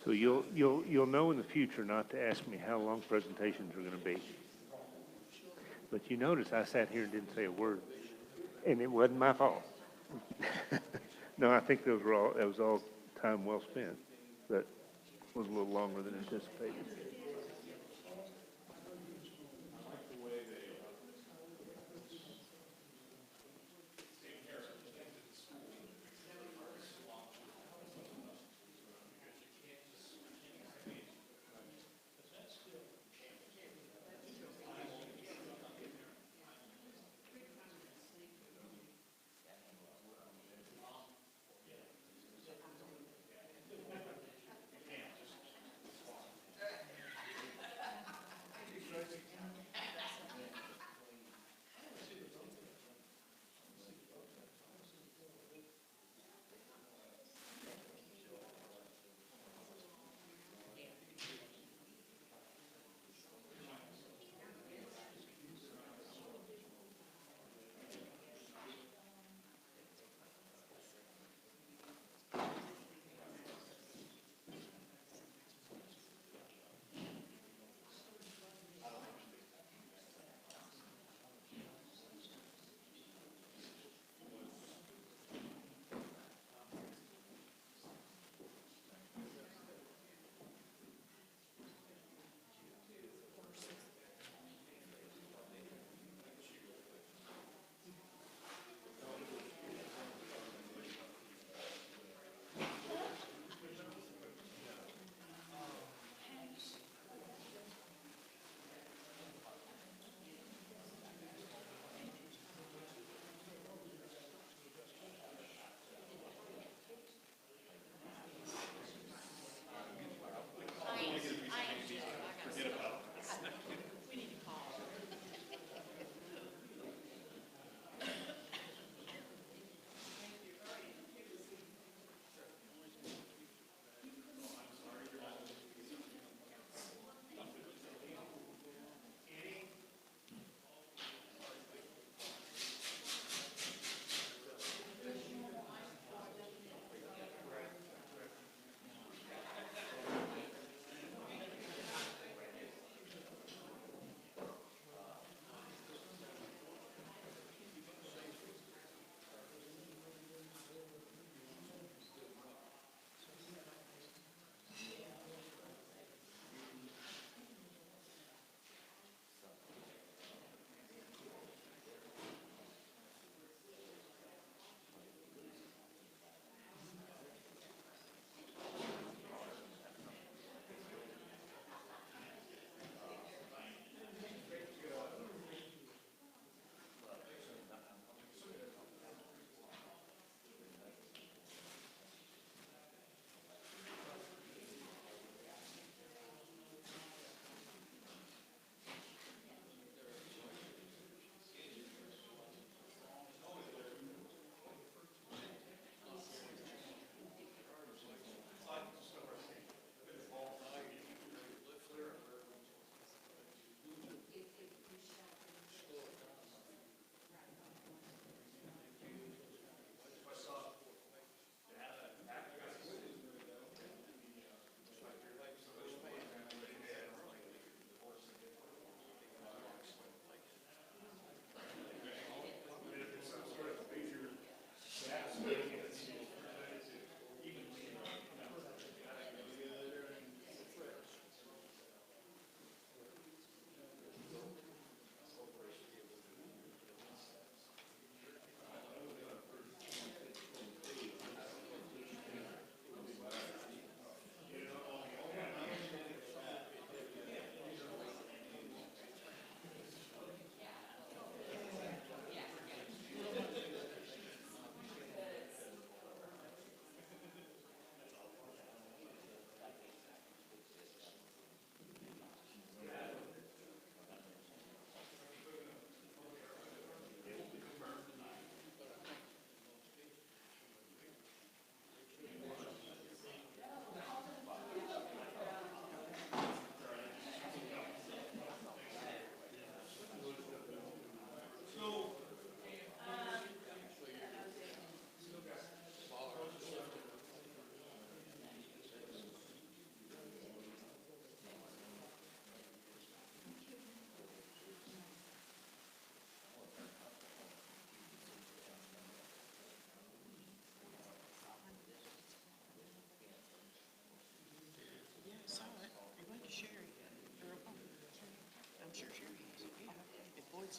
So you'll know in the future not to ask me how long presentations are gonna be. But you notice I sat here and didn't say a word, and it wasn't my fault. No, I think that was all time well spent, but was a little longer than anticipated.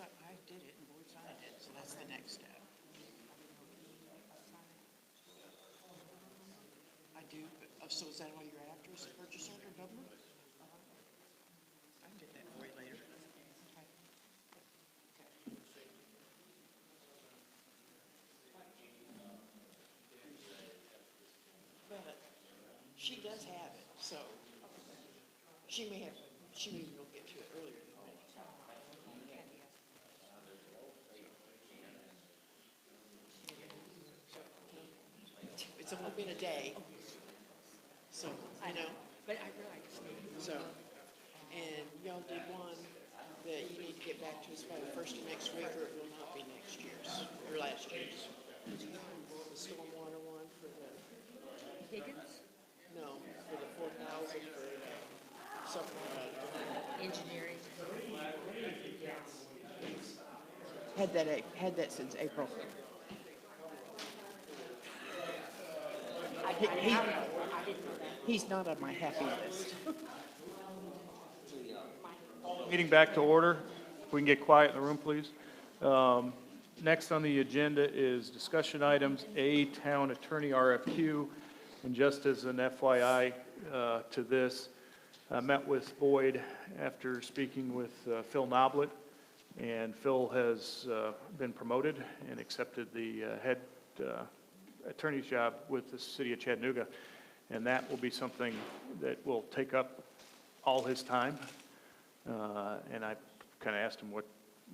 I did it, and Boyd signed it, so that's the next step. I do, but, so is that all you're after, is the purchase order government? I can get that for you later. But she does have it, so she may even get to it earlier than me. It's only been a day, so, I know. But I realize. So, and y'all did one that you need to get back to us by the first of next week, or it will not be next year's, or last year's. The stormwater one for the. Higgins? No, for the 4,000 for something like that. Engineering. Had that since April. He's not on my happy list. Meeting back to order. If we can get quiet in the room, please. Next on the agenda is discussion items, A, Town Attorney RFQ. And just as an FYI to this, I met with Boyd after speaking with Phil Noblet, and Phil has been promoted and accepted the head attorney's job with the city of Chattanooga. And that will be something that will take up all his time. And I kind of asked him what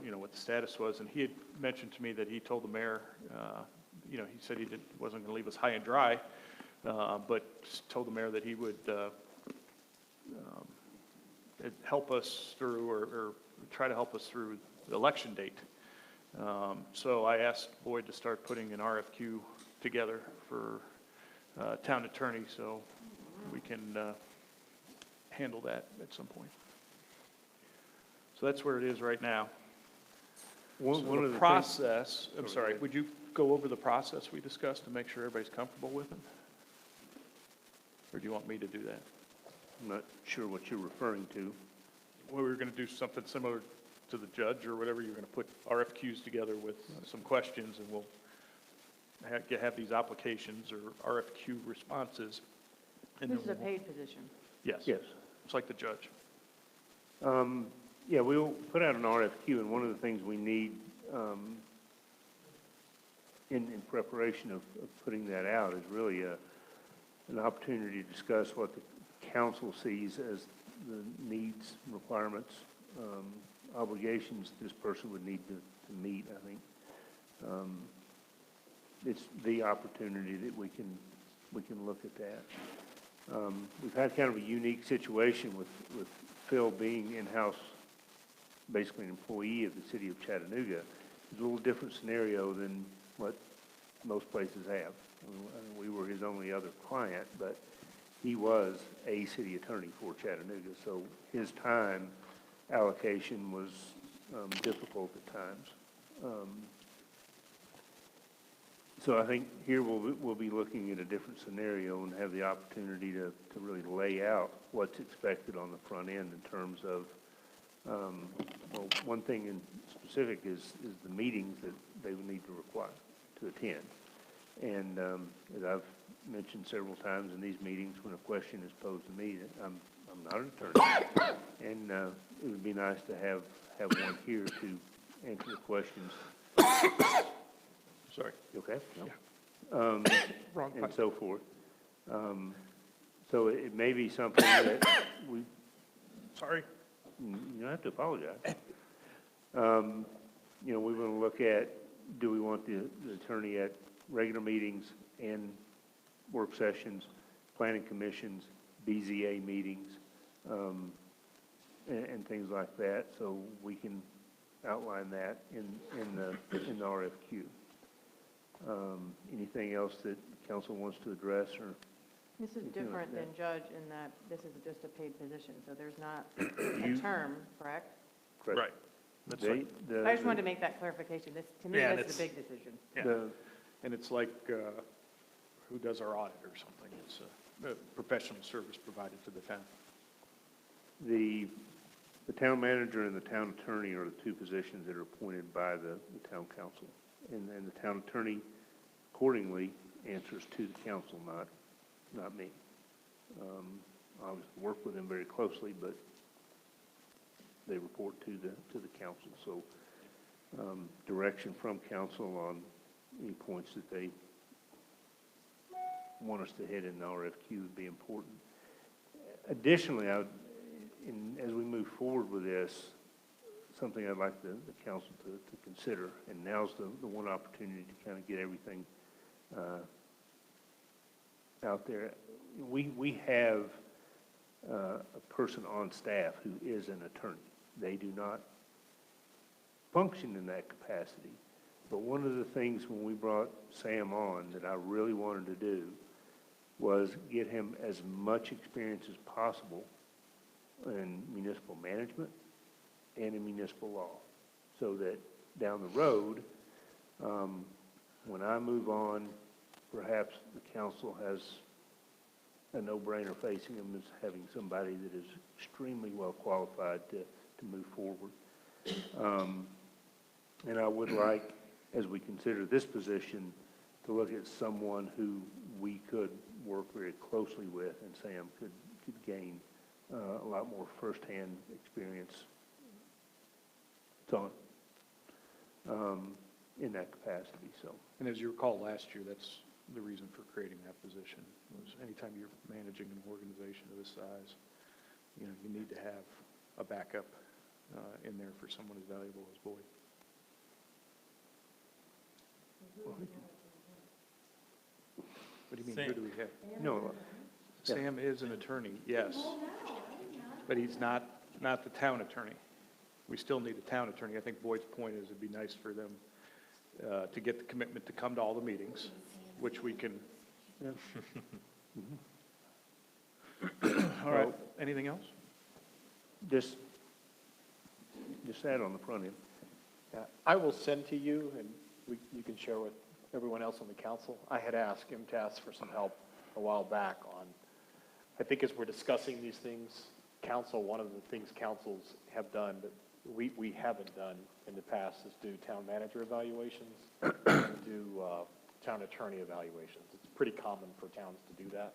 the status was, and he had mentioned to me that he told the mayor, he said he wasn't going to leave us high and dry, but told the mayor that he would help us through, or try to help us through the election date. So I asked Boyd to start putting an RFQ together for town attorney, so we can handle that at some point. So that's where it is right now. One of the process, I'm sorry, would you go over the process we discussed to make sure everybody's comfortable with it? Or do you want me to do that? I'm not sure what you're referring to. Well, we were going to do something similar to the judge or whatever. You're going to put RFQs together with some questions, and we'll have these applications or RFQ responses. And This is a paid position. Yes. Yes. It's like the judge. Yeah, we'll put out an RFQ, and one of the things we need in preparation of putting that out is really an opportunity to discuss what the council sees as the needs, requirements, obligations this person would need to meet, I think. It's the opportunity that we can look at that. We've had kind of a unique situation with Phil being in-house, basically an employee of the city of Chattanooga. It's a little different scenario than what most places have. We were his only other client, but he was a city attorney for Chattanooga, so his time allocation was difficult at times. So I think here we'll be looking at a different scenario and have the opportunity to really lay out what's expected on the front end in terms of, well, one thing in specific is the meetings that they would need to require to attend. And as I've mentioned several times in these meetings, when a question is posed to me, I'm not an attorney, and it would be nice to have one here to answer the questions. Sorry. You okay? No. Wrong and pipe. so forth. So it may be something that we. Sorry. You don't have to apologize. We want to look at, do we want the attorney at regular meetings and work sessions, planning commissions, BZA meetings, and things like that, so we can outline that in the RFQ. Anything else that council wants to address, or? This is anything like different than that? judge in that this is just a paid position, so there's not a term, correct? Correct. Right. That's They- right. I just wanted to make that clarification. This, to me, Yeah, and this is a it's- big decision. Yeah. And it's like, who does our audit or something? It's a professional service provided to the town. The town manager and the town attorney are the two positions that are appointed by the town council. And then the town attorney accordingly answers to the council, not me. Obviously work with them very closely, but they report to the council. So direction from council on any points that they want us to hit in the RFQ would be important. Additionally, as we move forward with this, something I'd like the council to consider, and now's the one opportunity to kind of get everything out there. We have a person on staff who is an attorney. They do not function in that capacity. But one of the things when we brought Sam on that I really wanted to do was get him as much experience as possible in municipal management and in municipal law, so that down the road, when I move on, perhaps the council has a no-brainer facing them as having somebody that is extremely well qualified to move forward. And I would like, as we consider this position, to look at someone who we could work very closely with, and Sam could gain a lot more firsthand experience in that capacity. So, And as you recall, last year, that's the reason for creating that position, was anytime you're managing an organization of this size, you need to have a backup in there for someone as valuable as Boyd. What do you mean, who do we have? no, Sam is an attorney, yes, but he's not the town attorney. We still need a town attorney. I think Boyd's point is it'd be nice for them to get the commitment to come to all the meetings, which we can. yeah. All right, anything else? Just that on the front end. Yeah, I will send to you, and you can share with everyone else on the council. I had asked MTAS for some help a while back on, I think as we're discussing these things, one of the things councils have done that we haven't done in the past is do town manager evaluations, and do town attorney evaluations. It's pretty common for towns to do that.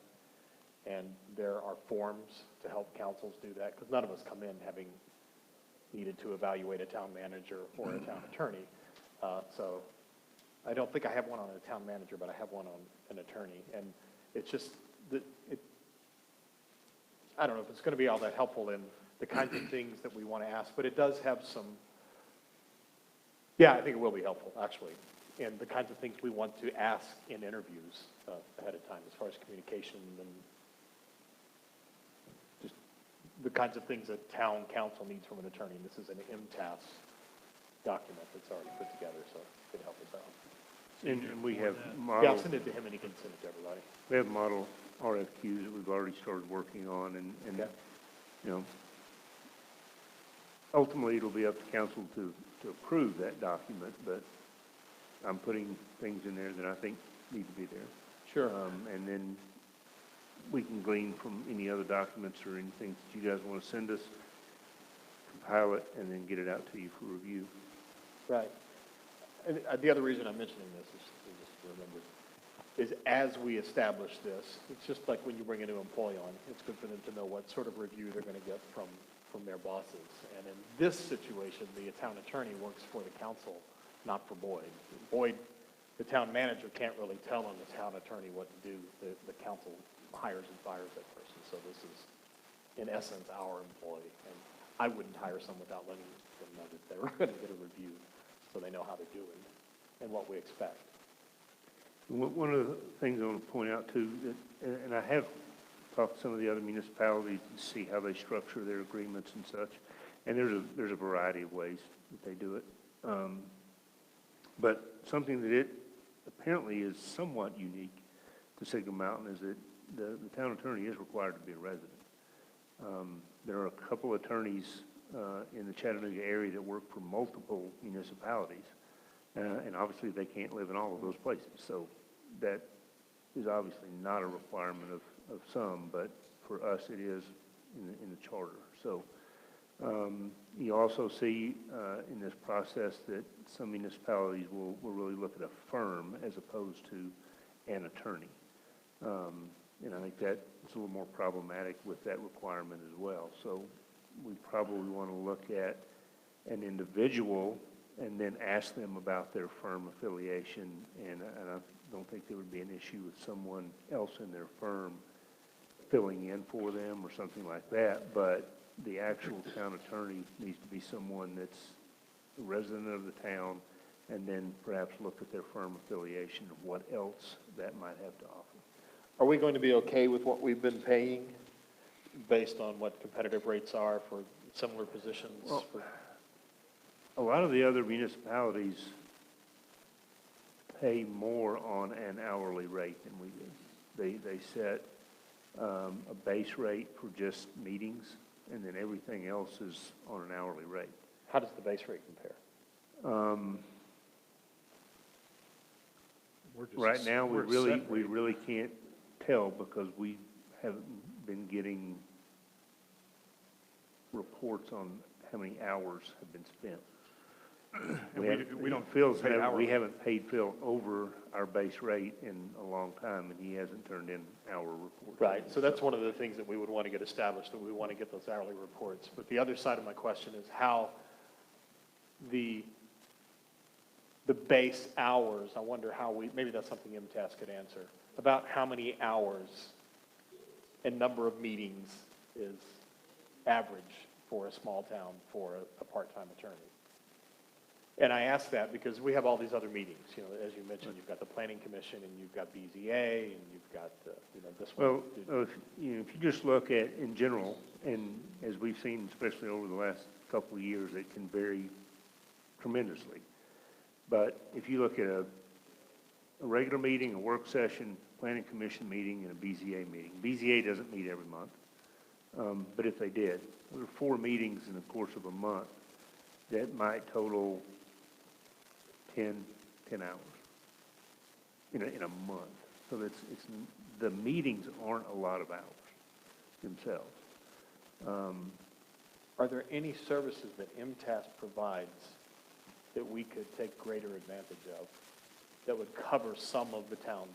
And there are forms to help councils do that, because none of us come in having needed to evaluate a town manager or a town attorney. So I don't think I have one on a town manager, but I have one on an attorney. And it's just, I don't know if it's going to be all that helpful in the kinds of things that we want to ask, but it does have some, yeah, I think it will be helpful, actually, in the kinds of things we want to ask in interviews ahead of time, as far as communication and just the kinds of things that town council needs from an attorney. And this is an MTAS document that's already put together, so it could help us out. And we have Yeah, I'll send it to him and he can send it to everybody. We have model RFQs that we've already started working on, and Okay. Ultimately, it'll be up to council to approve that document, but I'm putting things in there that I think need to be there. Sure. And then we can glean from any other documents or anything that you guys want to send us, compile it, and then get it out to you for review. Right. And the other reason I'm mentioning this is just to remember, is as we establish this, it's just like when you bring a new employee on, it's good for them to know what sort of review they're going to get from their bosses. And in this situation, the town attorney works for the council, not for Boyd. Boyd, the town manager, can't really tell on the town attorney what to do. The council hires and fires that person. So this is, in essence, our employee. And I wouldn't hire someone without letting them know that they were going to get a review, so they know how they're doing and what we expect. One of the things I want to point out too, and I have talked to some of the other municipalities to see how they structure their agreements and such, and there's a variety of ways that they do it. But something that it apparently is somewhat unique to Signal Mountain is that the town attorney is required to be a resident. There are a couple attorneys in the Chattanooga area that work for multiple municipalities, and obviously they can't live in all of those places. So that is obviously not a requirement of some, but for us it is in the charter. So You also see in this process that some municipalities will really look at a firm as opposed to an attorney. And I think that's a little more problematic with that requirement as well. So we probably want to look at an individual and then ask them about their firm affiliation. And I don't think there would be an issue with someone else in their firm filling in for them or something like that. But the actual town attorney needs to be someone that's a resident of the town, and then perhaps look at their firm affiliation and what else that might have to offer. Are we going to be okay with what we've been paying based on what competitive rates are for similar positions? Well, a lot of the other municipalities pay more on an hourly rate than we do. They set a base rate for just meetings, and then everything else is on an hourly rate. How does the base rate compare? Right now, we really can't tell because we haven't been getting reports on how many hours have been spent. We don't Phil's pay hourly. we haven't paid Phil over our base rate in a long time, and he hasn't turned in hour reports. Right, so that's one of the things that we would want to get established, that we want to get those hourly reports. But the other side of my question is how the base hours, I wonder how maybe that's something MTAS could answer, about how many hours and number of meetings is average for a small town for a part-time attorney. And I ask that because we have all these other meetings, as you mentioned, you've got the Planning Commission, and you've got BZA, and you've got, this one. Well, if you just look at, in general, and as we've seen, especially over the last couple of years, it can vary tremendously. But if you look at a regular meeting, a work session, Planning Commission meeting, and a BZA meeting, BZA doesn't meet every month, but if they did, there are 4 meetings in the course of a month that might total 10 hours in a month. So the meetings aren't a lot of hours themselves. Are there any services that MTAS provides that we could take greater advantage of that would cover some of the town's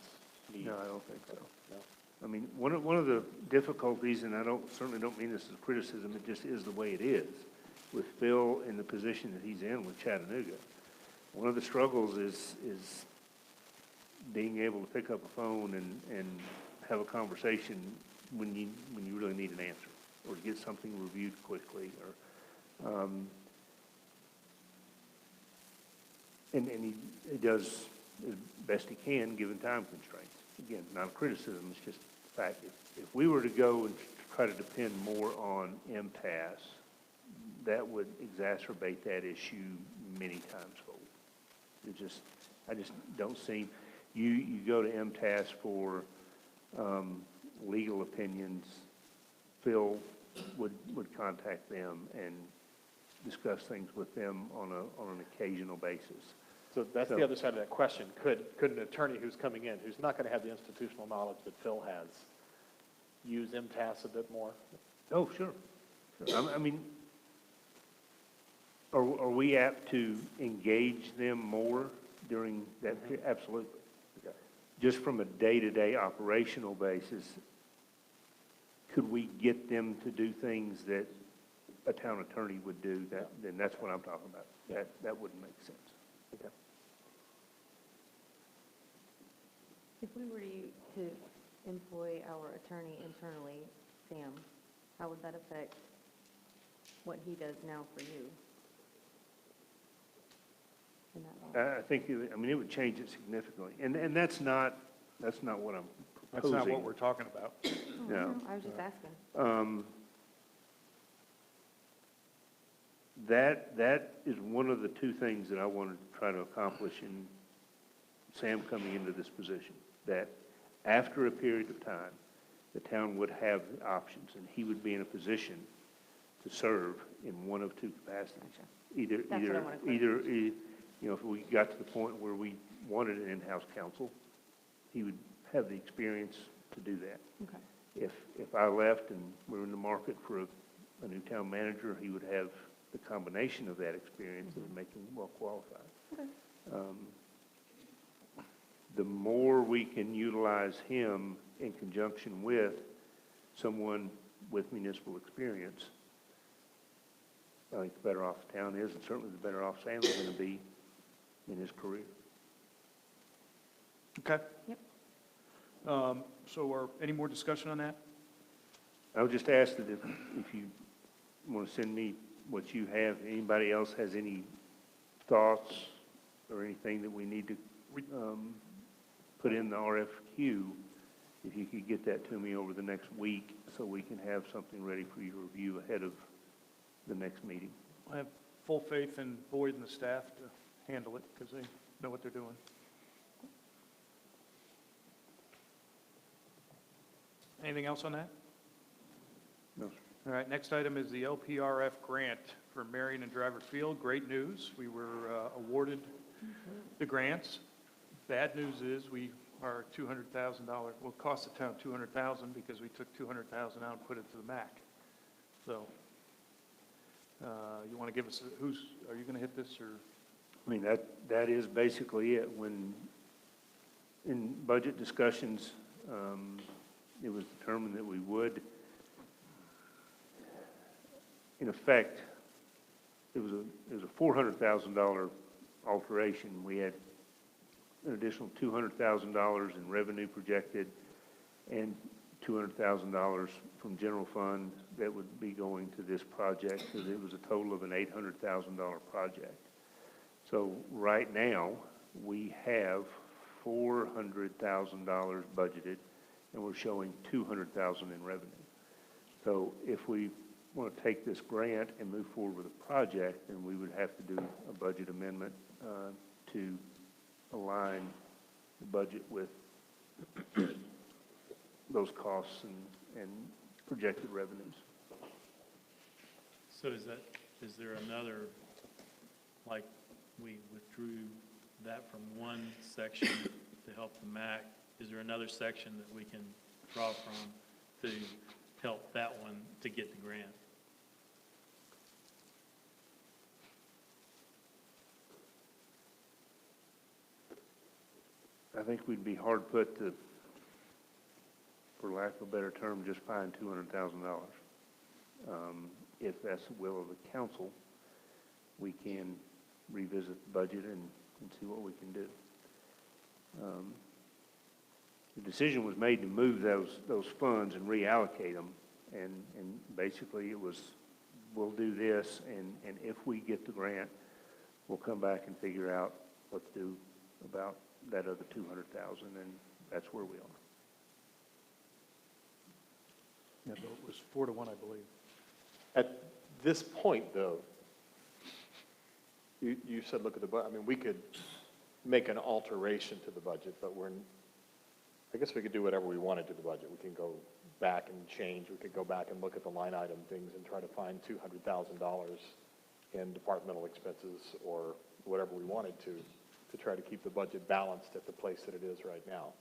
needs? No, I don't think so. No? I mean, one of the difficulties, and I certainly don't mean this as a criticism, it just is the way it is, with Phil in the position that he's in with Chattanooga. One of the struggles is being able to pick up a phone and have a conversation when you really need an answer, or to get something reviewed quickly, or and he does as best he can given time constraints. Again, not a criticism, it's just the fact. If we were to go and try to depend more on MTAS, that would exacerbate that issue many times fold. I just don't see, you go to MTAS for legal opinions, Phil would contact them and discuss things with them on an occasional basis. So that's the other side of that question. Could an attorney who's coming in, who's not going to have the institutional knowledge that Phil has, use MTAS a bit more? Oh, sure. I mean, are we apt to engage them more during that period? Absolutely. Okay. Just from a day-to-day operational basis, could we get them to do things that a town attorney would do? Then that's what I'm talking about. That wouldn't make sense. Okay. If we were to employ our attorney internally, Sam, how would that affect what he does now for you? In that role? I think, it would change it significantly. And that's not what I'm proposing. That's not what we're talking about. No. I was just asking. That is one of the 2 things that I wanted to try to accomplish in Sam coming into this position, that after a period of time, the town would have options, and he would be in a position to serve in one of 2 capacities. That's what I wanted to If we got to the point where we wanted an in-house counsel, he would have the experience to do that. Okay. If I left and we're in the market for a a new town manager, he would have the combination of that experience that would make him well qualified. The more we can utilize him in conjunction with someone with municipal experience, I think the better off the town is, and certainly the better off Sam's going to be in his career. Okay. Yep. So any more discussion on that? I would just ask that if you want to send me what you have, anybody else has any thoughts or anything that we need to put in the RFQ, if you could get that to me over the next week so we can have something ready for you to review ahead of the next meeting. I have full faith in Boyd and the staff to handle it because they know what they're doing. Anything else on that? No, sir. All right, next item is the LPRF grant for Marion and Driver Field. Great news. We were awarded the grants. Bad news is we are $200,000, well, it cost the town $200,000 because we took $200,000 out and put it to the MAC. So you want to give us, are you going to hit this or? I mean, that is basically it. When in budget discussions, it was determined that we would, in effect, it was a $400,000 alteration. We had an additional $200,000 in revenue projected and $200,000 from general fund that would be going to this project, because it was a total of an $800,000 project. So right now, we have $400,000 budgeted, and we're showing $200,000 in revenue. So if we want to take this grant and move forward with a project, then we would have to do a budget amendment to align the budget with those costs and projected revenues. So is there another, like, we withdrew that from one section to help the MAC, is there another section that we can draw from to help that one to get the grant? I think we'd be hard put to, for lack of a better term, just find $200,000. If that's the will of the council, we can revisit the budget and see what we can do. The decision was made to move those funds and reallocate them, and basically it was, we'll do this, and if we get the grant, we'll come back and figure out what to do about that other $200,000, and that's where we are. Yeah, the vote was 4-1, I believe. At this point, though, you said look at the budget. I mean, we could make an alteration to the budget, but I guess we could do whatever we wanted to the budget. We can go back and change. We could go back and look at the line item things and try to find $200,000 in departmental expenses or whatever we wanted to try to keep the budget balanced at the place that it is right now.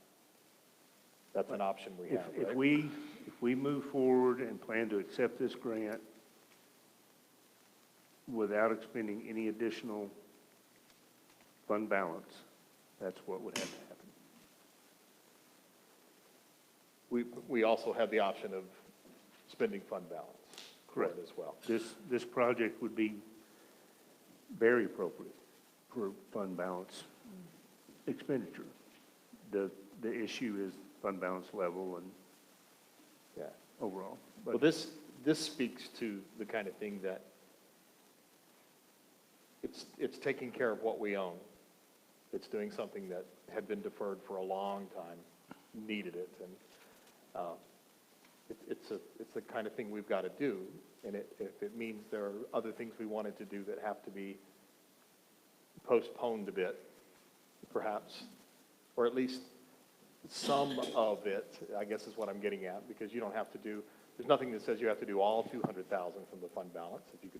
That's an option we have, right? If we move forward and plan to accept this grant without expending any additional fund balance, that's what would have to happen. We also have the option of spending fund balance. Correct. As well. This project would be very appropriate for fund balance expenditure. The issue is fund balance level and overall. Well, this speaks to the kind of thing that it's taking care of what we own. It's doing something that had been deferred for a long time, needed it, and it's the kind of thing we've got to do. And if it means there are other things we wanted to do that have to be postponed a bit, perhaps, or at least some of it, I guess is what I'm getting at, because you don't have to do, there's nothing that says you have to do all $200,000 from the fund balance. If you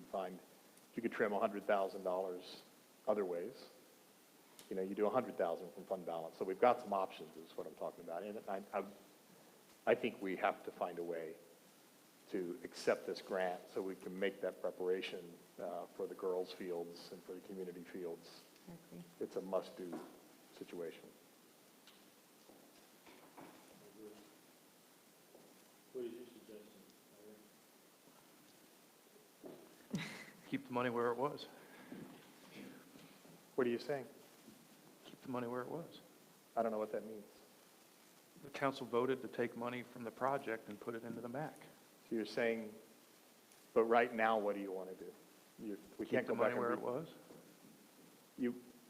could trim $100,000 other ways, you do $100,000 from fund balance. So we've got some options is what I'm talking about. And I think we have to find a way to accept this grant so we can make that preparation for the girls' fields and for the community fields. I agree. It's a must-do situation. What is your suggestion? Keep the money where it was. What are you saying? Keep the money where it was. I don't know what that means. The council voted to take money from the project and put it into the MAC. So you're saying, but right now, what do you want to do? We can't Keep go the back money and where it was.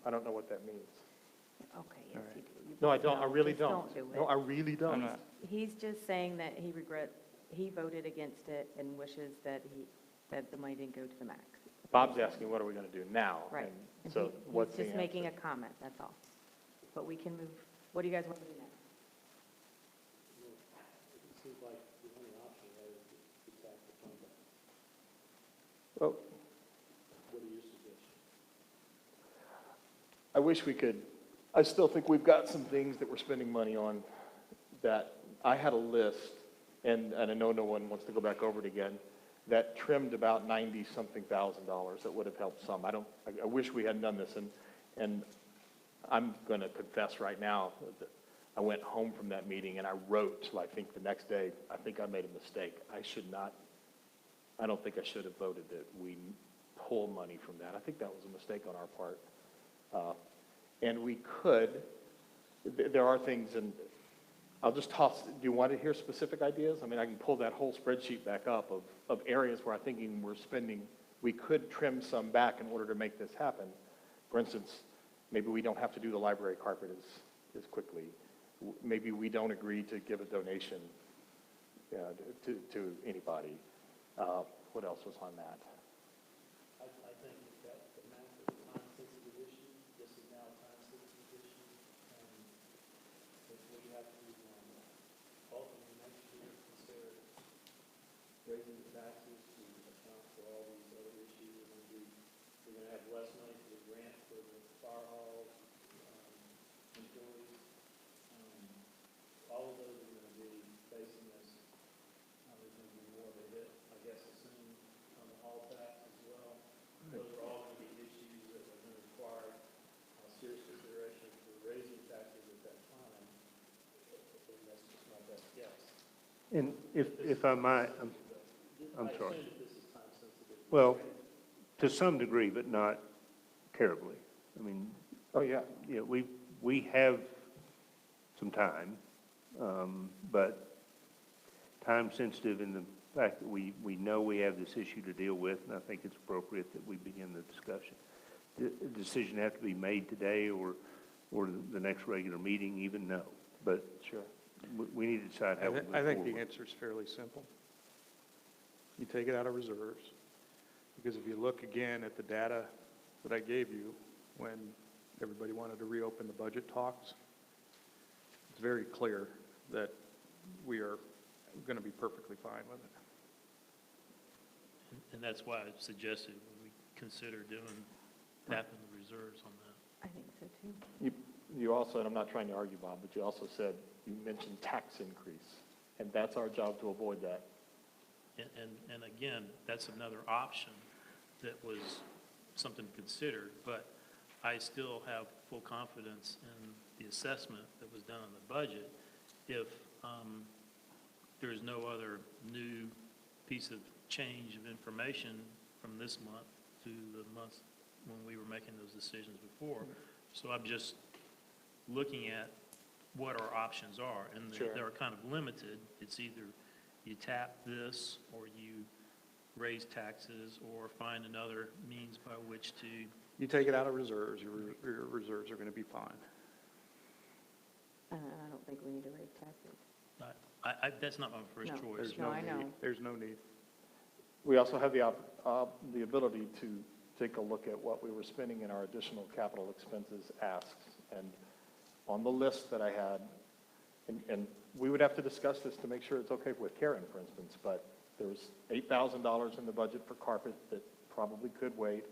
I don't know what that means. Okay, yes, you do. You No, I just don't, I really just don't. do it. No, I really don't. I'm not. He's just saying that he voted against it and wishes that the money didn't go to the max. Bob's asking, what are we going to do now? Right. And And so what's the He's just making a answer? comment, that's all. But we can move, what do you guys want to do now? It seems like the only option is to tack the fund back. Well, What are your suggestions? I wish we could, I still think we've got some things that we're spending money on that I had a list, and I know no one wants to go back over it again, that trimmed about 90-something thousand dollars that would have helped some. I wish we hadn't done this, and I'm going to confess right now that I went home from that meeting and I wrote, I think the next day, I think I made a mistake. I don't think I should have voted that we pull money from that. I think that was a mistake on our part. And we could, there are things, and I'll just toss, do you want to hear specific ideas? I mean, I can pull that whole spreadsheet back up of areas where I'm thinking we're spending, we could trim some back in order to make this happen. For instance, maybe we don't have to do the library carpet as quickly. Maybe we don't agree to give a donation to anybody. What else was on that? I think that the math is a time-sensitive issue. This is now a time-sensitive issue. And if we have to, ultimately next year, consider raising the taxes to account for all these other issues, and we're going to have less money for the grant for the fire hall employees. All of those are going to be facing us. There's going to be more of a hit, I guess, soon on the hall tax as well. Those are all going to be issues that are going to require serious consideration for raising taxes at that time. And that's just my best guess. And if I might, I'm sorry. I assume that this is time sensitive. Well, to some degree, but not terribly. I mean, Oh, yeah. yeah, we have some time, but time sensitive in the fact that we know we have this issue to deal with, and I think it's appropriate that we begin the discussion. The decision have to be made today or the next regular meeting, even no. But Sure. we need to decide how we move I think forward. the answer is fairly simple. You take it out of reserves, because if you look again at the data that I gave you when everybody wanted to reopen the budget talks, it's very clear that we are going to be perfectly fine with it. And that's why I suggested we consider tapping the reserves on that. I think so too. You also, and I'm not trying to argue, Bob, but you also said, you mentioned tax increase, and that's our job to avoid that. And again, that's another option that was something to consider, but I still have full confidence in the assessment that was done on the budget. If there is no other new piece of change of information from this month to the months when we were making those decisions before. So I'm just looking at what our options are, and Sure. they're kind of limited. It's either you tap this, or you raise taxes, or find another means by which to. You take it out of reserves, your reserves are going to be fine. I don't think we need to raise taxes. That's not my first No. choice. There's No, no I know. need. There's no need. We also have the ability to take a look at what we were spending in our additional capital expenses asks. And on the list that I had, and we would have to discuss this to make sure it's okay with Karen, for instance, but there was $8,000 in the budget for carpet that probably could wait.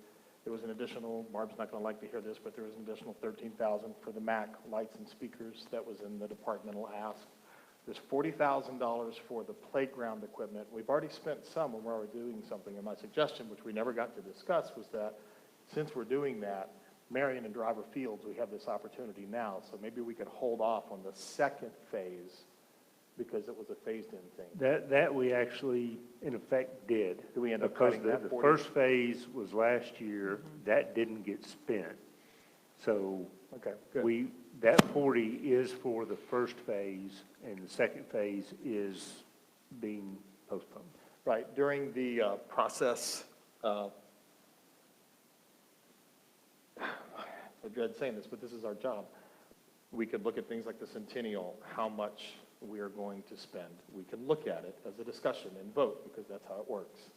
There was an additional, Barb's not going to like to hear this, but there was an additional $13,000 for the MAC lights and speakers that was in the departmental ask. There's $40,000 for the playground equipment. We've already spent some, and we're already doing something. And my suggestion, which we never got to discuss, was that since we're doing that, Marion and Driver Fields, we have this opportunity now, so maybe we could hold off on the second phase because it was a phased-in thing. That we actually, in effect, did. Do we end up Because cutting that the 40? first phase was last year, that didn't get spent. So Okay, good. that 40 is for the first phase, and the second phase is being postponed. Right, during the process, I dread saying this, but this is our job. We could look at things like the Centennial, how much we are going to spend. We can look at it as a discussion and vote, because that's how it works.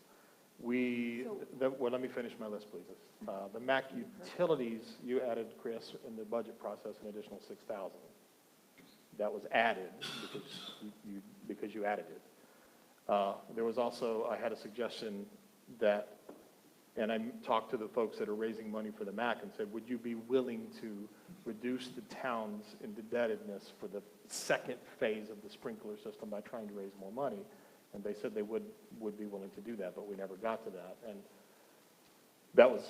Well, let me finish my list, please. The MAC utilities, you added, Chris, in the budget process, an additional 6,000. That was added because you added it. There was also, I had a suggestion that, and I talked to the folks that are raising money for the MAC and said, would you be willing to reduce the town's indebtedness for the second phase of the sprinkler system by trying to raise more money? And they said they would be willing to do that, but we never got to that. And that was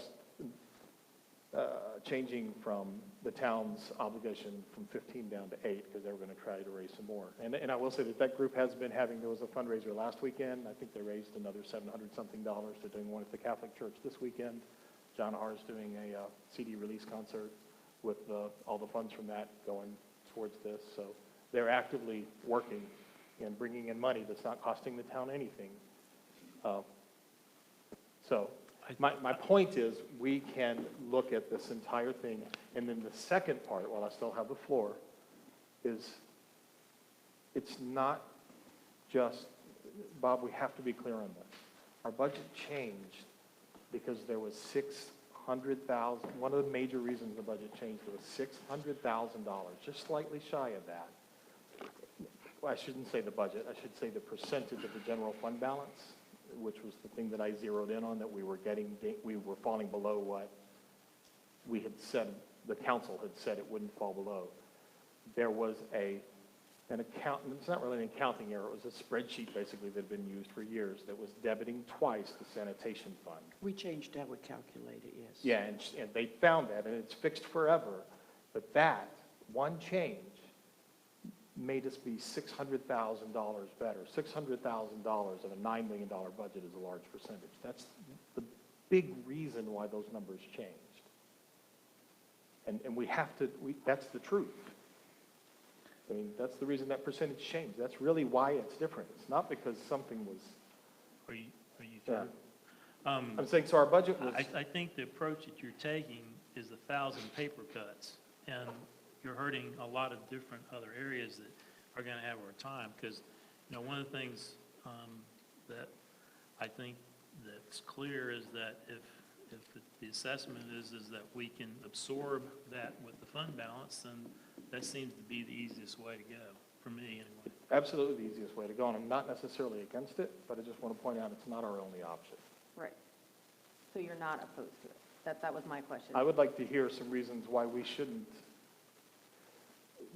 changing from the town's obligation from 15 down to 8, because they were going to try to raise some more. And I will say that group has been having, there was a fundraiser last weekend. I think they raised another $700-something. They're doing one at the Catholic Church this weekend. John Har's doing a CD release concert with all the funds from that going towards this. So they're actively working and bringing in money that's not costing the town anything. So my point is, we can look at this entire thing, and then the second part, while I still have the floor, is it's not just, Bob, we have to be clear on this. Our budget changed because there was $600,000, one of the major reasons the budget changed, there was $600,000, just slightly shy of that. Well, I shouldn't say the budget, I should say the percentage of the general fund balance, which was the thing that I zeroed in on, that we were falling below what we had said, the council had said it wouldn't fall below. There was an account, it's not really an accounting error, it was a spreadsheet basically that had been used for years that was debiting twice the sanitation fund. We changed how we calculate it, yes. Yeah, and they found that, and it's fixed forever. But that one change made us be $600,000 better. $600,000 of a $9 million budget is a large percentage. That's the big reason why those numbers changed. And we have to, that's the truth. I mean, that's the reason that percentage changed. That's really why it's different. It's not because something was. Are you through? I'm saying, so our budget was. I think the approach that you're taking is 1,000 paper cuts, and you're hurting a lot of different other areas that are going to have our time. Because, you know, one of the things that I think that's clear is that if the assessment is that we can absorb that with the fund balance, then that seems to be the easiest way to go, for me anyway. Absolutely the easiest way to go, and I'm not necessarily against it, but I just want to point out it's not our only option. Right. So you're not opposed to it? That was my question. I would like to hear some reasons why we shouldn't.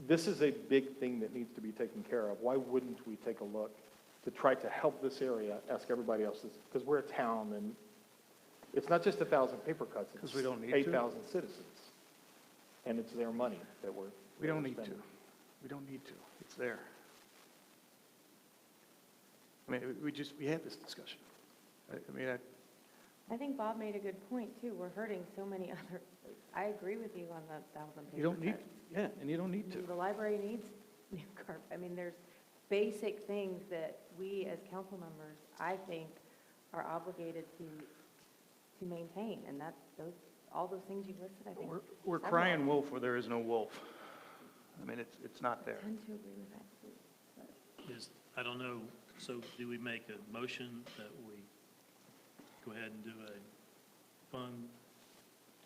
This is a big thing that needs to be taken care of. Why wouldn't we take a look to try to help this area, ask everybody else, because we're a town, and it's not just 1,000 paper cuts, it's we don't need to. 8,000 citizens. And it's their money that we're We don't need to. spending. We don't need to. It's there. I mean, we had this discussion. I think Bob made a good point, too. We're hurting so many other, I agree with you on the 1,000 paper You don't need, cuts. yeah, and you don't need to. The library needs new carpet. I mean, there's basic things that we as council members, I think, are obligated to maintain, and all those things you listed, I think. We're several crying of them. wolf where there is no wolf. I mean, it's not there. I tend to agree with that, too. but- I don't know, so do we make a motion that we go ahead and do a fund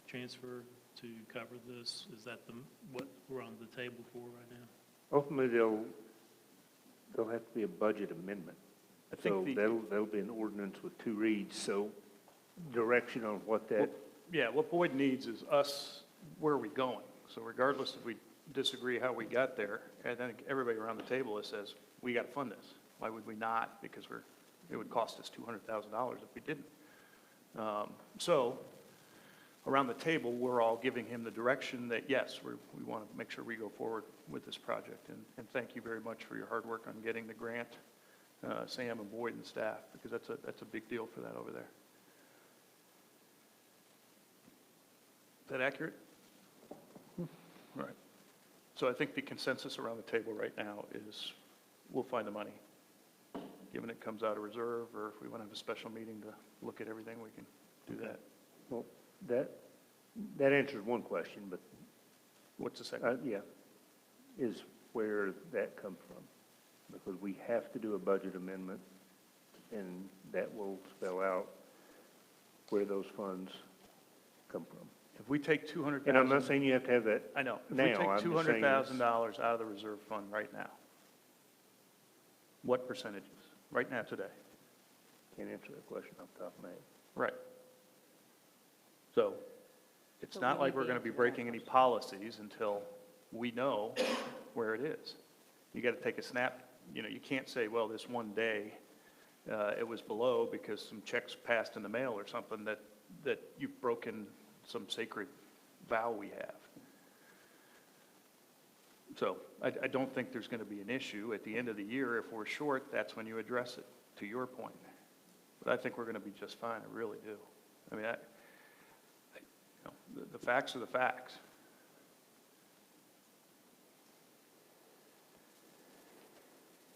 transfer to cover this? Is that what we're on the table for right now? Ultimately, there'll have to be a budget amendment. I think So that'll be an ordinance with 2 reads, so direction on what that. Yeah, what Boyd needs is us, where are we going? So regardless if we disagree how we got there. I think everybody around the table that says, we got to fund this. Why would we not? Because it would cost us $200,000 if we didn't. So around the table, we're all giving him the direction that, yes, we want to make sure we go forward with this project. And thank you very much for your hard work on getting the grant, Sam and Boyd and staff, because that's a big deal for that over there. Is that accurate? All right. So I think the consensus around the table right now is we'll find the money. Given it comes out of reserve, or if we want to have a special meeting to look at everything, we can do that. Well, that answers one question, but. What's the second? Yeah, is where that comes from. Because we have to do a budget amendment, and that will spell out where those funds come from. If we take $200,000. And I'm not saying you have to have that I know. If now. we take I'm just saying $200,000 out of the reserve fund right now, what percentages? Right now, today? Can't answer that question off the top of my head. Right. So it's So not we like need we're the going to be answer to that breaking any policies until we know where it is. You got to take a snap, you can't say, well, this one day it was below because some checks passed in the mail or something that you've broken some sacred vow we have. So I don't think there's going to be an issue. At the end of the year, if we're short, that's when you address it, to your point. But I think we're going to be just fine, I really do. I mean, the facts are the facts.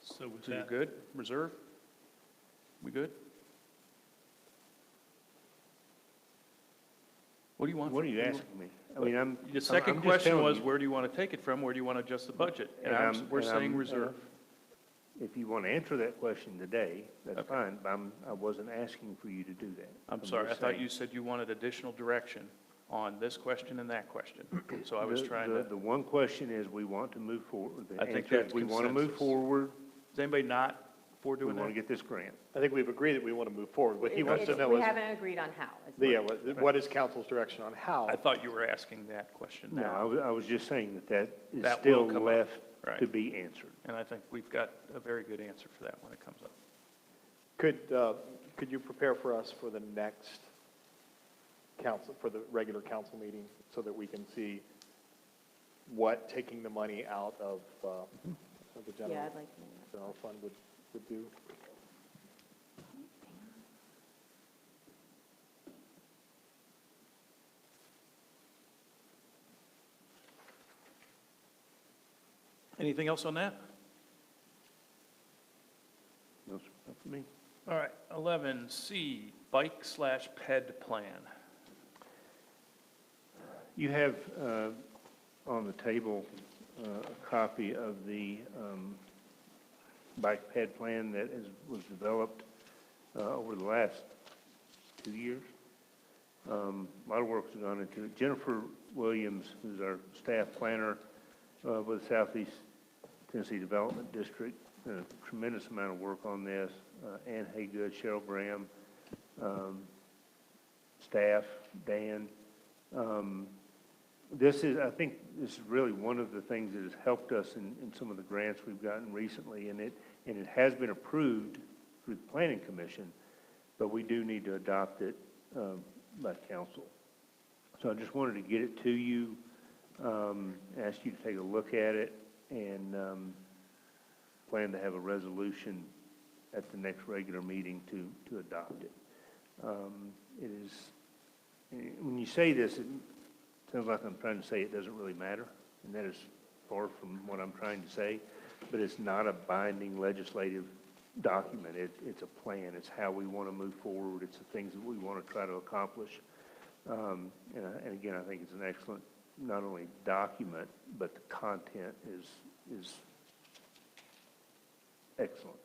So with So you that, good? Reserve? We good? What do you want? What are you asking me? I mean, The second I'm just question telling was, you. where do you want to take it from? Where do you want to adjust the budget? And we're and saying reserve. If you want to answer that question today, that's Okay. fine, but I wasn't asking for you to do that. I'm sorry, I just thought saying. you said you wanted additional direction on this question and that question. So I was trying to, The one question is, we want to move forward. The I think answer is that's we want to move consensus. forward, is anybody not for we doing want to that? get this grant. I think we've agreed that we want to move forward. What he wants to know We is, haven't agreed on how. is yeah, what- what is council's direction on how? I thought you were asking that question No, now. I was just saying that is That still will come up. left Right. to be answered. And I think we've got a very good answer for that when it comes up. Could you prepare for us for the next council, for the regular council meeting, so that we can see what taking the money out of the general, Yeah, I'd like to know that. general fund would do? Anything else on that? No, sir, not for me. All right, 11C, bike/ped plan. You have on the table a copy of the bike ped plan that was developed over the last 2 years. A lot of work has gone into it. Jennifer Williams, who's our staff planner with the Southeast Tennessee Development District, done a tremendous amount of work on this. Ann Haygood, Cheryl Graham, staff, Dan. I think this is really one of the things that has helped us in some of the grants we've gotten recently, and it has been approved through the Planning Commission, but we do need to adopt it by council. So I just wanted to get it to you, ask you to take a look at it, and plan to have a resolution at the next regular meeting to adopt it. It is, when you say this, it sounds like I'm trying to say it doesn't really matter, and that is far from what I'm trying to say, but it's not a binding legislative document. It's a plan. It's how we want to move forward. It's the things that we want to try to accomplish. And again, I think it's an excellent, not only document, but the content is excellent.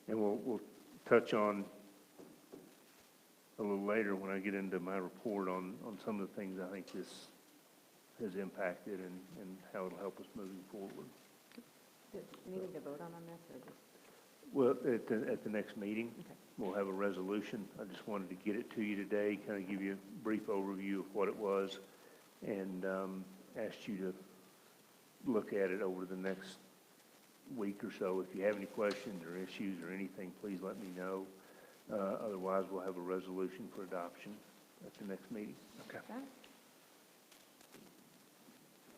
And we'll touch on a little later when I get into my report on some of the things I think this has impacted and how it'll help us moving forward. Do we need to vote on this, or just? Well, at the next meeting, Okay. we'll have a resolution. I just wanted to get it to you today, kind of give you a brief overview of what it was, and asked you to look at it over the next week or so. If you have any questions or issues or anything, please let me know. Otherwise, we'll have a resolution for adoption at the next meeting. Okay.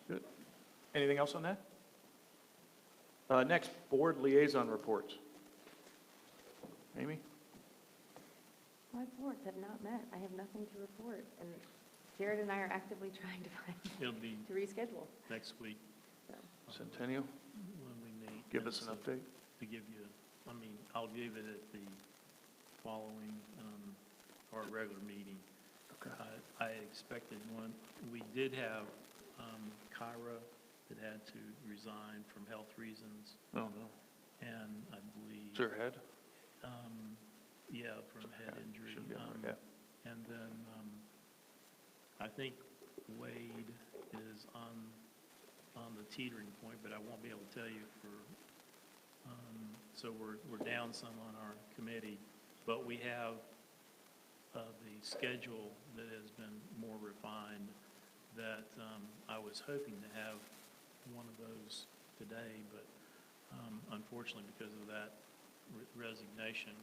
Good. Anything else on that? Next, board liaison reports. Amy? My boards have not met. I have nothing to report, and Jared and I are actively trying to It'll be to reschedule. next week Centennial? when we meet. Give and us an so update. To give you, I mean, I'll give it at the following, our regular meeting. Okay. I expected one, we did have, Kyra that had to resign from health reasons, Oh, no. and I believe. Is her head? Yeah, from head injury. Should be all right, yeah. And then, I think Wade is on the teetering point, but I won't be able to tell you for, so we're down some on our committee, but we have, the schedule that has been more refined that, I was hoping to have one of those today, but, unfortunately, because of that resignation,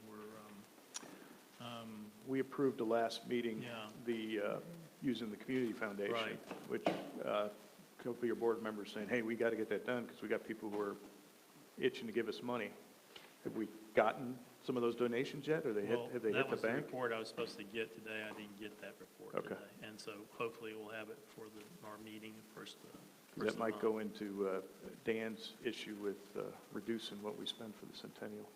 We approved the last meeting, Yeah. the, using the community foundation, Right. which, a couple of your board members saying, hey, we got to get that done because we got people who are itching to give us money. Have we gotten some of those donations yet? Or have they hit that the was the bank? report I was supposed to get today. I didn't get that report Okay. today. And so hopefully we'll have it for our meeting first. That might go into Dan's issue with reducing what we spend for the Centennial.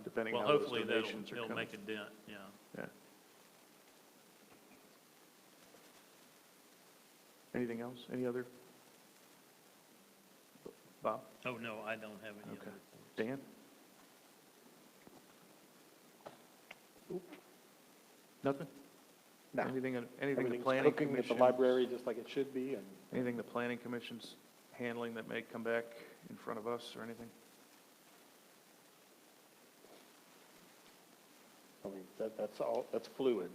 Depending Well, how those hopefully donations are it'll coming. make a dent, yeah. Yeah. Anything else? Any other? Bob? Oh, no, I don't have any Okay. other. Dan? Nothing? No. Anything the Everything's planning cooking at the commission? library just like it should be, and Anything the planning commission's handling that may come back in front of us or anything? I mean, that's fluid.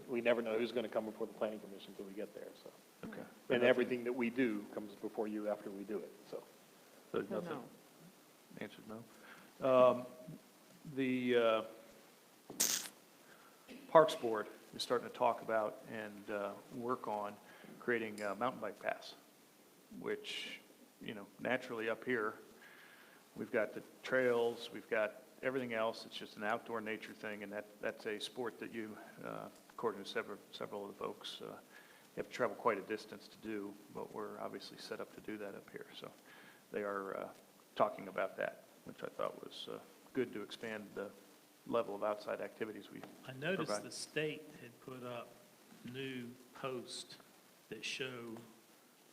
We never know who's going to come before the planning commission until we get there, so. Okay. And everything that we do comes before you after we do it, so. There's So nothing? no. Answered no. The Parks Board is starting to talk about and work on creating a mountain bike pass, which, naturally up here, we've got the trails, we've got everything else. It's just an outdoor nature thing, and that's a sport that you, according to several of the folks, you have to travel quite a distance to do, but we're obviously set up to do that up here. So they are talking about that, which I thought was good to expand the level of outside activities we I noticed provide. the state had put up new posts that show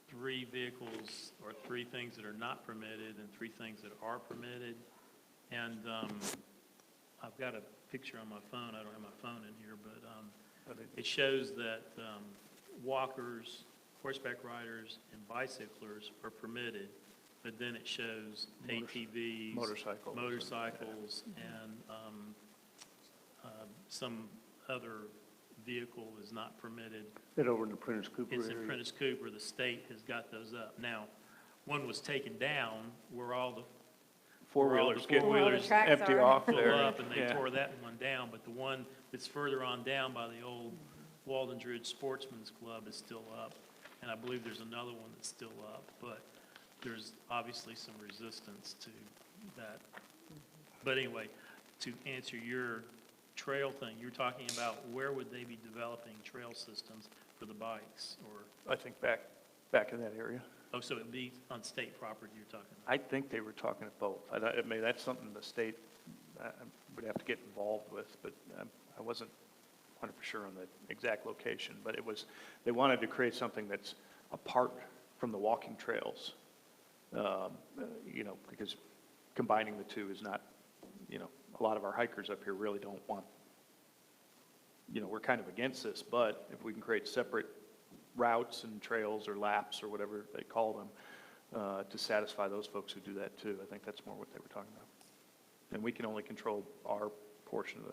3 vehicles or 3 things that are not permitted and 3 things that are permitted. And I've got a picture on my phone. I don't have my phone in here, but it shows that walkers, horseback riders, and bicyclers are permitted, but then it shows ATVs, motorcycles, and some other vehicle is not permitted. That over in the Prentice Cooper It's area? in Prentice Cooper. The state has got those up. Now, one was taken down where all the Four-wheelers get four-wheelers empty off pull there. up, and they Yeah. tore that one down, but the one that's further on down by the old Walden Ridge Sportsman's Club is still up, and I believe there's another one that's still up, but there's obviously some resistance to that. But anyway, to answer your trail thing, you're talking about where would they be developing trail systems for the bikes, or? I think back in that area. Oh, so it'd be on state property you're talking about? I think they were talking at both. I mean, that's something the state would have to get involved with, but I wasn't 100% sure on the exact location. But they wanted to create something that's apart from the walking trails, because combining the two is not, a lot of our hikers up here really don't want, we're kind of against this, but if we can create separate routes and trails or laps or whatever they call them, to satisfy those folks who do that too. I think that's more what they were talking about. And we can only control our portion of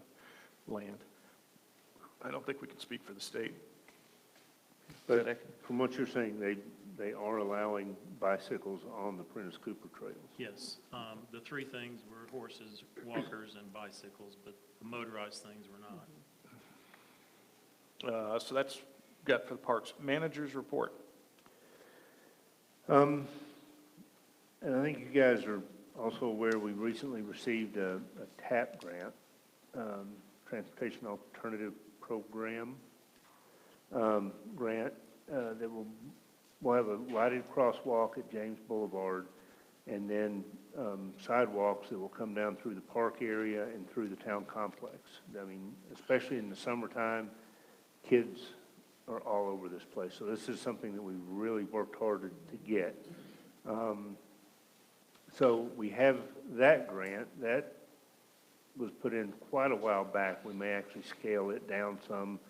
the land. I don't think we can speak for the state. But from what you're saying, they are allowing bicycles on the Prentice Cooper trails. Yes, the three things were horses, walkers, and bicycles, but the motorized things were not. So that's got for the parks. Managers report. And I think you guys are also aware we recently received a TAP grant, Transportation Alternative Program grant, that we'll have a lighted crosswalk at James Boulevard, and then sidewalks that will come down through the park area and through the town complex. I mean, especially in the summertime, kids are all over this place. So this is something that we've really worked hard to get. So we have that grant. That was put in quite a while back. We may actually scale it down some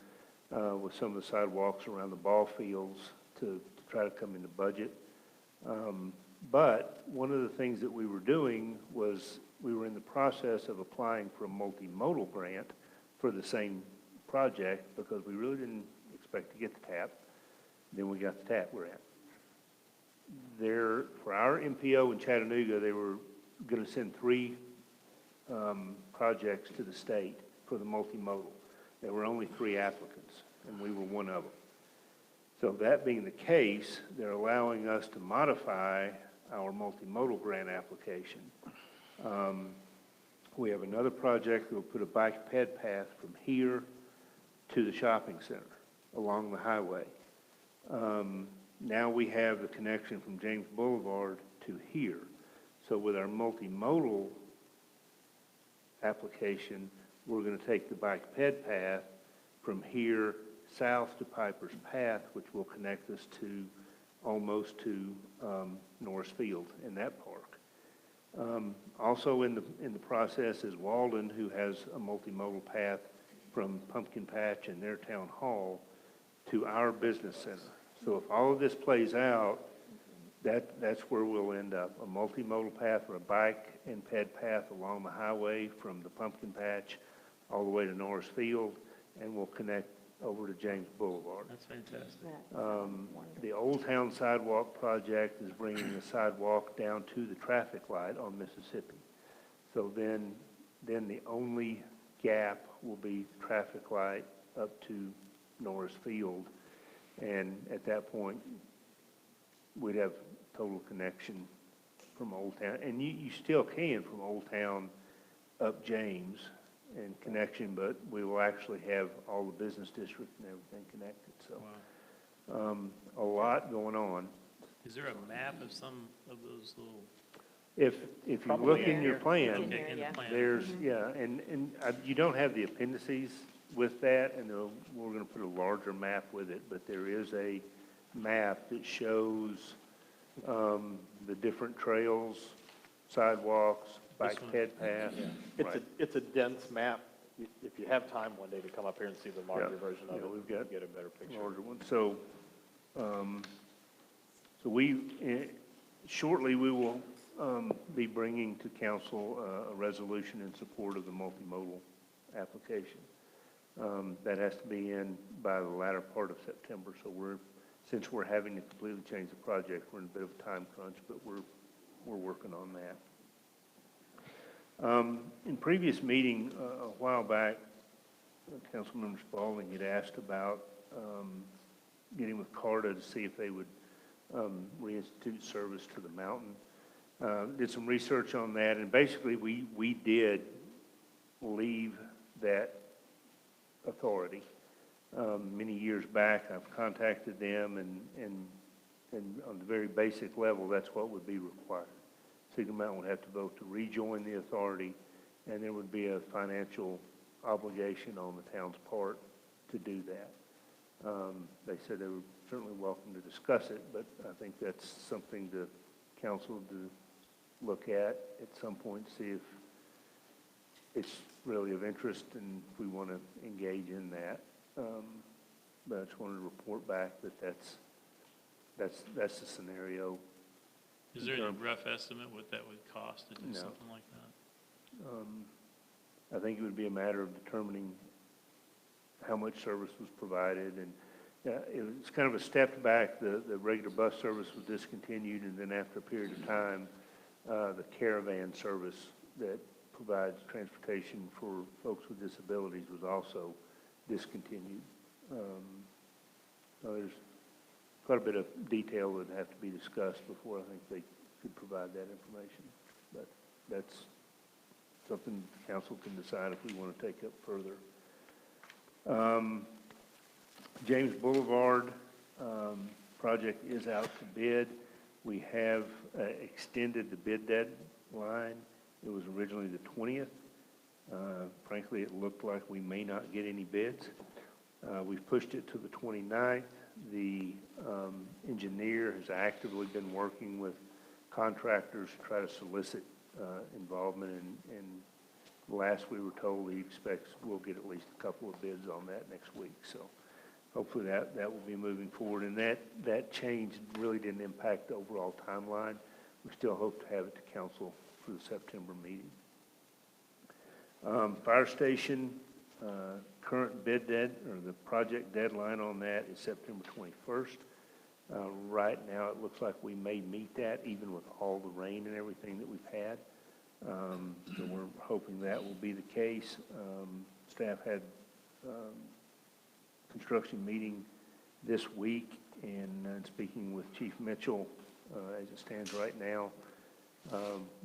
with some of the sidewalks around the ball fields to try to come into budget. But one of the things that we were doing was we were in the process of applying for a multimodal grant for the same project because we really didn't expect to get the TAP. Then we got the TAP grant. For our MPO in Chattanooga, they were going to send 3 projects to the state for the multimodal. There were only 3 applicants, and we were one of them. So that being the case, they're allowing us to modify our multimodal grant application. We have another project that will put a bike ped path from here to the shopping center along the highway. Now we have the connection from James Boulevard to here. So with our multimodal application, we're going to take the bike ped path from here south to Piper's Path, which will connect us to almost to Norris Field in that park. Also in the process is Walden, who has a multimodal path from Pumpkin Patch and their town hall to our business center. So if all of this plays out, that's where we'll end up, a multimodal path or a bike and ped path along the highway from the Pumpkin Patch all the way to Norris Field, and we'll connect over to James Boulevard. That's fantastic. The Old Town Sidewalk Project is bringing the sidewalk down to the traffic light on Mississippi. So then the only gap will be traffic light up to Norris Field. And at that point, we'd have total connection from Old Town. And you still can from Old Town up James and connection, but we will actually have all the business district and everything connected. So a lot going on. Is there a map of some of those little? If you look in your plan, Okay, in the plan. there's, and you don't have the appendices with that, and we're going to put a larger map with it, but there is a map that shows the different trails, sidewalks, bike ped path. It's a dense map. If you have time one day to come up here and see the larger version of it, we've got you get a better picture. Larger one. So, shortly we will be bringing to council a resolution in support of the multimodal application. That has to be in by the latter part of September. So since we're having to completely change the project, we're in a bit of a time crunch, but we're working on that. In previous meeting a while back, Councilmember Spalding had asked about getting with CARTA to see if they would reinstitute service to the mountain. Did some research on that, and basically we did leave that authority. Many years back, I've contacted them, and on the very basic level, that's what would be required. Signal Mountain would have to vote to rejoin the authority, and there would be a financial obligation on the town's part to do that. They said they were certainly welcome to discuss it, but I think that's something the council to look at some point, see if it's really of interest and if we want to engage in that. But I just wanted to report back that that's the scenario. Is there any rough estimate what that would cost to do something like that? I think it would be a matter of determining how much service was provided It's kind of a step back. The regular bus service was discontinued, and then after a period of time, the caravan service that provides transportation for folks with disabilities was also discontinued. So there's quite a bit of detail that would have to be discussed before I think they could provide that information. But that's something the council can decide if we want to take up further. James Boulevard project is out to bid. We have extended the bid deadline. It was originally the 20th. Frankly, it looked like we may not get any bids. We've pushed it to the 29th. The engineer has actively been working with contractors to try to solicit involvement, and last we were told he expects we'll get at least a couple of bids on that next week. So hopefully that will be moving forward. And that change really didn't impact the overall timeline. We still hope to have it to council for the September meeting. Fire station, current the project deadline on that is September 21st. Right now, it looks like we may meet that even with all the rain and everything that we've had. So we're hoping that will be the case. Staff had construction meeting this week, and speaking with Chief Mitchell, as it stands right now,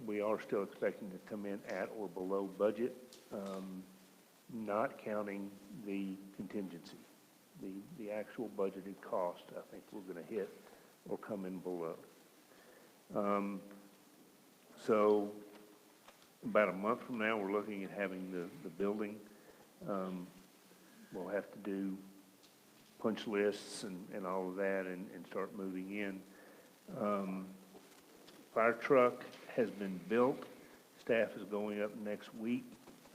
we are still expecting to come in at or below budget, not counting the contingency. The actual budgeted cost, I think we're going to hit or come in below. So about a month from now, we're looking at having the building. We'll have to do punch lists and all of that and start moving in. Fire truck has been built. Staff is going up next week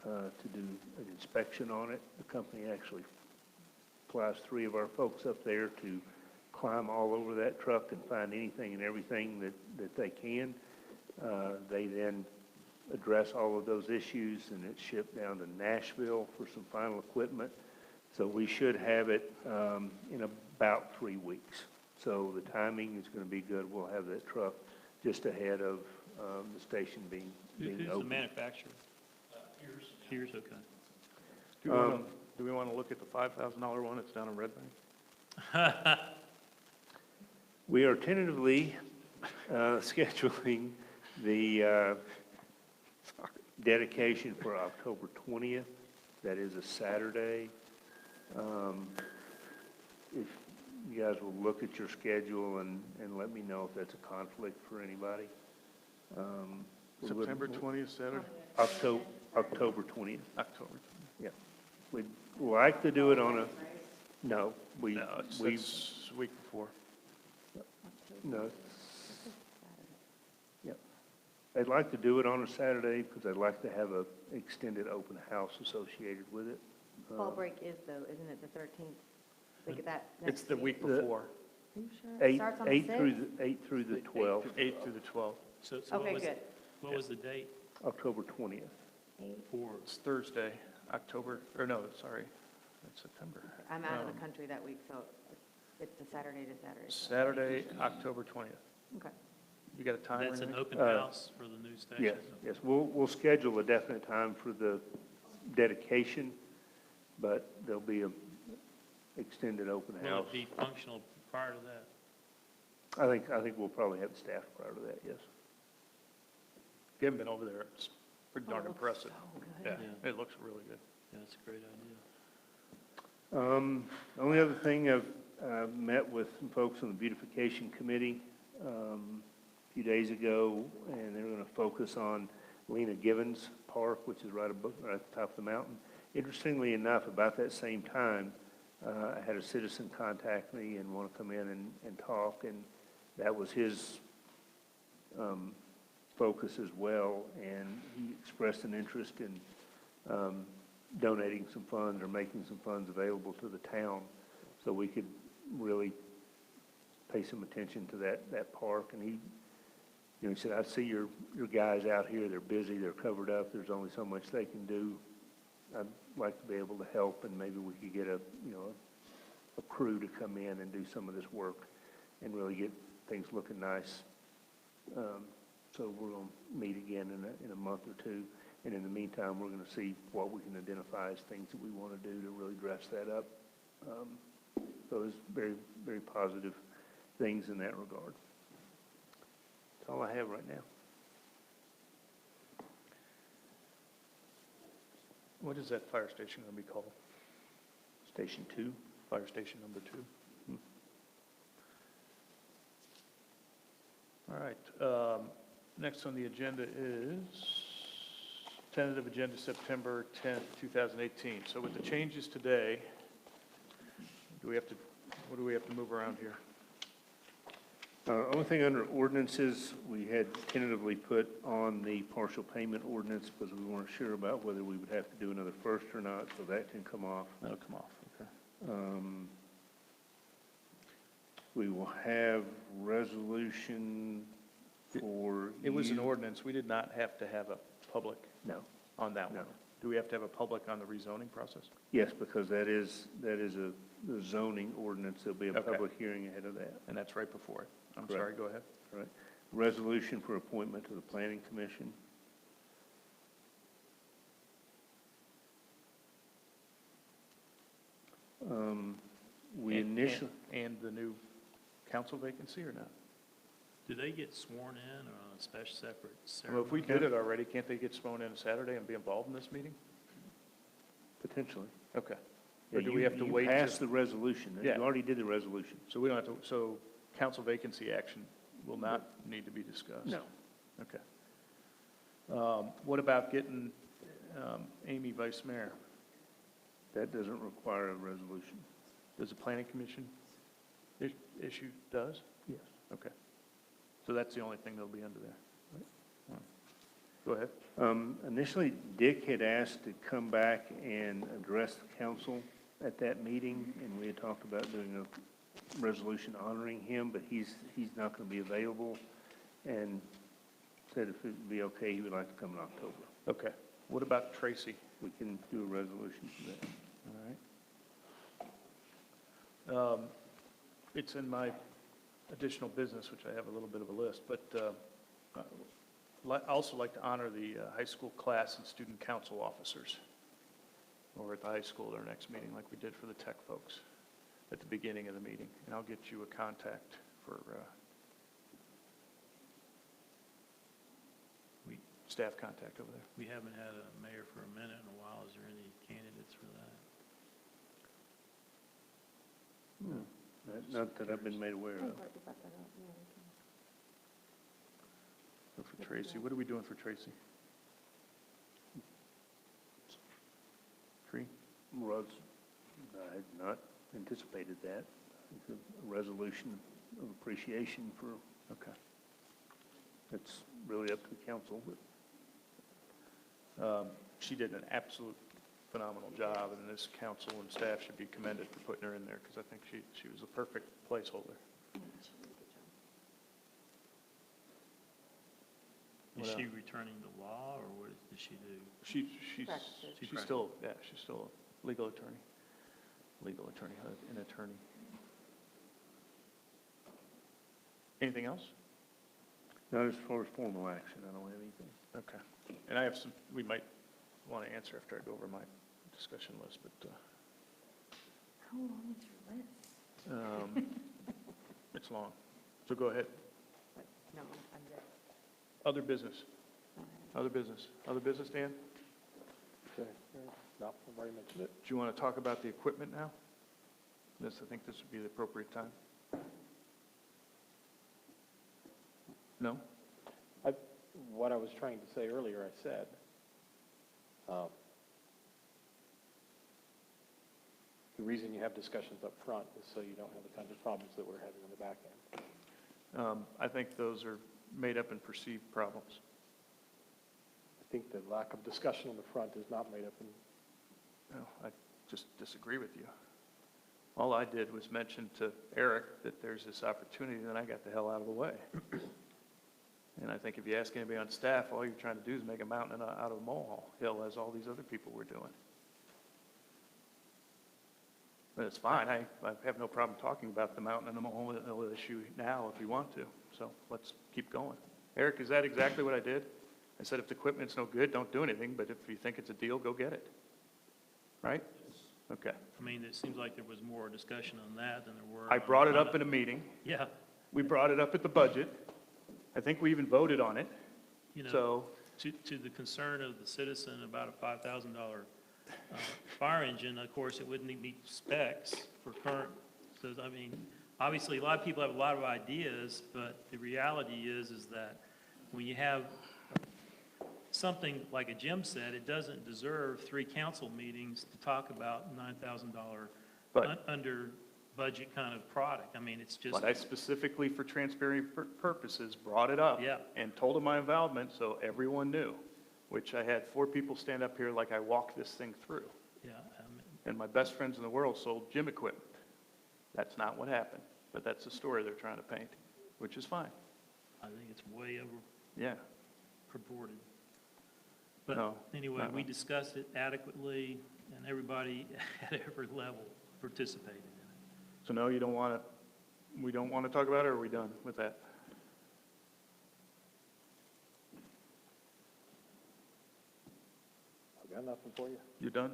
to do an inspection on it. The company actually flies 3 of our folks up there to climb all over that truck and find anything and everything that they can. They then address all of those issues, and it's shipped down to Nashville for some final equipment. So we should have it in about 3 weeks. So the timing is going to be good. We'll have that truck just ahead of the station being Who's open. the manufacturer? Here's okay. Do we want to look at the $5,000 one that's down in Red Bank? We are tentatively scheduling the dedication for October 20th. That is a Saturday. If you guys will look at your schedule and let me know if that's a conflict for anybody. September 20th, Saturday? October 20th. October 20th. Yeah. We'd like to do it on a, no, It's the week before. No. Yeah. I'd like to do it on a Saturday because I'd like to have a extended open house associated with it. Fall break is though, isn't it, the 13th? Look at that. It's the week before. Are you sure? It starts on the 8 through the 12th, 8th through the 12th. So Okay, good. what was the date? October 20th. It's Thursday, October, or no, sorry, it's September. I'm out of the country that week, so it's the Saturday to Saturday. Saturday, October 20th. Okay. You got a time or That's an anything? open house for the new station? Yes. We'll schedule a definite time for the dedication, but there'll be a extended open Will house. it be functional prior to that? I think we'll probably have the staff prior to that, yes. If you haven't been over there, it's pretty darn it looks impressive. so good. Yeah, it looks really good. Yeah, that's a great idea. The only other thing, I've met with some folks on the beautification committee a few days ago, and they're going to focus on Lena Givens Park, which is right at the top of the mountain. Interestingly enough, about that same time, I had a citizen contact me and want to come in and talk, and that was his focus as well, and he expressed an interest in donating some funds or making some funds available to the town so we could really pay some attention to that park. And he said, I see your guys out here, they're busy, they're covered up, there's only so much they can do. I'd like to be able to help, and maybe we could get a a crew to come in and do some of this work and really get things looking nice. So we're going to meet again in a month or two. And in the meantime, we're going to see what we can identify as things that we want to do to really dress that up. So it's very, very positive things in that regard. That's all I have right now. What is that fire station going to be called? Station 2. Fire station number 2. All right. Next on the agenda is tentative agenda September 10th, 2018. So with the changes today, what do we have to move around here? Only thing under ordinances, we had tentatively put on the partial payment ordinance because we weren't sure about whether we would have to do another first or not, so that can come off. That'll come off, okay. We will have resolution for. It was an you- ordinance. We did not have to have a public No. on that one. No. Do we have to have a public on the rezoning process? Yes, because that is a zoning ordinance. There'll be a Okay. public hearing ahead of that. And that's right before it. I'm Correct. sorry, go ahead. All right. Resolution for appointment to the Planning Commission. We initially. And the new council vacancy or not? Do they get sworn in or on a special separate Well, ceremony? if we did it already, can't they get sworn in Saturday and be involved in this meeting? Potentially. Okay. Yeah, Or do we have to wait? You passed the resolution. Yeah. You already did the resolution. So we don't have to, so council vacancy action will not need to be discussed? No. Okay. What about getting Amy vice mayor? That doesn't require a resolution. Does the planning commission issue does? Yes. Okay. So that's the only thing that'll be under there. Right. Go ahead. Initially, Dick had asked to come back and address the council at that meeting, and we had talked about doing a resolution honoring him, but he's not going to be available, and said if it'd be okay, he would like to come in October. Okay. What about Tracy? We can do a resolution for that. All right. It's in my additional business, which I have a little bit of a list, but I also like to honor the high school class and student council officers over at the high school at our next meeting, like we did for the tech folks at the beginning of the meeting. And I'll get you a contact for staff contact over there. We haven't had a mayor for a minute in a while. Is there any candidates for that? Not that I've been made aware of. Look for Tracy. What are we doing for Tracy? Tree? Well, I had not anticipated that. It's a resolution of appreciation for, Okay. it's really up to the council, but She did an absolute phenomenal job, and this council and staff should be commended for putting her in there, because I think she was a perfect placeholder. Is she returning the law, or what does she do? She's Practices. still a legal attorney, an attorney. Anything else? not as far as formal action, I don't have anything. Okay. And I have some, we might want to answer after I go over my discussion list, but How long is your list? it's long. So go ahead. No, I'm good. Other business. Other business. Other business, Dan? Okay, no, I've already mentioned it. Do you want to talk about the equipment now? I think this would be the appropriate time. No? What I was trying to say earlier, I said. The reason you have discussions up front is so you don't have the kinds of problems that we're having on the back end. I think those are made up and perceived problems. I think the lack of discussion on the front is not made up in. No, I just disagree with you. All I did was mention to Eric that there's this opportunity, and then I got the hell out of the way. And I think if you ask anybody on staff, all you're trying to do is make a mountain out of a molehill, as all these other people were doing. That's fine. I have no problem talking about the mountain and the molehill issue now if you want to. So let's keep going. Eric, is that exactly what I did? I said if the equipment's no good, don't do anything, but if you think it's a deal, go get it. Right? Okay. I mean, it seems like there was more discussion on that than there were. I brought it up in a meeting. Yeah, We brought it up at the budget. I think we even voted on it. you know, So, to the concern of the citizen about a $5,000 fire engine, of course, it wouldn't meet specs for current, so, I mean, obviously, a lot of people have a lot of ideas, but the reality is that when you have something like a Jim said, it doesn't deserve 3 council meetings to talk about $9,000 But- under budget kind of product. I mean, it's just, but I specifically, for transparency purposes, brought it up. Yeah. And told them my involvement, so everyone knew, which I had 4 people stand up here like I walked this thing through. yeah, And my best friends in the world sold gym equipment. That's not what happened, but that's the story they're trying to paint, which is fine. I think it's way over Yeah. purported. But No, anyway, not we really. discussed it adequately, and everybody at every level participated in it. So no, you don't want to, we don't want to talk about it, or are we done with that? I've got nothing for you. You done?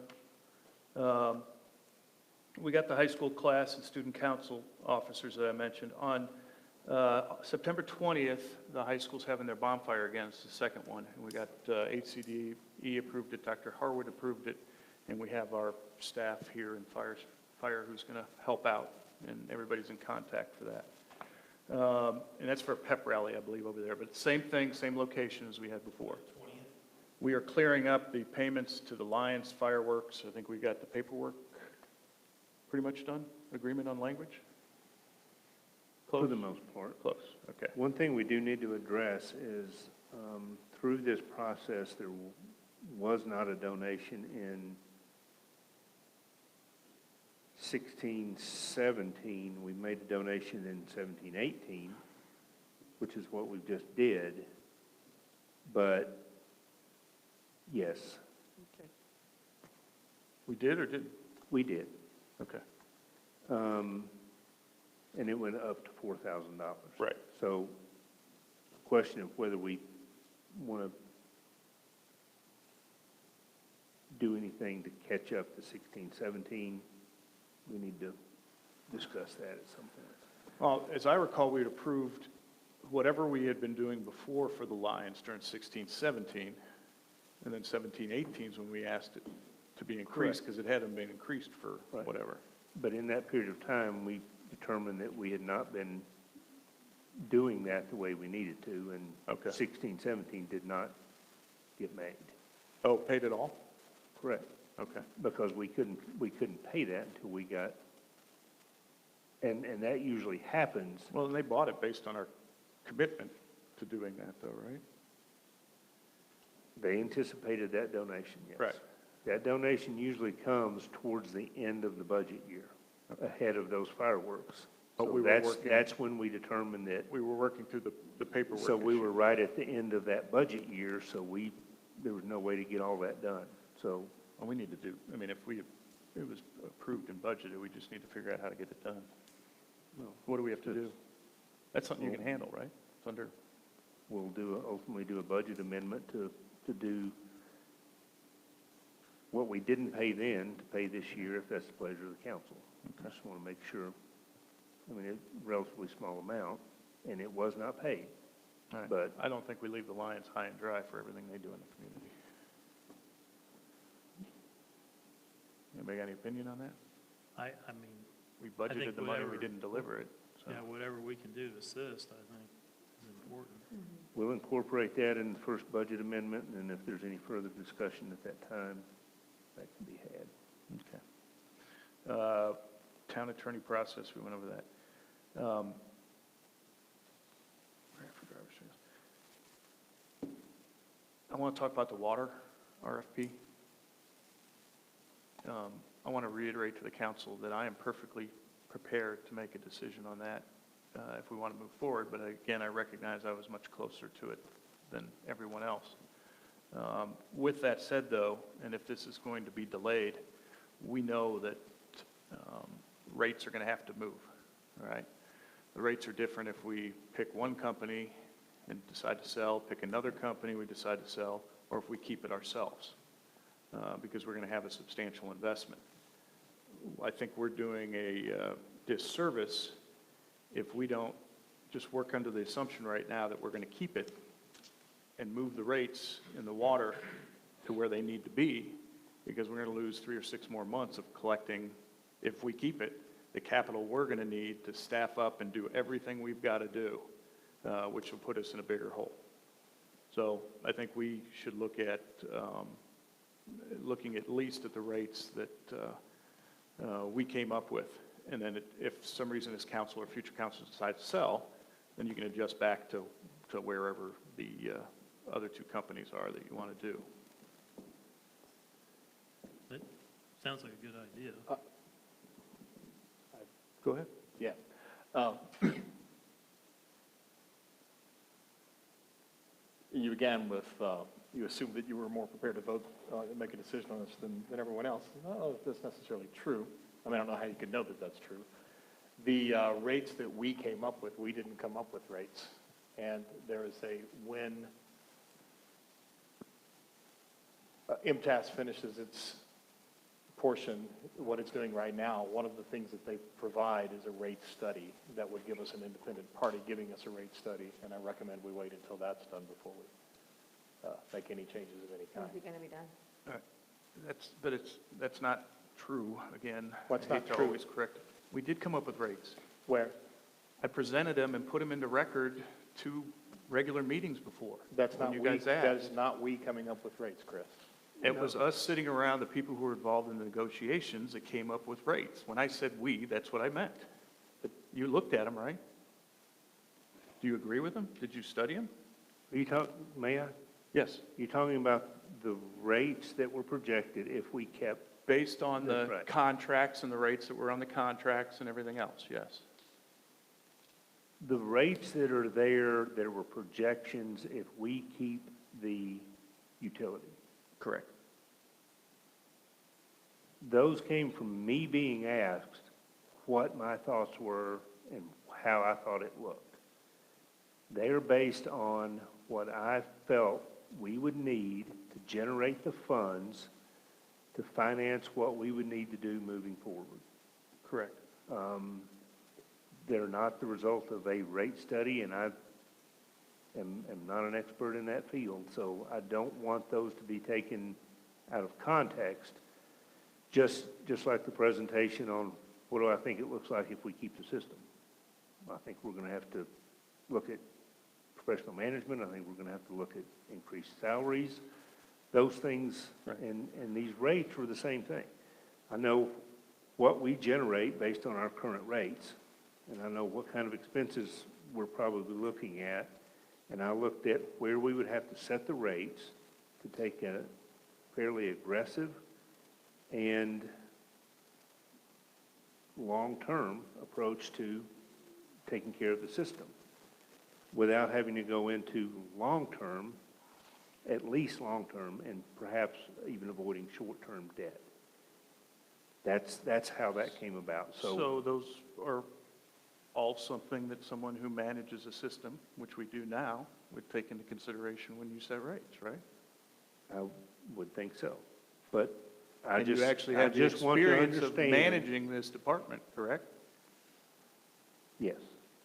We got the high school class and student council officers that I mentioned. On September 20th, the high school's having their bonfire again. It's the second one. And we got HCDE approved it, Dr. Harwood approved it, and we have our staff here in fire who's going to help out, and everybody's in contact for that. And that's for a pep rally, I believe, over there. But same thing, same location as we had before. We are clearing up the payments to the Lions fireworks. I think we got the paperwork pretty much done? Agreement on language? For the most part. Close, okay. One thing we do need to address is, through this process, there was not a donation in 16-17. We made a donation in 17-18, which is what we just did. But, yes, We did or didn't? we did. Okay. And it went up to $4,000. Right. So, question of whether we want to do anything to catch up to 16-17, we need to discuss that at some point. Well, as I recall, we had approved whatever we had been doing before for the Lions during 16-17, and then 17-18 is when we asked it to be increased, because it hadn't been increased for Right. whatever. But in that period of time, we determined that we had not been doing that the way we needed to, and Okay. 16-17 did not get made. Oh, paid it all? Correct. Okay. Because we couldn't pay that until we got, and that usually happens. Well, and they bought it based on our commitment to doing that, though, right? They anticipated that donation, yes. Right. That donation usually comes towards the end of the budget year, ahead of those fireworks. But So we were working- that's when we determined that. We were working through the paperwork. So we issue. were right at the end of that budget year, so there was no way to get all that done. So Well, we need to do, I mean, if it was approved and budgeted, we just need to figure out how to get it done. What do we have to do? That's something you can handle, right? It's under, we'll ultimately do a budget amendment to do what we didn't pay then to pay this year, if that's the pleasure of the council. I just want to make sure, I mean, it's a relatively small amount, and it was not paid. all right. But I don't think we leave the Lions high and dry for everything they do in the community. Anybody got any opinion on that? I mean, We I think budgeted the money, we whatever- didn't deliver it, so. yeah, whatever we can do to assist, I think, is important. we'll incorporate that in the first budget amendment, and if there's any further discussion at that time, that can be had. Okay. Town attorney process, we went over that. I forgot what it was. I want to talk about the water RFP. I want to reiterate to the council that I am perfectly prepared to make a decision on that if we want to move forward, but again, I recognize I was much closer to it than everyone else. With that said, though, and if this is going to be delayed, we know that rates are going to have to move, all right? The rates are different if we pick one company and decide to sell, pick another company, we decide to sell, or if we keep it ourselves, because we're going to have a substantial investment. I think we're doing a disservice if we don't just work under the assumption right now that we're going to keep it and move the rates in the water to where they need to be, because we're going to lose 3 or 6 more months of collecting, if we keep it, the capital we're going to need to staff up and do everything we've got to do, which will put us in a bigger hole. So I think we should look at looking at least at the rates that we came up with. And then if for some reason this council or future council decides to sell, then you can adjust back to wherever the other 2 companies are that you want to do. That sounds like a good idea. Go ahead. Yeah. You began with, you assumed that you were more prepared to vote, and make a decision on this than everyone else. I don't know if that's necessarily true. I mean, I don't know how you could know that that's true. The rates that we came up with, we didn't come up with rates. And there is a, when MTAS finishes its portion, what it's doing right now, one of the things that they provide is a rate study that would give us an independent party giving us a rate study, and I recommend we wait until that's done before we make any changes of any kind. When's it going to be done? All right. That's not true, again. What's I not hate to true? always correct. We did come up with rates. Where? I presented them and put them into record 2 regular meetings before. That's not when you we, guys that asked. is not we coming up with rates, Chris. It was us sitting around, the people who were involved in the negotiations, that came up with rates. When I said we, that's what I meant. But you looked at them, right? Do you agree with them? Did you study them? Are you talking, may I? Yes. You're talking about the rates that were projected if we kept. Based on the Right. contracts and the rates that were on the contracts and everything else, yes. The rates that are there, there were projections if we keep the utility. Correct. Those came from me being asked what my thoughts were and how I thought it looked. They are based on what I felt we would need to generate the funds to finance what we would need to do moving forward. Correct. They're not the result of a rate study, and I am not an expert in that field, so I don't want those to be taken out of context, just like the presentation on what do I think it looks like if we keep the system. I think we're going to have to look at professional management. I think we're going to have to look at increased salaries, those things, Right. and these rates were the same thing. I know what we generate based on our current rates, and I know what kind of expenses we're probably looking at, and I looked at where we would have to set the rates to take a fairly aggressive and long-term approach to taking care of the system without having to go into long-term, at least long-term, and perhaps even avoiding short-term debt. That's how that came about. So those are all something that someone who manages a system, which we do now, would take into consideration when you set rates, right? I would think so. But I And just, you actually I have the just want to experience of understand. managing this department, correct? Yes.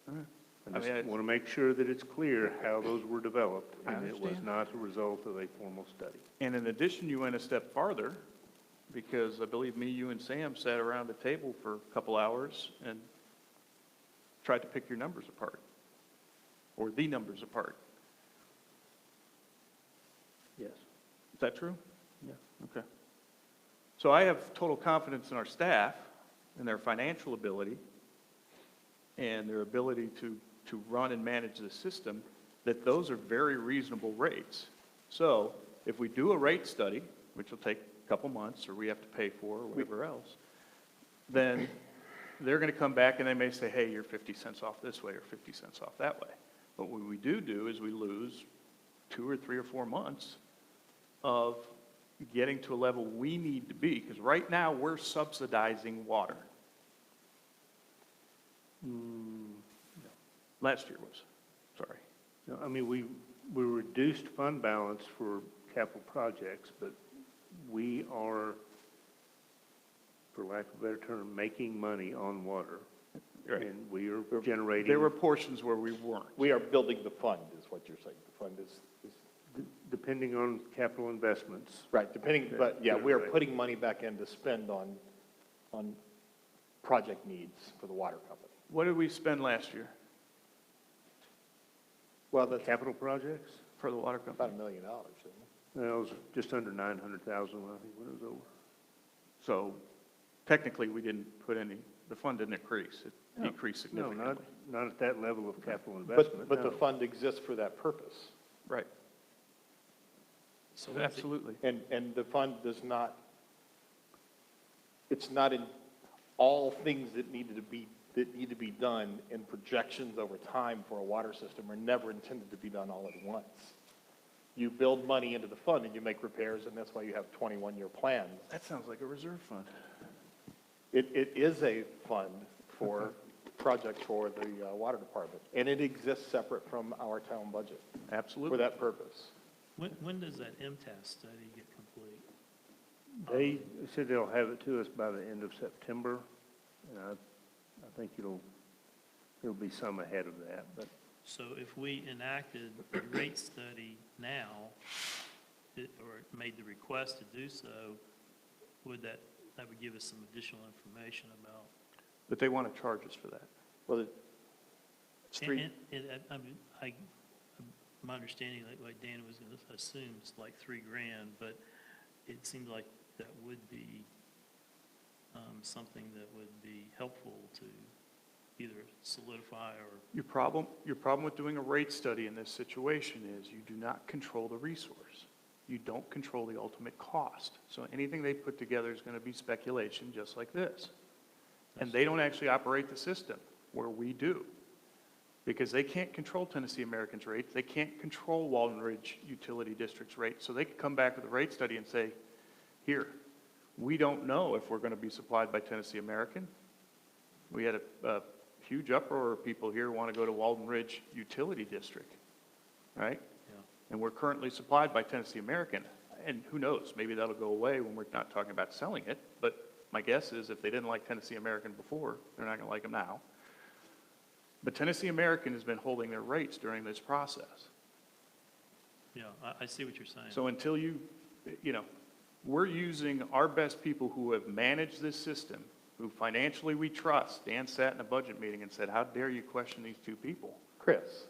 All right. I just want to make sure that it's clear how those were developed, I and it was understand. not the result of a formal study. And in addition, you went a step farther, because I believe me, you, and Sam sat around a table for a couple hours and tried to pick your numbers apart, or the numbers apart. Yes. Is that true? Yeah. Okay. So I have total confidence in our staff and their financial ability and their ability to run and manage the system, that those are very reasonable rates. So if we do a rate study, which will take a couple months, or we have to pay for, or whatever else, then they're going to come back and they may say, hey, you're 50 cents off this way or 50 cents off that way. But what we do is we lose 2 or 3 or 4 months of getting to a level we need to be, because right now we're subsidizing water. Last year was, sorry. No, I mean, we reduced fund balance for capital projects, but we are, for lack of a better term, making money on water. Right. And we are generating. There were portions where we weren't. We are building the fund, is what you're saying. The fund is Depending on capital investments. right, depending, but yeah, we are Right. putting money back in to spend on project needs for the water company. What did we spend last year Well, that's Capital projects? for the water company? about $1 million, isn't it? It was just under 900,000, I think, when it was over. So technically, we didn't put any, the fund didn't increase. It decreased No, significantly. not at that level of capital investment, But the no. fund exists for that purpose. Right. So Absolutely. And the fund does not, it's not in all things that need to be done in projections over time for a water system are never intended to be done all at once. You build money into the fund and you make repairs, and that's why you have 21-year plans. That sounds like a reserve fund. It is a fund for projects for the water department, and it exists separate from our town budget Absolutely. for that purpose. When does that MTS study get complete? They said they'll have it to us by the end of September, and I think it'll be some ahead of that, but So if we enacted the rate study now, or made the request to do so, that would give us some additional information about? But they want to charge us for that. Well, it's three. And my understanding, like Dan was going to assume, it's like $3,000, but it seemed like that would be something that would be helpful to either solidify or. Your problem with doing a rate study in this situation is you do not control the resource. You don't control the ultimate cost. So anything they put together is going to be speculation, just like this. And they don't actually operate the system where we do. Because they can't control Tennessee American's rates. They can't control Walden Ridge Utility District's rates. So they could come back with a rate study and say, here, we don't know if we're going to be supplied by Tennessee American. We had a huge uproar of people here who want to go to Walden Ridge Utility District, right? Yeah. And we're currently supplied by Tennessee American. And who knows, maybe that'll go away when we're not talking about selling it. But my guess is if they didn't like Tennessee American before, they're not going to like them now. But Tennessee American has been holding their rates during this process. Yeah, I see what you're saying. So until we're using our best people who have managed this system, who financially we trust. Dan sat in a budget meeting and said, how dare you question these two people? Chris,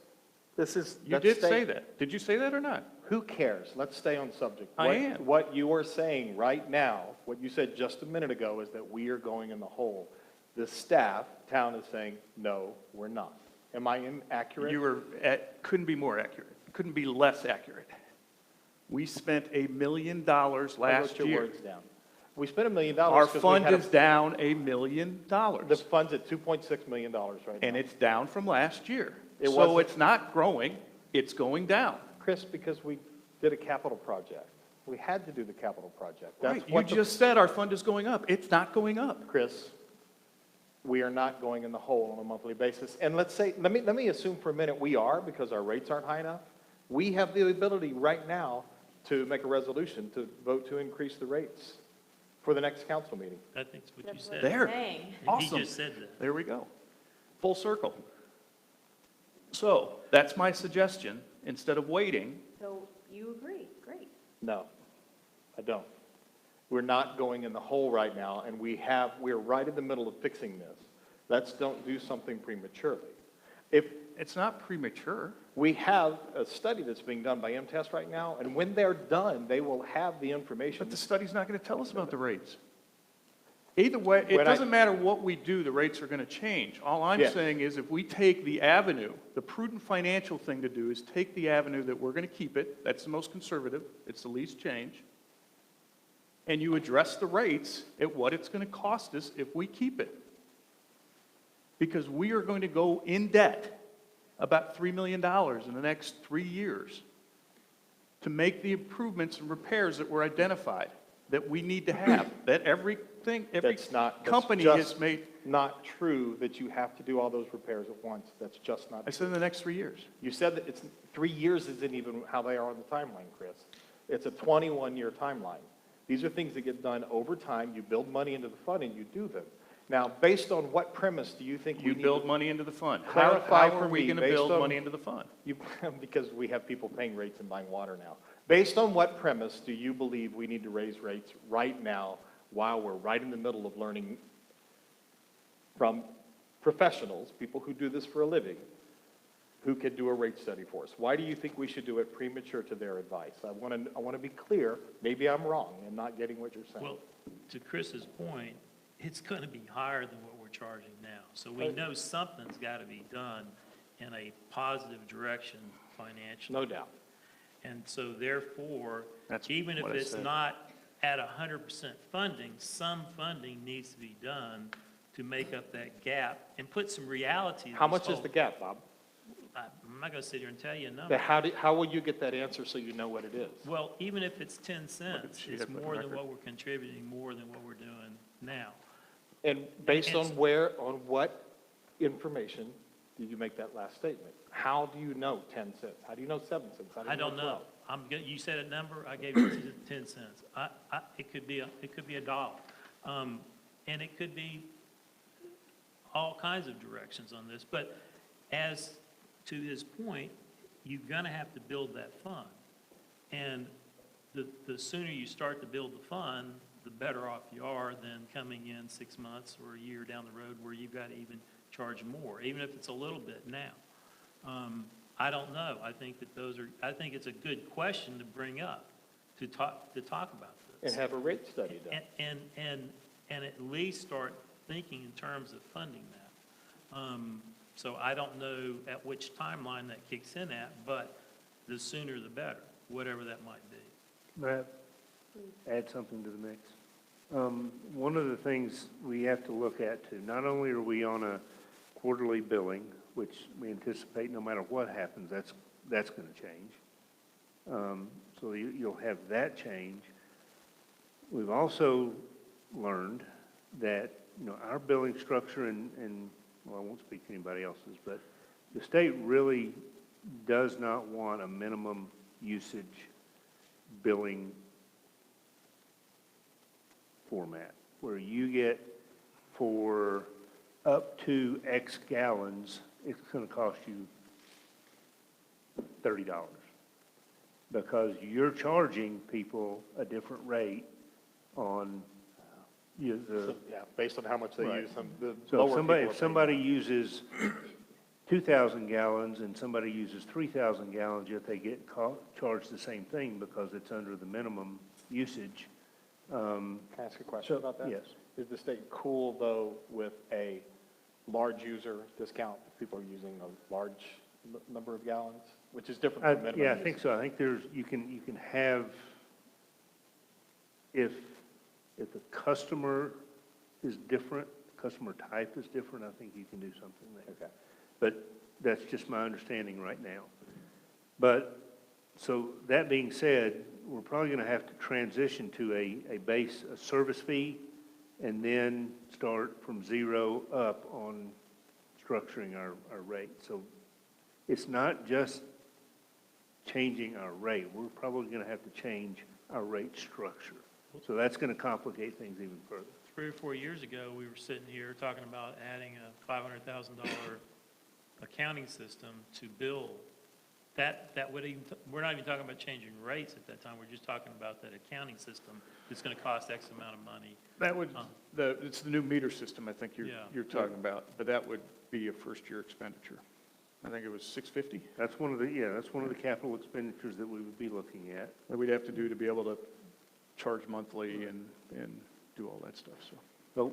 you did say that. Did you say that or not? Who cares? Let's stay on subject. I am. What you are saying right now, what you said just a minute ago, is that we are going in the hole. The town is saying, no, we're not. Am I inaccurate? Couldn't be more accurate. Couldn't be less accurate. We spent $1 million last year. I wrote your words down. We spent $1 million. Our fund is down $1 million. The fund's at $2.6 million right now. And it's down from last year. It So wasn't- it's not growing, it's going down. Chris, because we did a capital project. We had to do the capital project. Right, you just said our fund is going up. It's not going up. Chris, we are not going in the hole on a monthly basis. And let's say, let me assume for a minute we are, because our rates aren't high enough. We have the ability right now to make a resolution to vote to increase the rates for the next council meeting. I think it's what you said. There. And Awesome. He just said that. There we go. Full circle. So that's my suggestion. Instead of waiting, So you agree, great. No, I don't. We're not going in the hole right now, and we're right in the middle of fixing this. Let's don't do something prematurely. it's not premature. We have a study that's being done by MTS right now, and when they're done, they will have the information. But the study's not going to tell us about the rates. Either way, it doesn't matter what we do, the rates are going to change. All I'm saying is if we take the avenue, the prudent financial thing to do is take the avenue that we're going to keep it, that's the most conservative, it's the least change, and you address the rates at what it's going to cost us if we keep it. Because we are going to go in debt about $3 million in the next 3 years to make the improvements and repairs that were identified that we need to have, that every That's not, that's company just has made, not true that you have to do all those repairs at once. That's just not I said in the next 3 years. You said that it's, 3 years isn't even how they are on the timeline, Chris. It's a 21-year timeline. These are things that get done over time. You build money into the fund and you do them. Now, based on what premise do you think we You need build to money into the fund. clarify How for are we me, going to based build on- money into the fund? You, because we have people paying rates and buying water now. Based on what premise do you believe we need to raise rates right now while we're right in the middle of learning from professionals, people who do this for a living, who can do a rate study for us? Why do you think we should do it premature to their advice? I want to be clear. Maybe I'm wrong and not getting what you're saying. Well, to Chris's point, it's going to be higher than what we're charging now. So we know something's got to be done in a positive direction financially. No doubt. And so therefore, That's even if what I it's said. not at 100% funding, some funding needs to be done to make up that gap and put some reality. to How this much is whole- the gap, Bob? I'm not going to sit here and tell you a number. How will you get that answer so you know what it is? Well, even if it's 10 cents, sheet it's I put in the more than record. what we're contributing, more than what we're doing now. And based And- on what information did you make that last statement? How do you know 10 cents? How do you know 7 cents? How do you I don't know. 12? You said a number, I gave you 10 cents. It could be a dollar. And it could be all kinds of directions on this. But as to his point, you're going to have to build that fund. And the sooner you start to build the fund, the better off you are than coming in 6 months or a year down the road where you've got to even charge more, even if it's a little bit now. I don't know. I think it's a good question to bring up, to talk about this. And have a rate study done. And at least start thinking in terms of funding that. So I don't know at which timeline that kicks in at, but the sooner the better, whatever that might be. May I add something to the mix? One of the things we have to look at too, not only are we on a quarterly billing, which we anticipate no matter what happens, that's going to change. So you'll have that change. We've also learned that, our billing structure and well, I won't speak to anybody else's, but the state really does not want a minimum usage billing format, where you get for up to X gallons, it's going to cost you $30, because you're charging people a different rate on Yeah, based on how much they Right. use, the So lower if people are paying. somebody uses 2,000 gallons and somebody uses 3,000 gallons, yet they get charged the same thing because it's under the minimum usage. Can I ask a question about that? Yes. Is the state cool, though, with a large user discount if people are using a large number of gallons, which is different from minimum Yeah, I use? think so. I think you can have, if the customer is different, customer type is different, I think you can do something there. Okay. But that's just my understanding right now. But, so that being said, we're probably going to have to transition to a service fee, and then start from zero up on structuring our rate. So it's not just changing our rate. We're probably going to have to change our rate structure. So that's going to complicate things even further. 3 or 4 years ago, we were sitting here talking about adding a $500,000 accounting system to bill. That would even, we're not even talking about changing rates at that time. We're just talking about that accounting system that's going to cost X amount of money. That would, it's the new meter system I think Yeah. you're talking about, but that would be a first-year expenditure. I think it was $650 That's one of the capital expenditures that we would be looking at. that we'd have to do to be able to charge monthly and do all that stuff, so.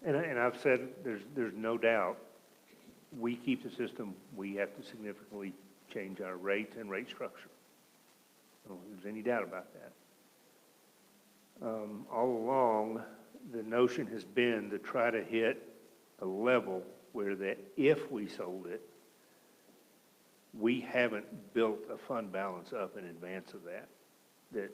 And I've said, there's no doubt, we keep the system, we have to significantly change our rates and rate structure. I don't think there's any doubt about that. All along, the notion has been to try to hit a level where that if we sold it, we haven't built a fund balance up in advance of that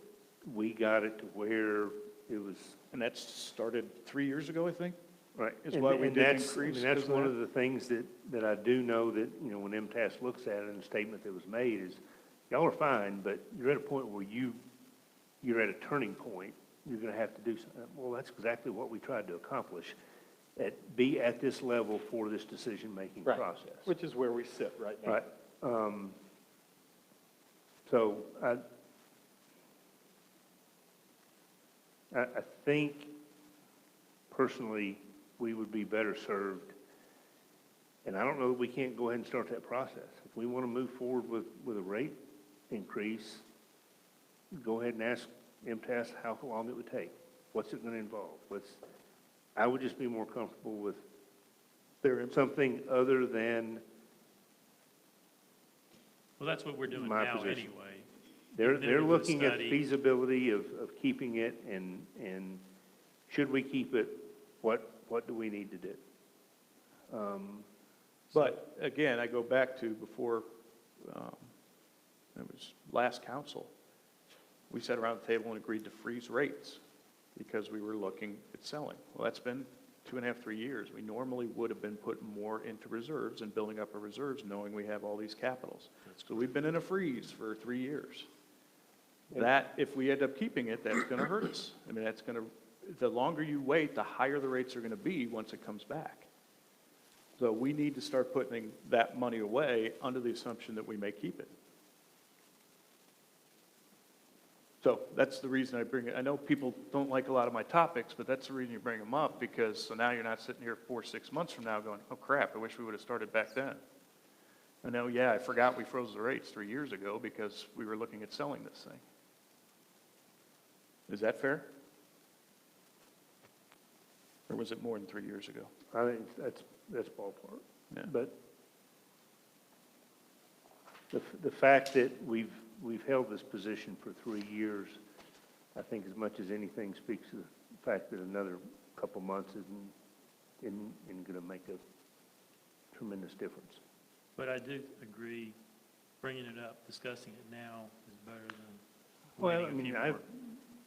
we got it to where it was. And that started 3 years ago, I think? Right. Is why we did that's- increase I mean, that's because of one that? of the things that I do know that, when MTS looks at it, and the statement that was made is, y'all are fine, but you're at a point where you're at a turning point. You're going to have to do something. Well, that's exactly what we tried to accomplish, be at this level for this decision-making Right. process. Which is where we sit right now. Right. So I think personally, we would be better served, and I don't know that we can't go ahead and start that process. If we want to move forward with a rate increase, go ahead and ask MTS how long it would take. What's it going to involve? I would just be more comfortable with something other than Well, that's what we're doing my now position. anyway. They're Then we would looking at study- feasibility of keeping it, and should we keep it, what do we need to do? But again, I go back to before, it was last council, we sat around the table and agreed to freeze rates because we were looking at selling. Well, that's been 2.5, 3 years. We normally would have been putting more into reserves and building up our reserves, knowing we have all these capitals. So we've been in a freeze for 3 years. That, if we end up keeping it, that's going to hurt us. I mean, that's going to, the longer you wait, the higher the rates are going to be once it comes back. So we need to start putting that money away under the assumption that we may keep it. So that's the reason I bring it. I know people don't like a lot of my topics, but that's the reason you bring them up, because so now you're not sitting here 4 or 6 months from now going, oh crap, I wish we would have started back then. I know, yeah, I forgot we froze the rates 3 years ago because we were looking at selling this thing. Is that fair? Or was it more than 3 years ago? I think that's ballpark. Yeah. But the fact that we've held this position for 3 years, I think as much as anything speaks to the fact that another couple months isn't going to make a tremendous difference. But I do agree, bringing it up, discussing it now is better than Well, waiting I a mean,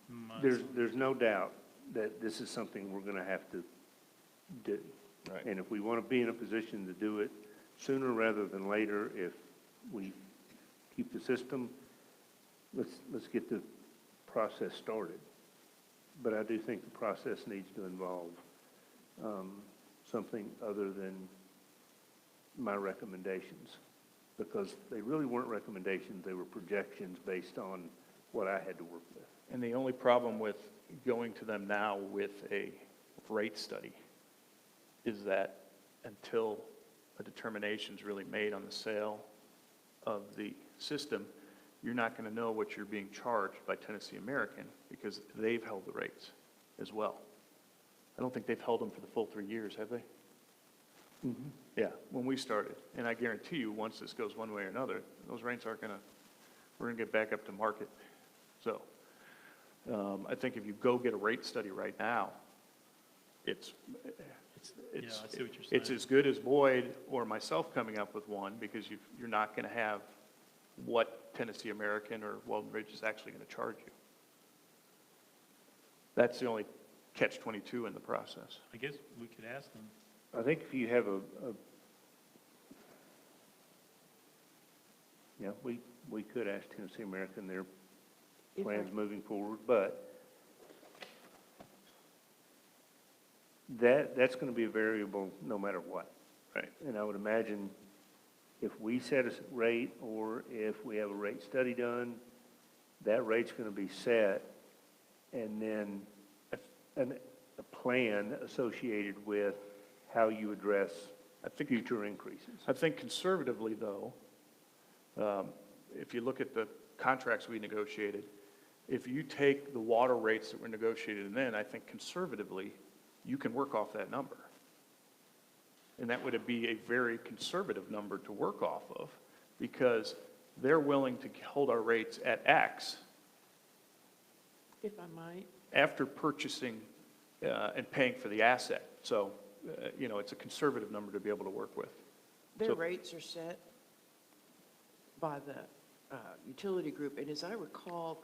few more months. there's no doubt that this is something we're going to have to do. Right. And if we want to be in a position to do it sooner rather than later, if we keep the system, let's get the process started. But I do think the process needs to involve something other than my recommendations, because they really weren't recommendations, they were projections based on what I had to work with. And the only problem with going to them now with a rate study is that until a determination is really made on the sale of the system, you're not going to know what you're being charged by Tennessee American, because they've held the rates as well. I don't think they've held them for the full 3 years, have they? Mm-hmm. Yeah, when we started. And I guarantee you, once this goes one way or another, those rates aren't going to, we're going to get back up to market. So I think if you go get a rate study right now, it's Yeah, I see what you're saying. it's as good as Boyd or myself coming up with one, because you're not going to have what Tennessee American or Weldon Ridge is actually going to charge you. That's the only catch-22 in the process. I guess we could ask them. I think if you have we could ask Tennessee American their plans moving forward, but that's going to be a variable no matter what. Right. And I would imagine if we set a rate or if we have a rate study done, that rate's going to be set, and then a plan associated with how you address future increases. I think conservatively, though, if you look at the contracts we negotiated, if you take the water rates that were negotiated and then, I think conservatively, you can work off that number. And that would be a very conservative number to work off of, because they're willing to hold our rates at X If I might, after purchasing and paying for the asset. So, it's a conservative number to be able to work with. their So- rates are set by the utility group, and as I recall,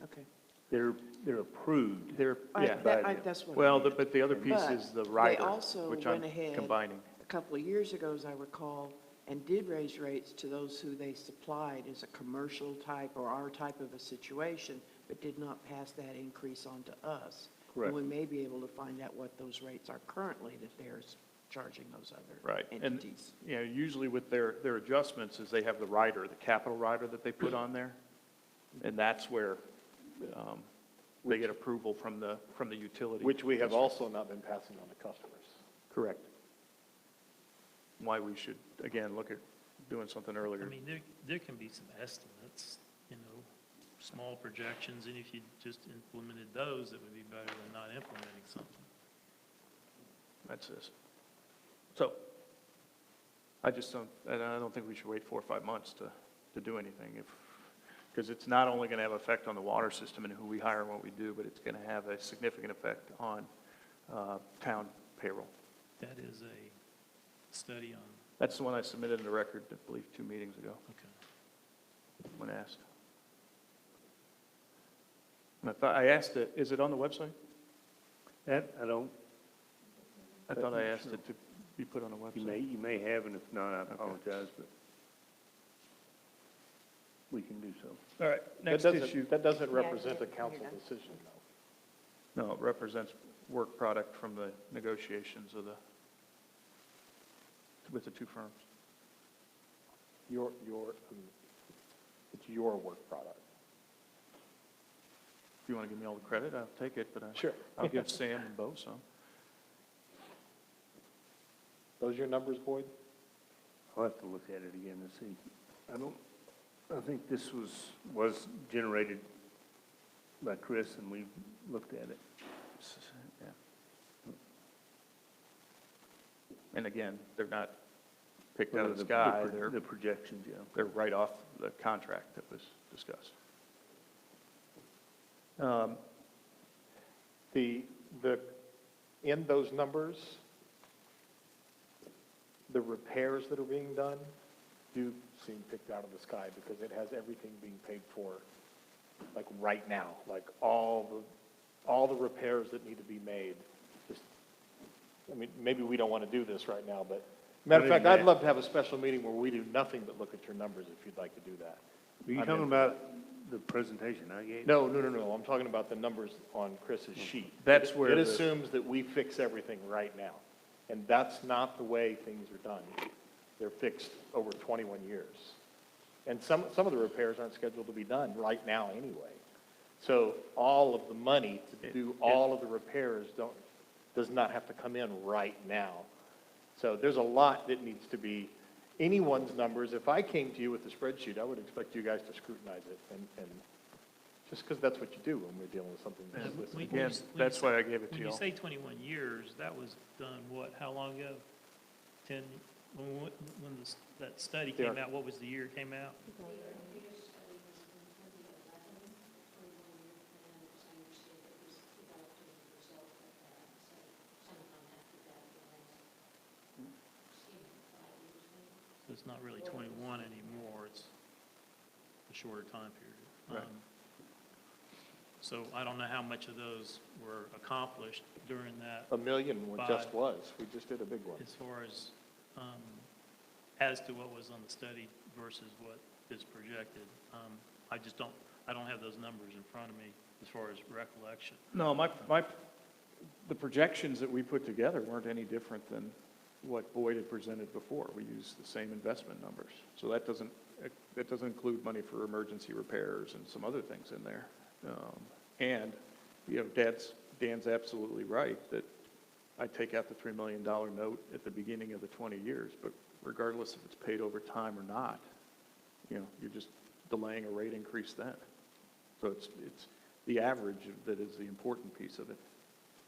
Okay. They're approved. That's what I Well, meant. but the other piece But is the they rider, also which I'm went ahead combining. a couple of years ago, as I recall, and did raise rates to those who they supplied as a commercial type or our type of a situation, but did not pass that increase on to us. Correct. And we may be able to find out what those rates are currently that they're charging those other Right. And, entities. you know, usually with their adjustments is they have the rider, the capital rider that they put on there. And that's where they get approval from the utility. Which we have also not been passing on to customers. Correct. Why we should, again, look at doing something earlier. I mean, there can be some estimates, you know, small projections, and if you just implemented those, it would be better than not implementing something. That's this. So, I just don't, and I don't think we should wait 4 or 5 months to do anything, because it's not only going to have effect on the water system and who we hire and what we do, but it's going to have a significant effect on town payroll. That is a study on, That's the one I submitted in the record, I believe, 2 meetings ago, okay. when asked. And I asked it, is it on the website? That, I don't, I thought I asked it to be put on the website. you may have, and if not, I apologize, but we can do so. All right, next That issue. That doesn't represent a council decision, though. No, it represents work product from the negotiations of with the 2 firms. It's your work product. If you want to give me all the credit, I'll take it, but Sure. I'll give Sam and Bo some. Those your numbers, Boyd? I'll have to look at it again to see. I think this was generated by Chris, and we looked at it. Yeah. And again, they're not picked out of the sky, The projections, yeah. they're right off the contract that was discussed. In those numbers, the repairs that are being done do seem picked out of the sky because it has everything being paid for, like right now, like all the repairs that need to be made. Just, I mean, maybe we don't want to do this right now, but matter of fact, I'd love to have a special meeting where we do nothing but look at your numbers if you'd like to do that. Are you talking about the presentation I gave? No. I'm talking about the numbers on Chris's sheet. That's where It assumes that we fix everything right now. And that's not the way things are done. They're fixed over 21 years. And some of the repairs aren't scheduled to be done right now anyway. So all of the money to do all of the repairs does not have to come in right now. So there's a lot that needs to be, anyone's numbers, if I came to you with a spreadsheet, I would expect you guys to scrutinize it, and just because that's what you do when we're dealing with something Yeah, this. Again, that's why I gave it to When you you all. say 21 years, that was done, what, how long ago? 10, when that study Yeah. came out, what was the year it came out? So it's not really 21 anymore, it's a shorter time period. Right. So I don't know how much of those were accomplished during that. $1 million just was. We just did a big one. As far as to what was on the study versus what is projected. I don't have those numbers in front of me as far as recollection. No, the projections that we put together weren't any different than what Boyd had presented before. We used the same investment numbers. So that doesn't include money for emergency repairs and some other things in there. And, you know, Dan's absolutely right that I take out the $3 million note at the beginning of the 20 years, but regardless if it's paid over time or not, you know, you're just delaying a rate increase then. So it's the average that is the important piece of it,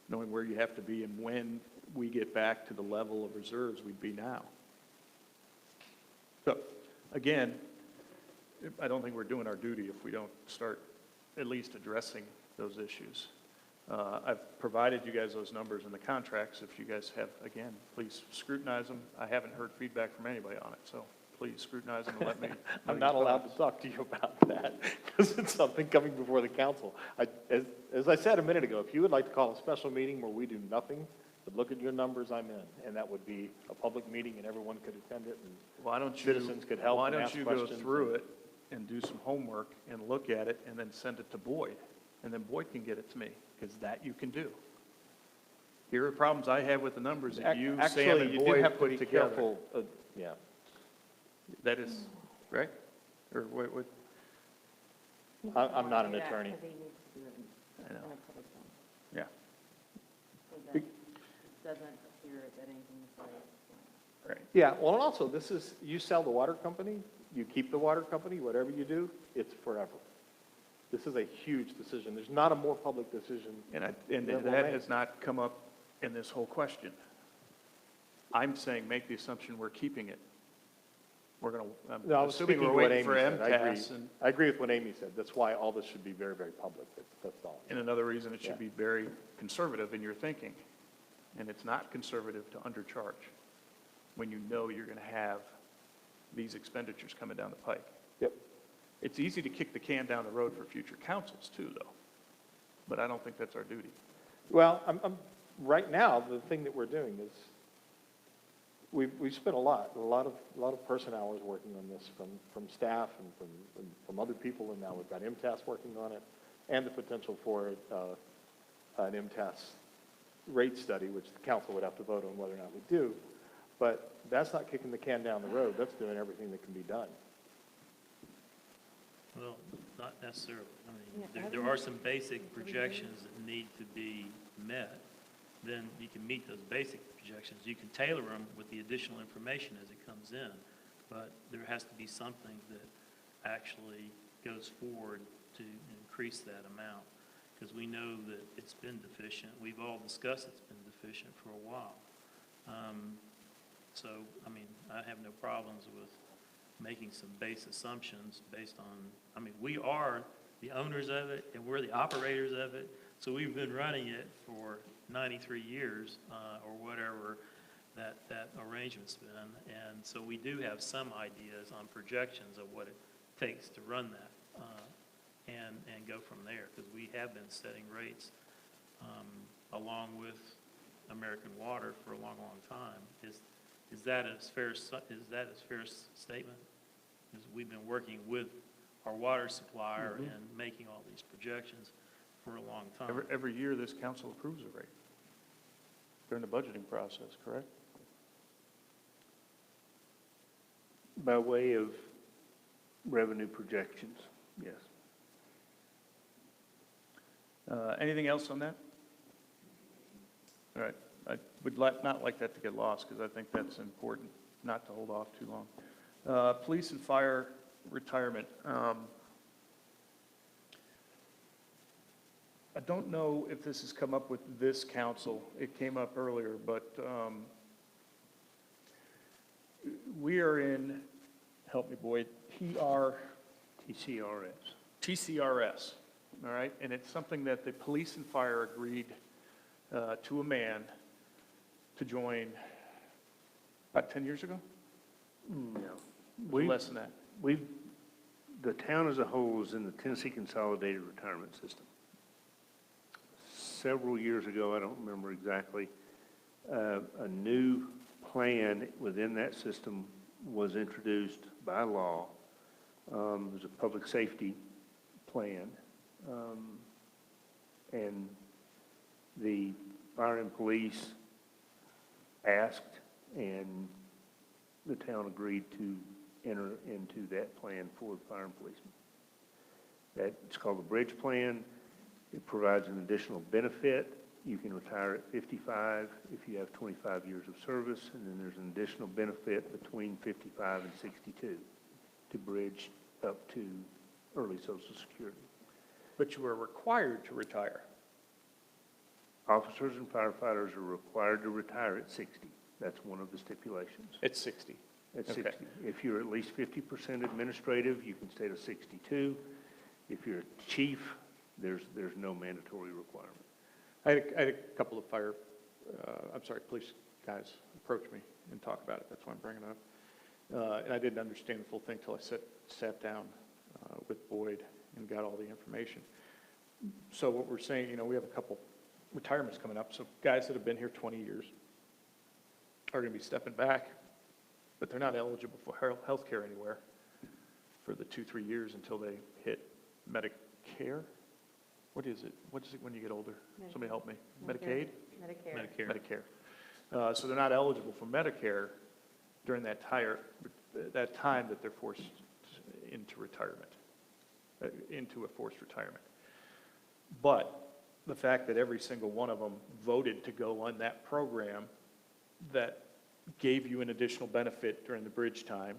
knowing where you have to be and when we get back to the level of reserves we'd be now. So, again, I don't think we're doing our duty if we don't start at least addressing those issues. I've provided you guys those numbers in the contracts. If you guys have, again, please scrutinize them. I haven't heard feedback from anybody on it, so please scrutinize them and let me know I'm your not allowed thoughts. to talk to you about that, because it's something coming before the council. As I said a minute ago, if you would like to call a special meeting where we do nothing but look at your numbers, I'm in, and that would be a public meeting, and everyone could attend it, and Why don't you, citizens could help why and don't ask you go questions. through it and do some homework and look at it and then send it to Boyd? And then Boyd can get it to me, because that you can do. Here are problems I have with the numbers that you, Sam, Actually, and you do Boyd have to put be together. careful, yeah. That is, right? Or what, I'm not an attorney. I know. Yeah. So that it doesn't appear that anything is right. Right. Yeah, well, and also, this is, you sell the water company, you keep the water company, whatever you do, it's forever. This is a huge decision. There's not a more public decision. And that we'll that make. has not come up in this whole question. I'm saying make the assumption we're keeping it. We're going to, No, I was assuming speaking we're what waiting for Amy said. MTS. And I agree with what Amy said. That's why all this should be very, very public. That's all. and another reason it Yeah. should be very conservative in your thinking. And it's not conservative to undercharge when you know you're going to have these expenditures coming down the pike. Yep. It's easy to kick the can down the road for future councils too, though. But I don't think that's our duty. Well, right now, the thing that we're doing is, we've spent a lot of person hours working on this from staff and from other people, and now we've got MTS working on it, and the potential for an MTS rate study, which the council would have to vote on whether or not we do. But that's not kicking the can down the road. That's doing everything that can be done. Well, not necessarily. I mean, Yeah, there are some basic projections that need to be met. Then you can meet those basic projections. You can tailor them with the additional information as it comes in, but there has to be something that actually goes forward to increase that amount, because we know that it's been deficient. We've all discussed it's been deficient for a while. So, I mean, I have no problems with making some base assumptions based on, I mean, we are the owners of it, and we're the operators of it, so we've been running it for 93 years, or whatever that arrangement's been, and so we do have some ideas on projections of what it takes to run that, and go from there, because we have been setting rates along with American Water for a long, long time. Is that a fair statement? Because we've been working with our water supplier and making all these projections for a long time. Every year, this council approves a rate during the budgeting process, correct? By way of revenue projections, yes. Anything else on that? All right. I would not like that to get lost, because I think that's important, not to hold off too long. Police and fire retirement. I don't know if this has come up with this council. It came up earlier, but we are in, help me, Boyd, TCRS, all right? And it's something that the police and fire agreed to a man to join about 10 years ago? No. Less than that. The town as a whole is in the Tennessee Consolidated Retirement System. Several years ago, I don't remember exactly, a new plan within that system was introduced by law. It was a public safety plan. And the fire and police asked, and the town agreed to enter into that plan for the fire and policemen. It's called the Bridge Plan. It provides an additional benefit. You can retire at 55 if you have 25 years of service, and then there's an additional benefit between 55 and 62 to bridge up to early Social Security. But you are required to retire. Officers and firefighters are required to retire at 60. That's one of the stipulations. It's 60. At Okay. 60. If you're at least 50% administrative, you can stay to 62. If you're a chief, there's no mandatory requirement. I had a couple of police guys approach me and talk about it. That's why I'm bringing it And I didn't understand the full thing until I sat down with Boyd and got all the information. So what we're saying, we have a couple retirements coming up, so guys that have been here 20 years are going to be stepping back, but they're not eligible for health care anywhere for the 2-3 years until they hit Medicare. What is it when you get older? Somebody help me. Medicaid? Medicare. So they're not eligible for Medicare during that time that they're forced into retirement, into a forced retirement. But the fact that every single one of them voted to go on that program that gave you an additional benefit during the bridge time,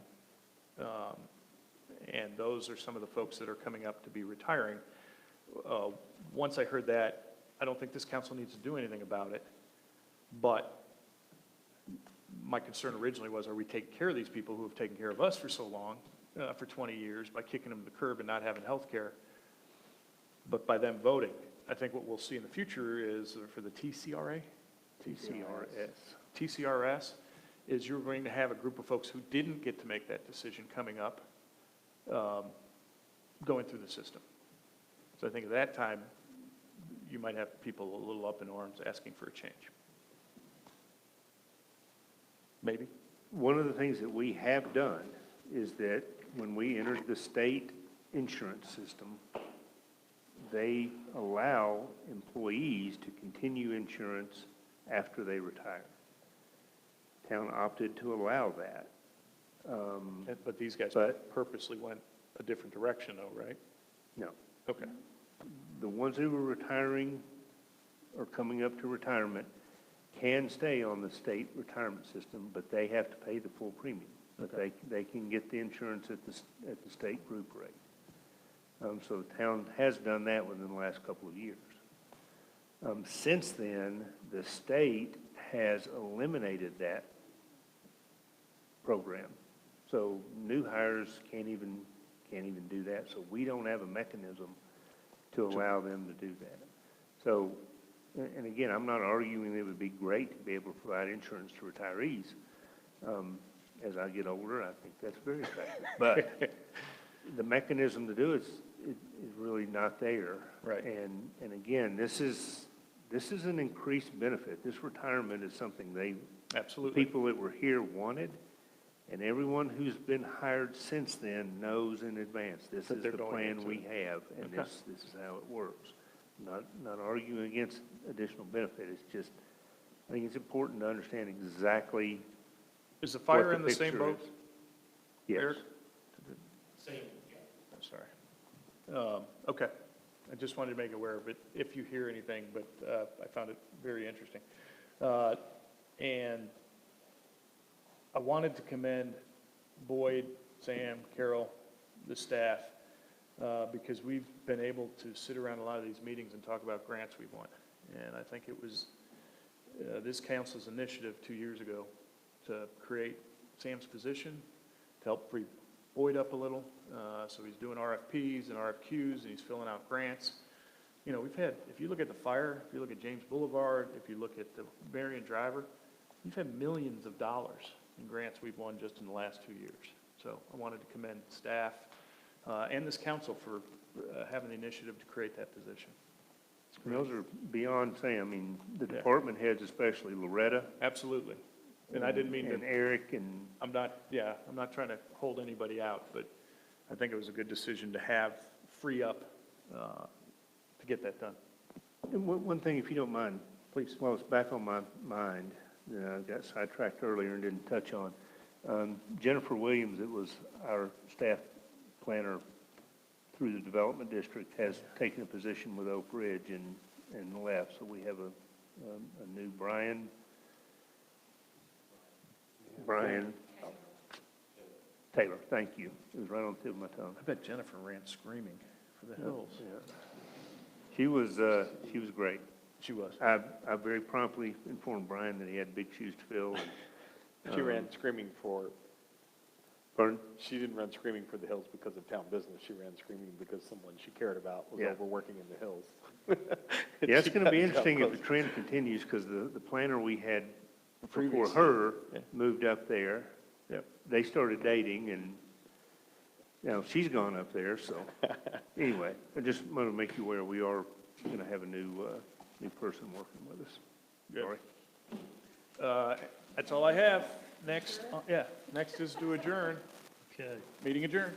and those are some of the folks that are coming up to be retiring. Once I heard that, I don't think this council needs to do anything about it, but my concern originally was, are we taking care of these people who have taken care of us for so long, for 20 years, by kicking them to the curb and not having health care, but by them voting? I think what we'll see in the future is for the TCRS, is you're going to have a group of folks who didn't get to make that decision coming up, going through the system. So I think at that time, you might have people a little up in arms asking for a change. Maybe. One of the things that we have done is that when we entered the state insurance system, they allow employees to continue insurance after they retire. Town opted to allow that. But these guys purposely went a different direction though, right? No. Okay. The ones who were retiring or coming up to retirement can stay on the state retirement system, but they have to pay the full premium. But they can get the insurance at the state group rate. So the town has done that within the last couple of years. Since then, the state has eliminated that program. So new hires can't even do that. So we don't have a mechanism to allow them to do that. So, and again, I'm not arguing it would be great to be able to provide insurance to retirees. As I get older, I think that's very effective. But the mechanism to do it is really not there. Right. And again, this is an increased benefit. This retirement is something absolutely, people that were here wanted, and everyone who's been hired since then knows in advance, this is the plan we have, and this is how it works. Not arguing against additional benefit. It's just, I think it's important to understand exactly. Is the fire in the same boat? Yes. Eric? Same. I'm sorry. Okay. I just wanted to make aware of it if you hear anything, but I found it very interesting. And I wanted to commend Boyd, Sam, Carol, the staff, because we've been able to sit around a lot of these meetings and talk about grants we won. And I think it was this council's initiative 2 years ago to create Sam's position, to help free Boyd up a little. So he's doing RFPs and RFQs, and he's filling out grants. We've had, if you look at the fire, if you look at James Boulevard, if you look at the Marion Driver, we've had millions of dollars in grants we've won just in the last 2 years. So I wanted to commend staff and this council for having the initiative to create that position. And those are beyond Sam. I mean, the department heads, especially Loretta. Absolutely. And I didn't mean and to. Eric and. I'm not trying to hold anybody out, but I think it was a good decision to have free up to get that done. And one thing, if you don't mind, please. Well, it's back on my mind. I got sidetracked earlier and didn't touch on. Jennifer Williams, that was our staff planner through the development district, has taken a position with Oak Ridge and left. So we have a new Brian Taylor. Thank you. It was right on the tip of my tongue. I bet Jennifer ran screaming for the hills. Yeah. She was great. She was. I very promptly informed Brian that he had big shoes to fill. And, she ran screaming for. Pardon? She didn't run screaming for the hills because of town business. She ran screaming because someone she cared about was overworking in the hills. Yeah, it's going to be interesting if the trend continues, because the planner we had before her moved up there, Yep, they started dating, and, you know, she's gone up there, so, anyway, I just want to make you aware, we are going to have a new person working with us. Good. Sorry. That's all I have. Next, next is to adjourn. Okay. Meeting adjourned.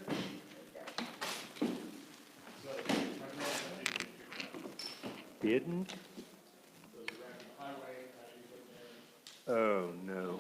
Didn't? Oh, no.